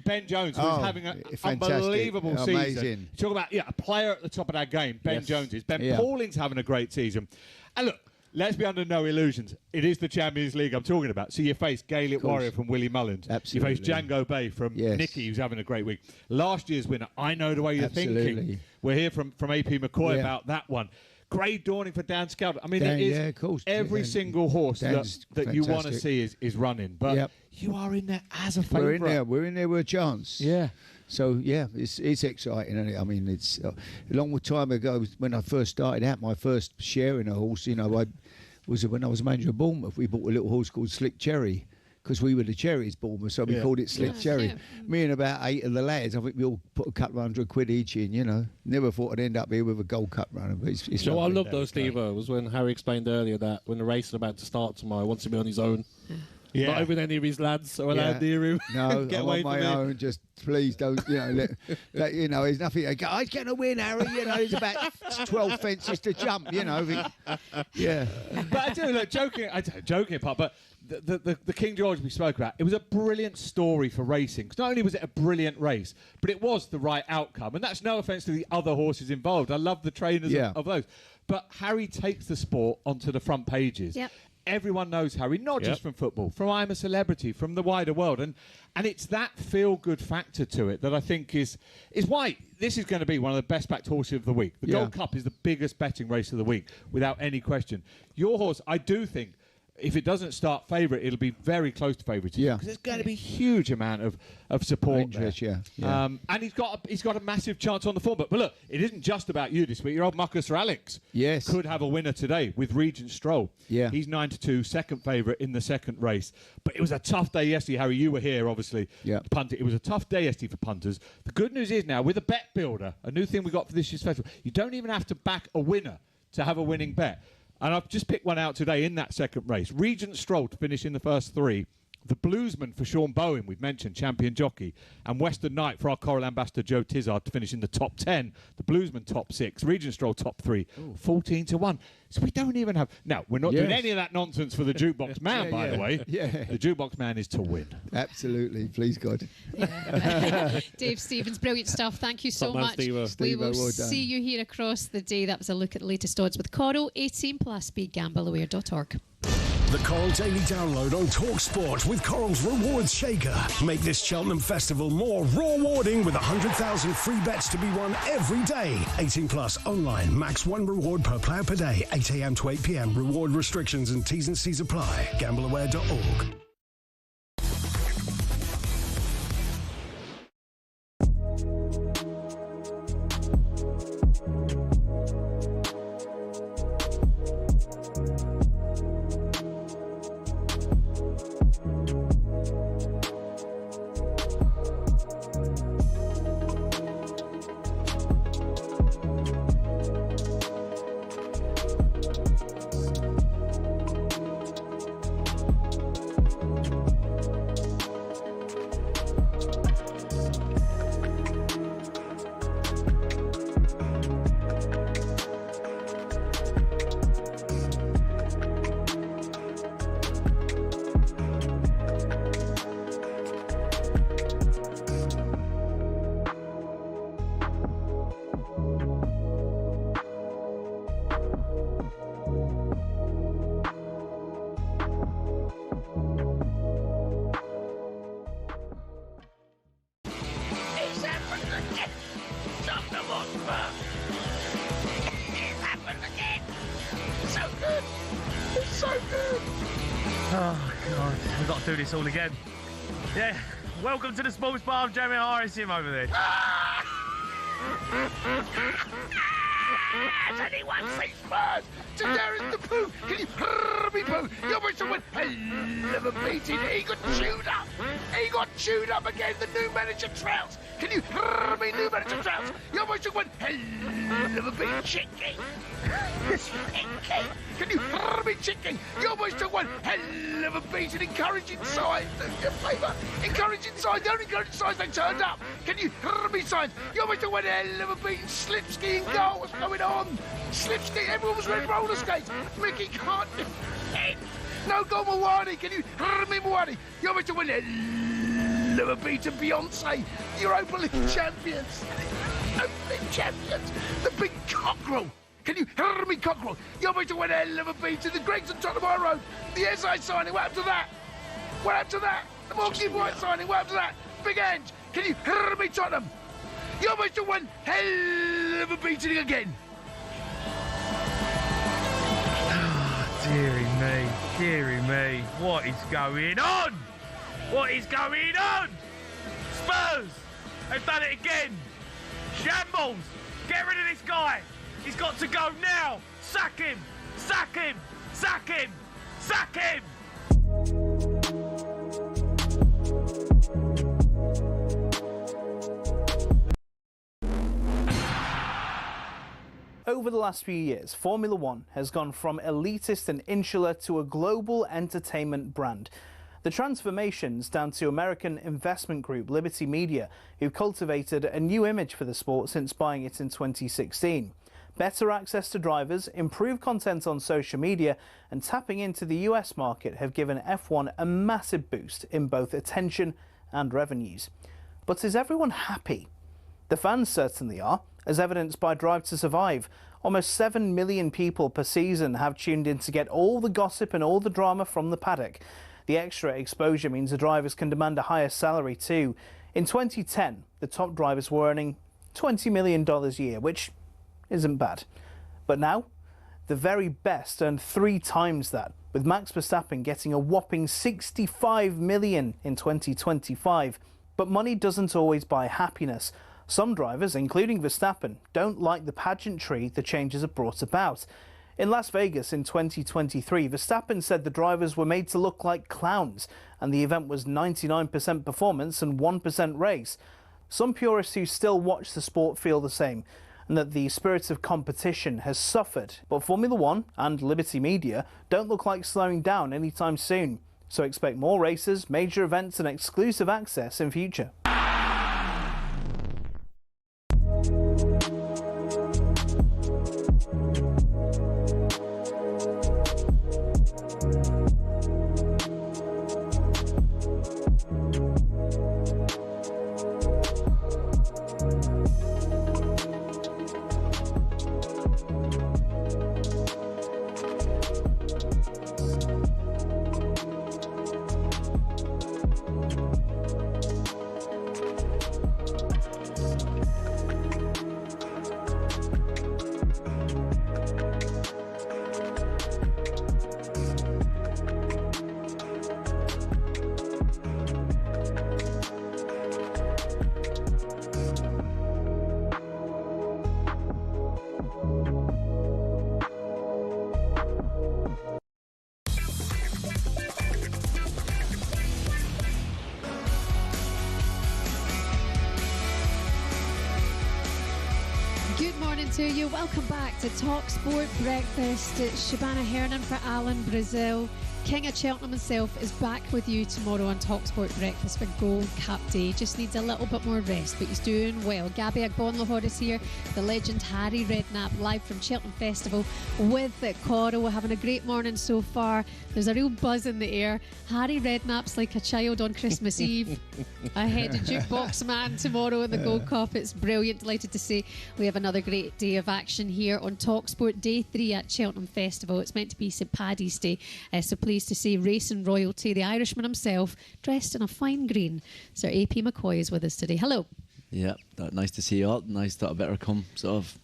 Ben Jones, who's having an unbelievable season. Amazing. Talk about a player at the top of that game. Ben Jones is. Ben Pauling's having a great season. And look, let's be under no illusions. It is the Champions League I'm talking about. So you face Gaelic Warrior from Willie Mullins. Absolutely. You face Django Bay from Nicky, who's having a great week. Last year's winner, I know the way you're thinking. We're here from AP McCoy about that one. Great dawning for Dan Scout. I mean, of course. Every single horse that you want to see is running. But you are in there as a favourite. We're in there with a chance. Yeah. So, it's exciting, isn't it? I mean, it's a long time ago when I first started out, my first share in a horse, when I was manager of Bournemouth, we bought a little horse called Slick Cherry, because we were the Cherries, Bournemouth, so we called it Slick Cherry. Yeah. Me and about 8 of the lads, I think we all put a couple of £100 each in, Never thought I'd end up here with a Gold Cup runner, but it's what I love though, Steve, was when Harry explained earlier that when the race is about to start tomorrow, he wants to be on his own. Yeah. Not even any of his lads are allowed near him. No, Get I'm away on my from own. him. Just please don't, there's nothing. I'm going to win, Harry. There's about 12 fences to jump. Yeah. But I do look joking apart. But the King George we spoke about, it was a brilliant story for racing. Because not only was it a brilliant race, but it was the right outcome. And that's no offence to the other horses involved. I love the trainers of those. But Harry takes the sport onto the front pages. Yep. Everyone knows Harry, not just from football, from I'm a Celebrity, from the wider world. And it's that feel-good factor to it that I think is why this is going to be one of the best-backed horses of the week. The Gold Cup is the biggest betting race of the week, without any question. Your horse, I do think, if it doesn't start favourite, it'll be very close to favourite. Yeah. Because there's going to be a huge amount of support interest, there. Yeah. And he's got a massive chance on the form. But look, it isn't just about you this week. Your old Mucker Sir Alex could have a winner today with Regent Stroll. Yeah. He's 9-2, second favourite in the second race. But it was a tough day yesterday, Harry. You were here, obviously. Yeah. Pundit. It was a tough day yesterday for punters. The good news is now, with a bet builder, a new thing we got for this year's festival, you don't even have to back a winner to have a winning bet. And I've just picked one out today in that second race. Regent Stroll to finish in the first 3. The Bluesman for Sean Bowen, we've mentioned, champion jockey. And Western Knight for our Coral Ambassador Joe Tizard to finish in the top 10. The Bluesman top 6. Regent Stroll top 3. 14-1. So we don't even have... Now, we're not doing any of that nonsense for the Jukebox Man, by the way. Yeah. The Jukebox Man is to win. Absolutely. Please, God. Dave Stevens, brilliant stuff. Thank you so much. We Steve-o, will well done. see you here across the day. That was a look at the latest odds with Coral. 18+, begambleaware.org. The Coral Daily Download on talkSPORT with Coral's Rewards Shaker. Make this Cheltenham Festival more rewarding with 100,000 free bets to be won every day. 18+ online. Max 1 reward per player per day. 8 a.m. to 8 p.m. Reward restrictions and T's and C's apply. Gambleaware.org. Oh, God. We've got to do this all again. Yeah. Welcome to the Sports Bar. I'm Jermain Defoe. See him over there. Has anyone seen Spurs? Jermain Defoe, can you hear me, Pooh? Your voice went hell of a beating. He got chewed up. He got chewed up again. The new manager Trouts. Can you hear me, new manager Trouts? Your voice went hell of a beating. Chicky. Chicky. Can you hear me, Chicky? Your voice went hell of a beating. Encouraging signs. Do your favour. Encouraging signs. The only encouraging signs they turned up. Can you hear me, signs? Your voice went hell of a beating. Slipski and goal. What's going on? Slipski. Everyone was wearing roller skates. Mickey can't defend. No goal, Mawadi. Can you hear me, Mawadi? You're going to win it. Never beaten Beyonce. Europa League champions. Europa League champions. The big cockerel. Can you hear me, cockerel? You're going to win it. Never beaten the Gregs and Tottenham Road. The SI signing. What happened to that? What happened to that? The Morgan White signing. What happened to that? Big Ange. Can you hear me, Tottenham? You're going to win. Hell of a beating again. Deary me, what is going on? What is going on? Spurs, they've done it again. Shambles, get rid of this guy. He's got to go now. Sack him, sack him, sack him, sack him. Over the last few years, Formula One has gone from elitist and insular to a global entertainment brand. The transformation's down to American investment group Liberty Media, who cultivated a new image for the sport since buying it in 2016. Better access to drivers, improved content on social media, and tapping into the US market have given F1 a massive boost in both attention and revenues. But is everyone happy? The fans certainly are, as evidenced by Drive to Survive. Almost 7 million people per season have tuned in to get all the gossip and all the drama from the paddock. The extra exposure means the drivers can demand a higher salary too. In 2010, the top drivers were earning $20 million a year, which isn't bad. But now, the very best earn 3 times that, with Max Verstappen getting a whopping $65 million in 2025. But money doesn't always buy happiness. Some drivers, including Verstappen, don't like the pageantry the changes have brought about. In Las Vegas in 2023, Verstappen said the drivers were made to look like clowns, and the event was 99% performance and 1% race. Some purists who still watch the sport feel the same, and that the spirit of competition has suffered. But Formula One and Liberty Media don't look like slowing down anytime soon. So expect more races, major events and exclusive access in future. To you. Welcome back to talkSPORT Breakfast. It's Shabana Hernan for Alan Brazil. King of Cheltenham himself is back with you tomorrow on talkSPORT Breakfast for Gold Cup Day. Just needs a little bit more rest, but he's doing well. Gabby Agbonlahor is here. The legend Harry Redknapp live from Cheltenham Festival with Cora. We're having a great morning so far. There's a real buzz in the air. Harry Redknapp's like a child on Christmas Eve. Ahead of Jukebox Man tomorrow in the Gold Cup. It's brilliant. Delighted to say we have another great day of action here on talkSPORT Day 3 at Cheltenham Festival. It's meant to be St Paddy's Day, so pleased to see racing royalty, the Irishman himself, dressed in a fine green. Sir AP McCoy is with us today. Hello. Yeah, nice to see you all. Nice that I better come sort of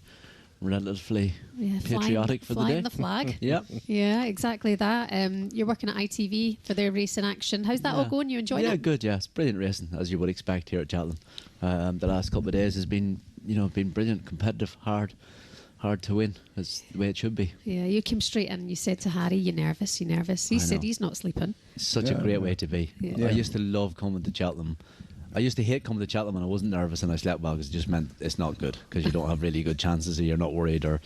relatively Yeah, patriotic for the day. flying the flag. Yep. Yeah, exactly that. You're working at ITV for their racing action. How's that all going? You enjoying Yeah, it? good. Yeah, it's brilliant racing, as you would expect here at Cheltenham. The last couple of days has been, been brilliant, competitive, hard to win. That's the way it should be. Yeah, you came straight in and you said to Harry, "You're nervous, you're nervous." He I said know. he's not sleeping. Such a great way to be. Yeah. I used to love coming to Cheltenham. I used to hate coming to Cheltenham and I wasn't nervous and I slept well because it just meant it's not good because you don't have really good chances or you're not worried. Or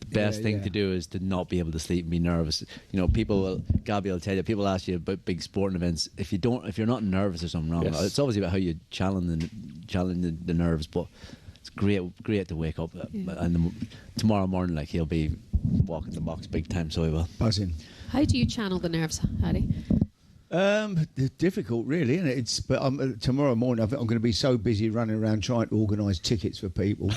the best thing to do is to not be able to sleep and be nervous. Gabby will tell you, people ask you about big sporting events. If you're not nervous, there's something wrong. It's obviously about how you challenge the nerves, but it's great to wake up and tomorrow morning, like, he'll be walking the box big time, so he will. Buzzing. How do you channel the nerves, Harry? Difficult, really, isn't it? But tomorrow morning, I think I'm going to be so busy running around trying to organise tickets for people.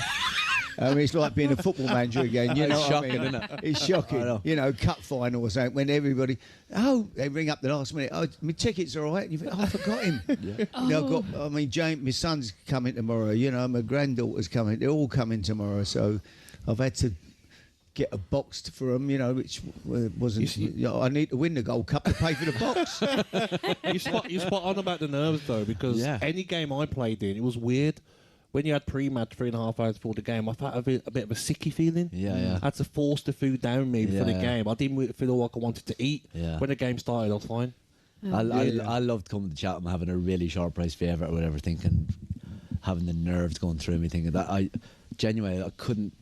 It's like being a football manager again. You know, It's shocking, isn't it? It's shocking. I know. Cup final or something. When everybody, they ring up the last minute. Oh, my tickets are all right. And you think, I forgot him. James, my son's coming tomorrow. My granddaughter's coming. They're all coming tomorrow. So I've had to get a box for them, which wasn't. I need to win the Gold Cup to pay for the box. You spot on about the nerves though, because any game I played in, it was weird. When you had pre-match 3.5 hours before the game, I felt a bit of a sicky feeling. Yeah. I had to force the food down me for the game. I didn't feel like I wanted to eat. Yeah. When the game started, I was fine. I loved coming to Cheltenham, having a really sharp price favourite or whatever, thinking, having the nerves going through me, thinking that I couldn't.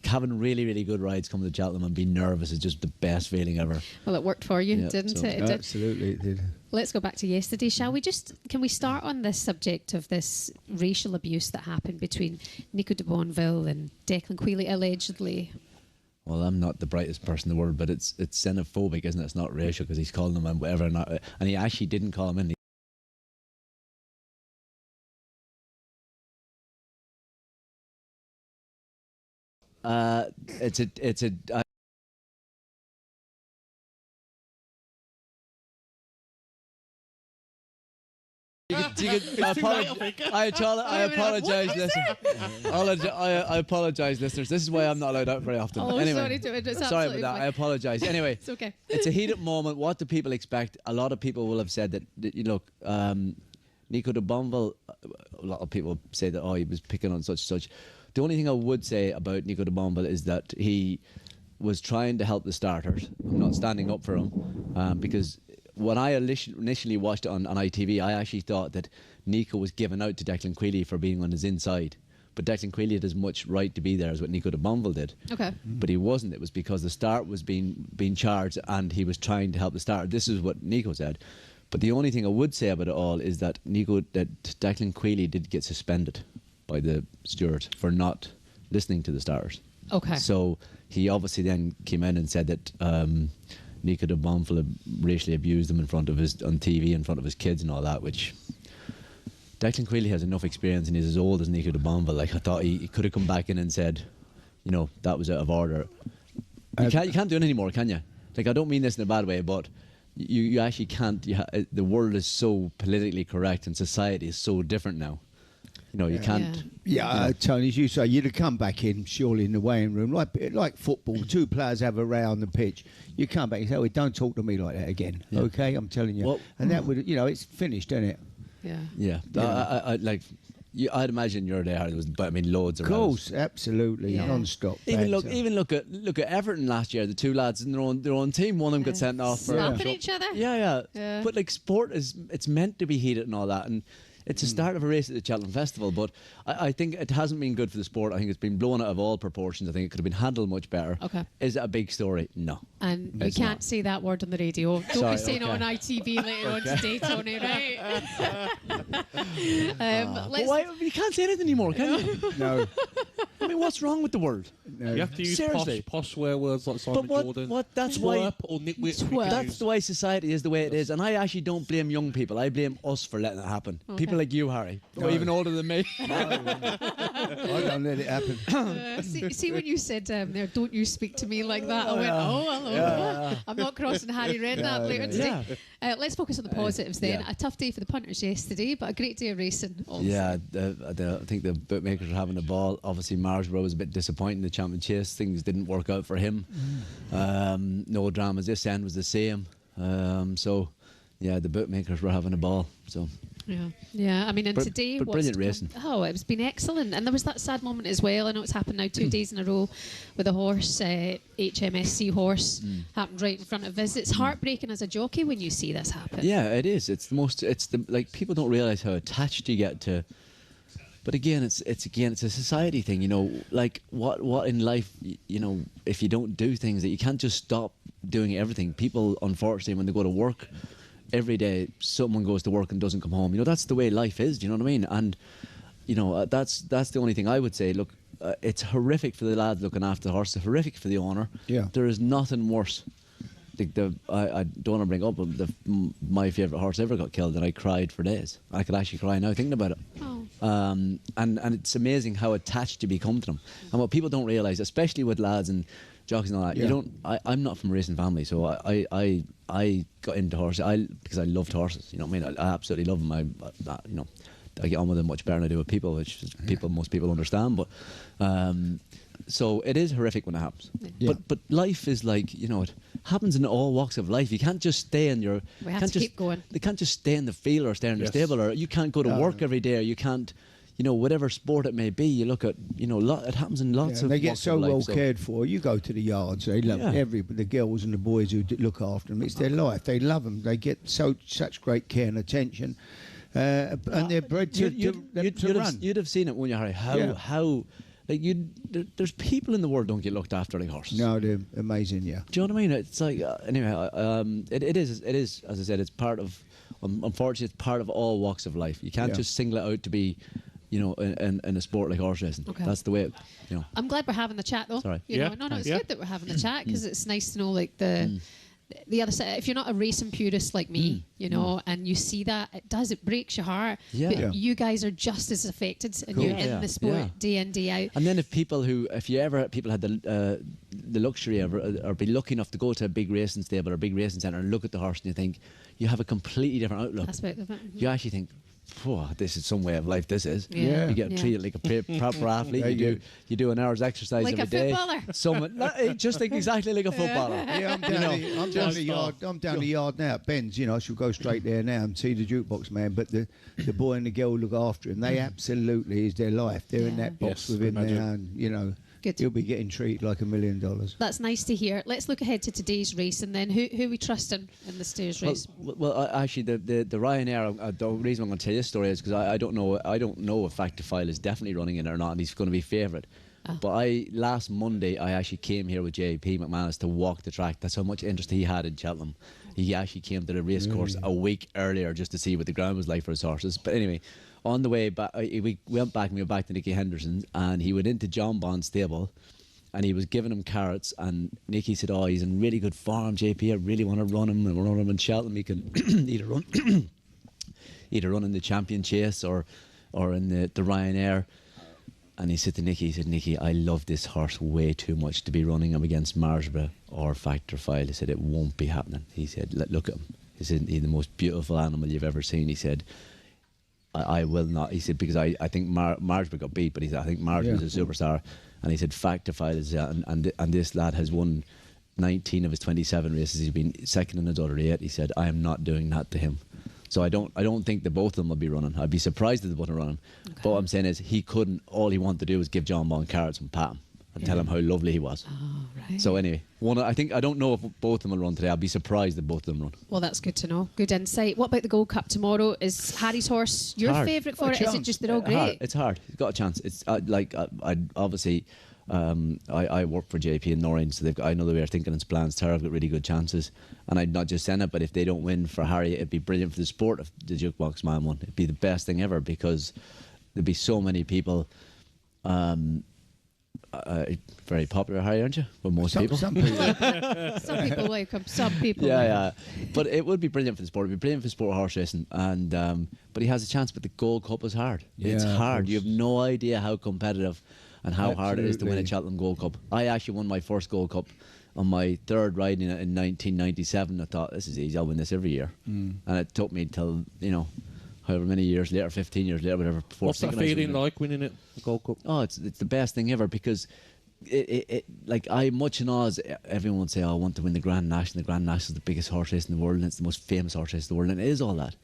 Having really, really good rides coming to Cheltenham and being nervous is just the best feeling ever. Well, it worked for you, didn't it? It did. Absolutely, it did. Let's go back to yesterday, shall we? Can we start on this subject of this racial abuse that happened between Nico de Bonville and Declan Queally, allegedly? Well, I'm not the brightest person in the world, but it's xenophobic, isn't it? It's not racial because he's calling them and whatever, and he actually didn't call him in. I apologise, listeners. I apologise, listeners. This is why I'm not allowed out very often. Anyway, sorry about that. I apologise. Anyway, it's okay. It's a heated moment. What do people expect? A lot of people will have said that Nico de Bonville. A lot of people say that he was picking on such. The only thing I would say about Nico de Bonville is that he was trying to help the starters, not standing up for them, because when I initially watched it on ITV, I actually thought that Nico was giving out to Declan Queally for being on his inside. But Declan Queally had as much right to be there as what Nico de Bonville did. Okay. But he wasn't. It was because the start was being charged and he was trying to help the starter. This is what Nico said. But the only thing I would say about it all is that Declan Queally did get suspended by the steward for not listening to the starters. Okay. So he obviously then came in and said that Nico de Bonville racially abused him on TV in front of his kids and all that, which Declan Queally has enough experience and he's as old as Nico de Bonville. Like, I thought he could have come back in and said, that was out of order. You can't do it anymore, can you? Like, I don't mean this in a bad way, but you actually can't. The world is so politically correct and society is so different now. You can't. Yeah, Tony, as you say, you'd have come back in surely in the weighing room, like football. Two players have a row on the pitch. You come back and say, "Oh, don't talk to me like that again." Yeah. Okay, I'm telling you. Well, and that would, it's finished, isn't it? Yeah. Yeah. I'd imagine you're there. There was, loads of Of course, absolutely, non-stop. Even look at Everton last year. The two lads in their own team. One of them got sent off for slapping each other. Yeah. But sport it's meant to be heated and all that, and it's the start of a race at the Cheltenham Festival. But I think it hasn't been good for the sport. I think it's been blown out of all proportions. I think it could have been handled much better. Okay. Is it a big story? No. And you can't say that word on the radio. Don't be saying it on ITV later on today, Tony, right? Why, you can't say anything anymore, can you? No. What's wrong with the world? No. You have to use posh swear words like Simon Jordan. That's Twerp or nitwit. That's the way society is the way it is. And I actually don't blame young people. I blame us for letting it happen. Okay. People like you, Harry, or even older than me. I don't let it happen. See when you said there, don't you speak to me like that? I went, hello. Yeah. I'm not crossing Harry Redknapp later today. Let's focus on the positives then. A tough day for the punters yesterday, but a great day of racing also. Yeah, I think the bookmakers are having the ball. Obviously, Mark Marsborough was a bit disappointing. The champion chase, things didn't work out for him. No dramas. This end was the same. So, yeah, the bookmakers were having a ball. So. Yeah. I mean, and today, but brilliant racing. It's been excellent, and there was that sad moment as well. I know it's happened now 2 days in a row with a horse, HMSC horse, happened right in front of us. It's heartbreaking as a jockey when you see this happen. Yeah, it is. It's the most. Like people don't realise how attached you get to. But again, it's a society thing. You know, like what in life. You know, if you don't do things that you can't just stop doing everything. People, unfortunately, when they go to work. Every day someone goes to work and doesn't come home. You know, that's the way life is. Do you know what I mean? And you know, that's the only thing I would say. Look, it's horrific for the lad looking after the horse. It's horrific for the owner. Yeah. There is nothing worse. I don't want to bring up, but my favourite horse ever got killed, and I cried for days. I could actually cry now thinking about it. And it's amazing how attached you become to them. And what people don't realise, especially with lads and jockeys and all that, I'm not from a racing family, so I got into horses because I loved horses. You know what I mean? I absolutely love them. I get on with them much better than I do with people, which most people understand. But so it is horrific when it happens. Yeah. But life is like, you know, it happens in all walks of life. You can't just stay in your. We have to keep going. They can't just stay in the field or stay in the stable, or you can't go to work every day, or you can't. You know, whatever sport it may be, you look at, you know, it happens in lots of. They get walks so of life, well cared for. You go to the yards, they love the girls and the boys who look after them. It's their life. They love them. They get such great care and attention, and they're bred to run. You'd have seen it when you're how like there's people in the world don't get looked after like horses. No, they're amazing. Yeah. Do you know what I mean? It's like anyway. It is as I said. It's part of. Unfortunately, it's part of all walks of life. You can't just single it out to be, you know, in a sport like horse racing. Okay. That's the way. You know. I'm glad we're having the chat though. Sorry. You know, no, it's good that we're having the chat because it's nice to know like the other side. If you're not a racing purist like me, you know, and you see that, it breaks your heart. Yeah. But you guys are just as affected, and you're in the sport day in day out. And then if people had the luxury or be lucky enough to go to a big racing stable or a big racing centre and look at the horse and you think you have a completely different outlook. Aspect of it. You actually think, this is some way of life. This is. Yeah. You get treated like a proper athlete. You do an hour's exercise like every day. Like a footballer. Just like exactly like a footballer. Yeah, I'm down the yard. I'm down the yard now at Ben's. You know, I should go straight there now and see the Jukebox Man. But the boy and the girl look after him. They absolutely is their life. They're in that box with him there, and you know. Good. He'll be getting treated like $1 million. That's nice to hear. Let's look ahead to today's race, and then who we trusting in the stairs race. Well, actually, the Ryanair. The reason I'm going to tell you this story is because I don't know if Factifile is definitely running in it or not, and he's going to be favourite. But last Monday I actually came here with JP McManus to walk the track. That's how much interest he had in Cheltenham. He actually came to the race course a week earlier just to see what the ground was like for his horses. But anyway. On the way back, we went back to Nicky Henderson, and he went into John Bond's stable, and he was giving him carrots. And Nicky said, "Oh, he's in really good form, JP. I really want to run him in Cheltenham. He can either run in the champion chase or in the Ryanair." And he said to Nicky, "Nicky, I love this horse way too much to be running him against Marsborough or Factorfile." He said, "It won't be happening." He said, "Look at him. He said, he's the most beautiful animal you've ever seen." He said, I will not. He said, because I think Marsborough got beat, but I think Marsborough is a superstar. And he said, Factifile is and this lad has won 19 of his 27 races. He's been second in his other 8. He said, I am not doing that to him. So I don't think that both of them will be running. I'd be surprised if they wouldn't run him. Okay. But what I'm saying is he couldn't. All he wanted to do was give John Bond carrots and pat him and tell him how lovely he was. Oh, right. So anyway, I don't know if both of them will run today. I'll be surprised if both of them run. Well, that's good to know. Good insight. What about the Gold Cup tomorrow? Is Harry's horse your favourite for it? Is it just they're all great? It's hard. He's got a chance. It's obviously. I work for JP in Norwich, so I know the way they're thinking and plans. Tara have got really good chances, and I'd not just send it, but if they don't win for Harry, it'd be brilliant for the sport if the Jukebox Man won. It'd be the best thing ever because there'd be so many people. Very popular, Harry, aren't you? Well, most people. Some people like him. Some people. Yeah. But it would be brilliant for the sport. It'd be brilliant for sport horse racing, and but he has a chance. But the Gold Cup is hard. Yeah, it's hard. You have no idea how competitive and how hard it is to win a Cheltenham Gold Cup. I actually won my first Gold Cup on my third ride in 1997. I thought, this is easy, I'll win this every year. And it took me till, however many years later, 15 years later, whatever. What's that feeling like winning it, the Gold Cup? Oh, it's the best thing ever because it like much in Oz, everyone would say, oh, I want to win the Grand National. The Grand National is the biggest horse race in the world and it's the most famous horse race in the world, and it is all that.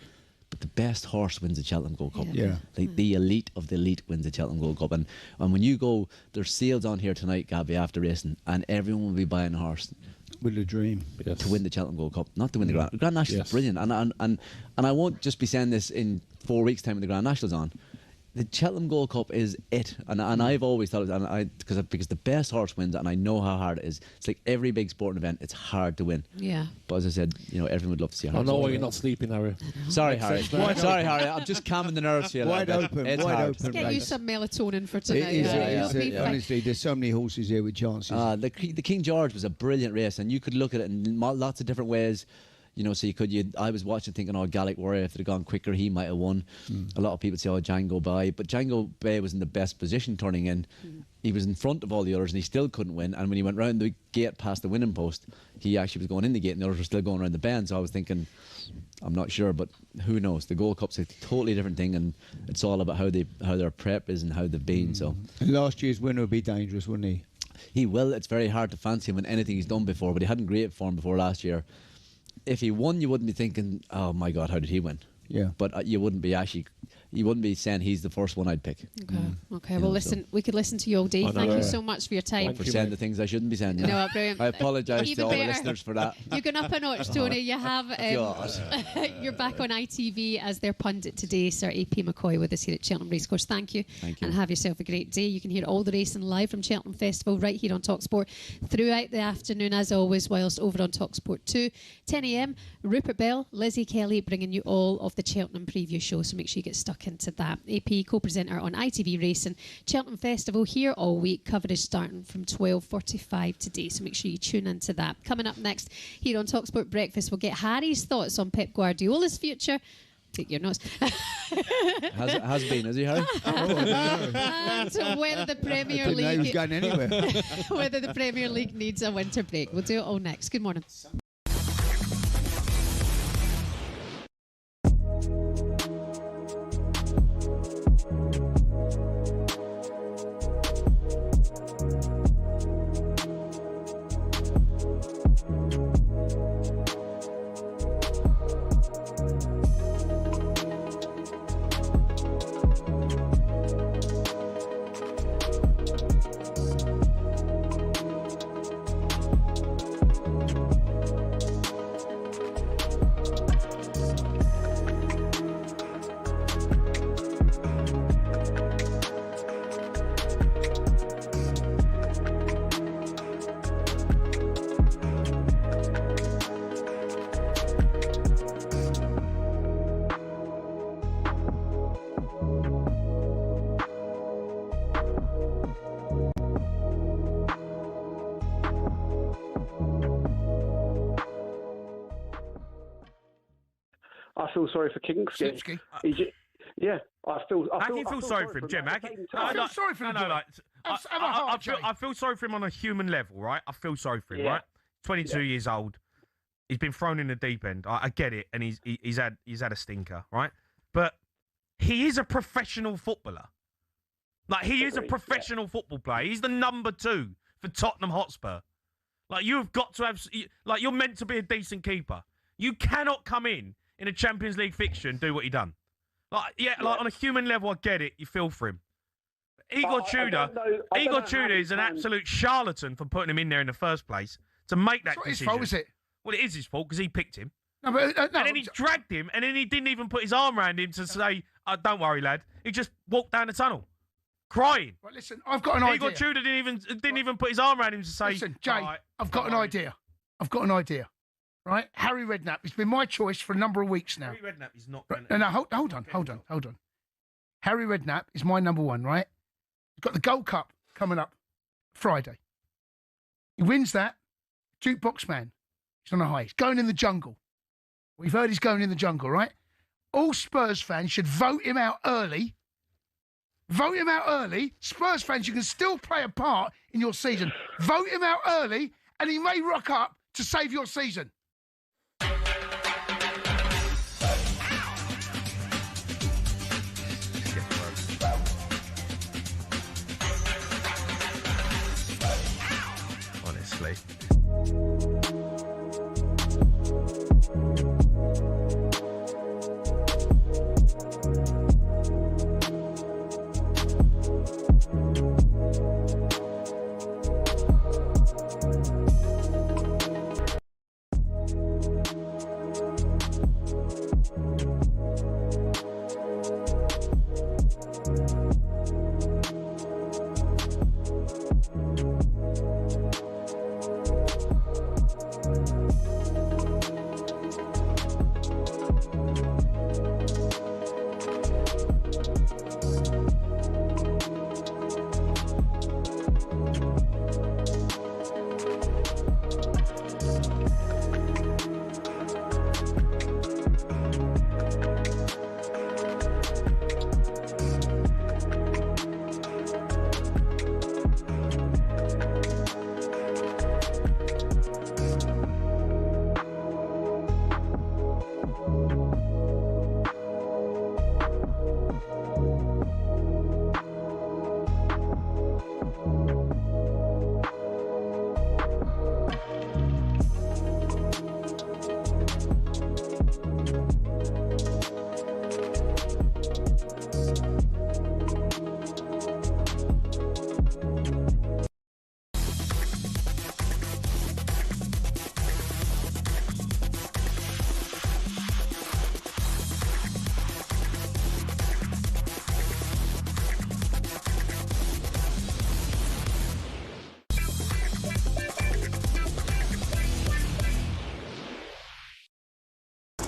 But the best horse wins the Cheltenham Gold Cup. Yeah. Like the elite of the elite wins the Cheltenham Gold Cup. And when you go, there's sales on here tonight, Gabby, after racing, and everyone will be buying a horse. With a dream. To win the Cheltenham Gold Cup, not to win the Grand National. Is brilliant. And I won't just be saying this in 4 weeks' time when the Grand National's on. The Cheltenham Gold Cup is it, and I've always thought, because the best horse wins, and I know how hard it is. It's like every big sporting event; it's hard to win. Yeah. But as I said, everyone would love to see. I know why you're not sleeping, Harry. Sorry, Harry. Sorry, Harry. I'm just calming the nerves here. Wide open. It's wide hard. open. Let's get you some melatonin for tonight. It is, honestly, there's so many horses here with chances. The King George was a brilliant race, and you could look at it in lots of different ways. So I was watching thinking, Gallic Warrior, if it had gone quicker, he might have won. A lot of people say, Django Bay. But Django Bay was in the best position turning in. He was in front of all the others and he still couldn't win. And when he went round the gate past the winning post, he actually was going in the gate and the others were still going around the bend. So I was thinking, I'm not sure, but who knows? The Gold Cup's a totally different thing, and it's all about how their prep is and how they've been. So and last year's winner would be dangerous, wouldn't he? He will. It's very hard to fancy him in anything he's done before, but he hadn't great form before last year. If he won, you wouldn't be thinking, oh my God, how did he win? Yeah. But you wouldn't be saying he's the first one I'd pick. Okay. Well, listen, we could listen to you all day. Thank you so much for your time. For saying the things I shouldn't be saying. No, brilliant. I apologise to all the listeners for that. You've gone up a notch, Tony. You have. You're back on ITV as their pundit today, Sir AP McCoy, with us here at Cheltenham Racecourse. Thank you. And have yourself a great day. You can hear all the racing live from Cheltenham Festival right here on talkSPORT throughout the afternoon, as always, whilst over on talkSPORT 2. 10 a.m, Rupert Bell, Lizzie Kelly bringing you all of the Cheltenham preview show, so make sure you get stuck into that. AP co-presenter on ITV Racing. Cheltenham Festival here all week. Coverage starting from 12:45 today, so make sure you tune into that. Coming up next here on talkSPORT Breakfast, we'll get Harry's thoughts on Pep Guardiola's future. Take your notes. has been, has he, Harry? And whether the Premier League he was going anywhere. whether the Premier League needs a winter break. We'll do it all next. Good morning. I feel sorry for Kingsley. Yeah, I feel sorry for him, Jim. I feel sorry for him. I feel sorry for him on a human level, right? I feel sorry for him, right? 22 years old. He's been thrown in the deep end. I get it, and he's had a stinker, right? But he is a professional footballer. Like, he is a professional football player. He's the number 2 for Tottenham Hotspur. Like, you have got to have... Like, you're meant to be a decent keeper. You cannot come in a Champions League fixture and do what he done. Like, like, on a human level, I get it. You feel for him. Igor Tudor is an absolute charlatan for putting him in there in the first place to make that decision. It's not his fault, is it? Well, it is his fault because he picked him. No, but, and then he dragged him, and then he didn't even put his arm around him to say, don't worry, lad. He just walked down the tunnel, crying. Right, listen, I've got an idea. Igor Tudor didn't even put his arm around him to say, listen, Jay, I've got an idea. Right? Harry Redknapp. It's been my choice for a number of weeks now. Harry Redknapp is not... No, hold on. Harry Redknapp is my number 1, right? He's got the Gold Cup coming up Friday. He wins that. Jukebox Man. He's on a high. He's going in the jungle. We've heard he's going in the jungle, right? All Spurs fans should vote him out early. Vote him out early. Spurs fans, you can still play a part in your season. Vote him out early, and he may rock up to save your season. honestly.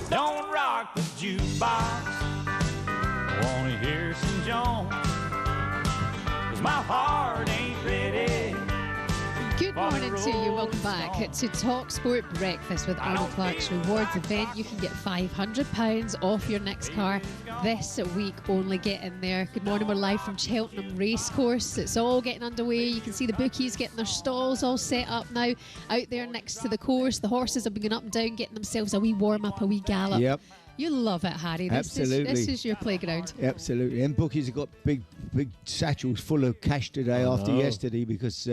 Don't rock the jukebox. Wanna hear some Jones? 'Cause my heart ain't ready. Good morning to you. Welcome back to talkSPORT Breakfast with Arnold Clark's Rewards event. You can get £500 off your next car this week only. Get in there. Good morning. We're live from Cheltenham Racecourse. It's all getting underway. You can see the bookies getting their stalls all set up now out there next to the course. The horses have been going up and down, getting themselves a wee warm-up, a wee gallop. Yep. You love it, Harry. This is your playground. Absolutely. And bookies have got big satchels full of cash today after yesterday because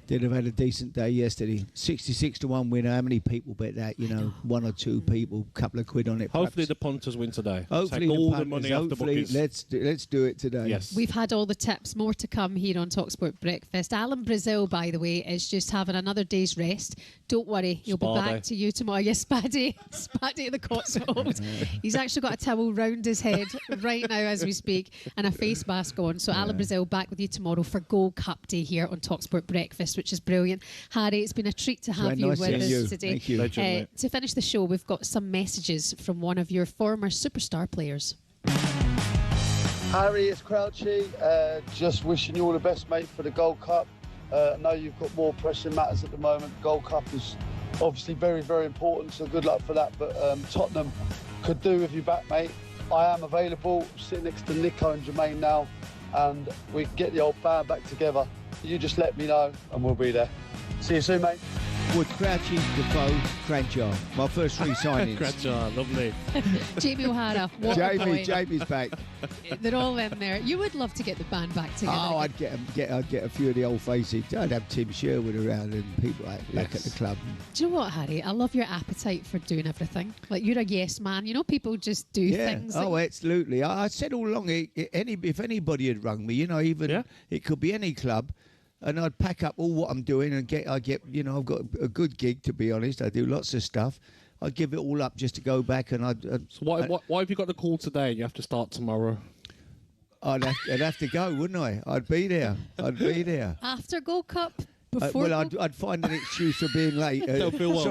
they'd have had a decent day yesterday. 66 to 1 winner. How many people bet that? You know, one or two people, couple of quid on it. Hopefully the punters win today. Hopefully Take all the the money off the bookies. Let's do it today. Yes. We've had all the tips, more to come here on talkSPORT Breakfast. Alan Brazil, by the way, is just having another day's rest. Don't worry, he'll be back to you tomorrow. Yes, Spaddy at the Cotswolds. He's actually got a towel round his head right now as we speak and a face mask on. So Alan Brazil back with you tomorrow for Gold Cup Day here on talkSPORT Breakfast, which is brilliant. Harry, it's been a treat to have you with us today. Thank you. To finish the show, we've got some messages from one of your former superstar players. Harry, it's Crouchy. Just wishing you all the best, mate, for the Gold Cup. I know you've got more pressing matters at the moment. Gold Cup is obviously very, very important, so good luck for that. But Tottenham could do with you back, mate. I am available, sitting next to Nico and Jermain now, and we can get the old band back together. You just let me know, and we'll be there. See you soon, mate. Wood, Crouchy, Defoe, Cranchar. My first three signings. Cranchar, lovely. Jamie O'Hara, what a boy. Jamie's back. They're all in there. You would love to get the band back together. Oh, I'd get a few of the old faces. I'd have Tim Sherwood around and people back at the club. Do you know what, Harry? I love your appetite for doing everything. Like, you're a yes man. You know, people just do things. Oh, absolutely. I said all along, if anybody had rung me, you know, even it could be any club. And I'd pack up all what I'm doing and I've got a good gig, to be honest. I do lots of stuff. I'd give it all up just to go back and So why have you got the call today and you have to start tomorrow? I'd have to go, wouldn't I? I'd be there. After Gold Cup? I'd find an excuse for being late. Don't feel well.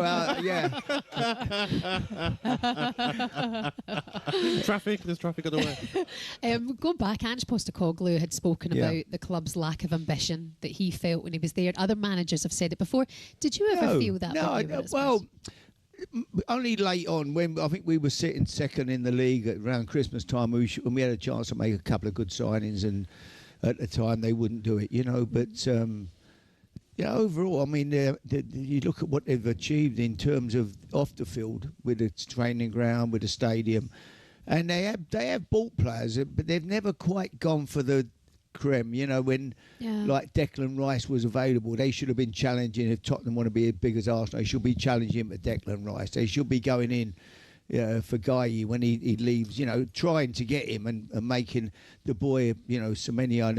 There's traffic on the way. Going back, Ange Postecoglou had spoken about the club's lack of ambition that he felt when he was there. Other managers have said it before. Did you ever feel that? Only late on when I think we were sitting second in the league around Christmas time, and we had a chance to make a couple of good signings, and at the time they wouldn't do it, you know. But overall, I mean, you look at what they've achieved in terms of off the field with the training ground, with the stadium, and they have bought players, but they've never quite gone for the creme. You know, when like Declan Rice was available, they should have been challenging. If Tottenham want to be as big as Arsenal, they should be challenging him at Declan Rice. They should be going in for Guy when he leaves, you know, trying to get him and making the boy, you know, Semenyo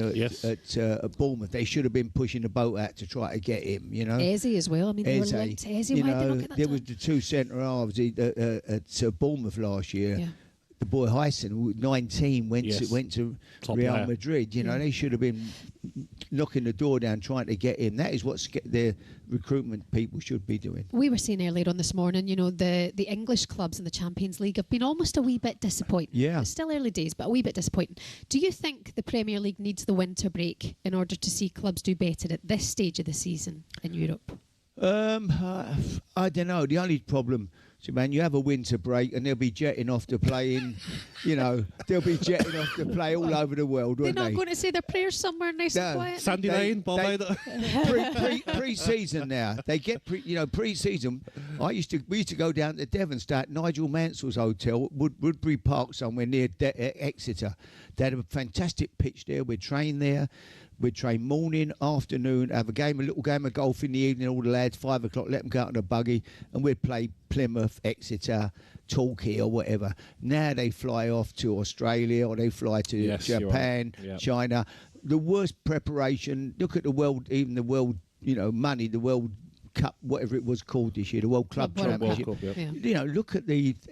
at Bournemouth. They should have been pushing the boat out to try to get him, you know. Eze as well. I mean, they were linked to Eze. You Why did they know, not get that there done? was the two centre halves at Bournemouth last year. Yeah. The boy Hyson, 19, went to Top Real player. Madrid. You know, they should have been knocking the door down trying to get him. That is what their recruitment people should be doing. We were saying earlier on this morning, you know, the English clubs in the Champions League have been almost a wee bit disappointing. Yeah. It's still early days, but a wee bit disappointing. Do you think the Premier League needs the winter break in order to see clubs do better at this stage of the season in Europe? I don't know. The only problem, man, you have a winter break and they'll be jetting off to play in, you know, they'll be jetting off to play all over the world, They're won't not they? going to say their prayers somewhere nice and quiet. Sandy Lane, Barbados. Pre-season now. They get pre-season. We used to go down to Devon, stay at Nigel Mansell's hotel, Woodbury Park, somewhere near Exeter. They had a fantastic pitch there. We'd train there. We'd train morning, afternoon, have a little game of golf in the evening, all the lads, 5 o'clock, let them go out on a buggy, and we'd play Plymouth, Exeter, Torquay or whatever. Now they fly off to Australia or they fly to Japan, China. The worst preparation, look at the world, even the world, you know, money, the World Cup, whatever it was called this year, the World Club Championship. World Cup, You know, look at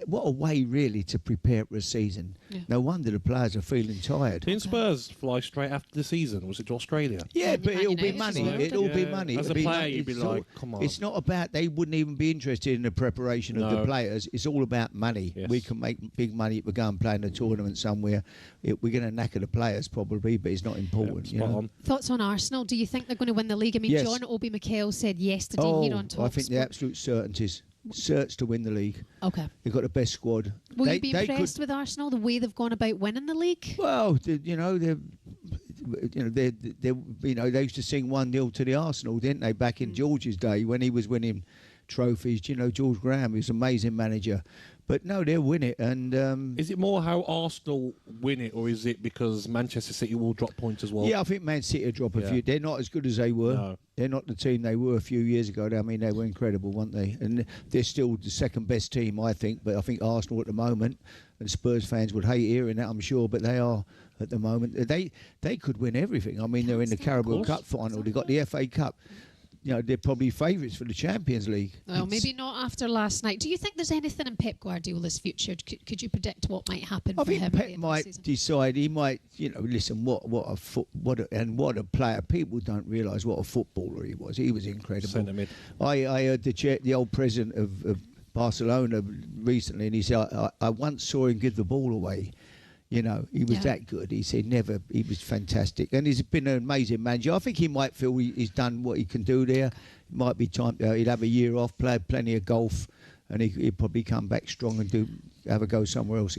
what a way really to prepare for a season. Yeah. No wonder the players are feeling tired. Didn't Spurs fly straight after the season? Was it to Australia? Yeah, but it'll be United money. as well, It'll be Yeah. money. As It'll a player, money. you'd be It's like, come on. It's not about, they wouldn't even be interested in the preparation of the No. players. It's all about money. Yes. We can make big money if we go and play in a tournament somewhere. We're going to knacker the players probably, but it's not important. you Spot know? on. Thoughts on Arsenal? Do you think they're going to win the league? I mean, Yes. John Obi Mikel said yesterday here on I think the talkSPORT. absolute certainties. Certs to win the league. Okay. They've got the best squad. Will They- you be they impressed could- with Arsenal, the way they've gone about winning the league? Well, they used to sing 1-0 to the Arsenal, didn't they? Back in George's day when he was winning trophies. You know, George Graham, he was an amazing manager. But no, they'll win it. And Is it more how Arsenal win it, or is it because Manchester City will drop points as well? yeah, I think Man City will drop a few. They're not as good as they were. No. They're not the team they were a few years ago. I mean, they were incredible, weren't they? And they're still the second best team, I think. But I think Arsenal at the moment, and Spurs fans would hate hearing that, I'm sure, but they are at the moment. They could win everything. I mean, they're in the Carabao Cup final. They got the FA Cup. You know, they're probably favourites for the Champions League. Well, maybe not after last night. Do you think there's anything in Pep Guardiola's future? Could you predict what might happen I for think him? at the Pep end of the might season? decide. He might, you know, listen. What a player. People don't realise what a footballer he was. He was incredible. Centre mid. I heard the old president of Barcelona recently, and he said, I once saw him give the ball away. You know, he was that good. He said he was fantastic. And he's been an amazing manager. I think he might feel he's done what he can do there. It might be time, he'd have a year off, play plenty of golf, and he'd probably come back strong and have a go somewhere else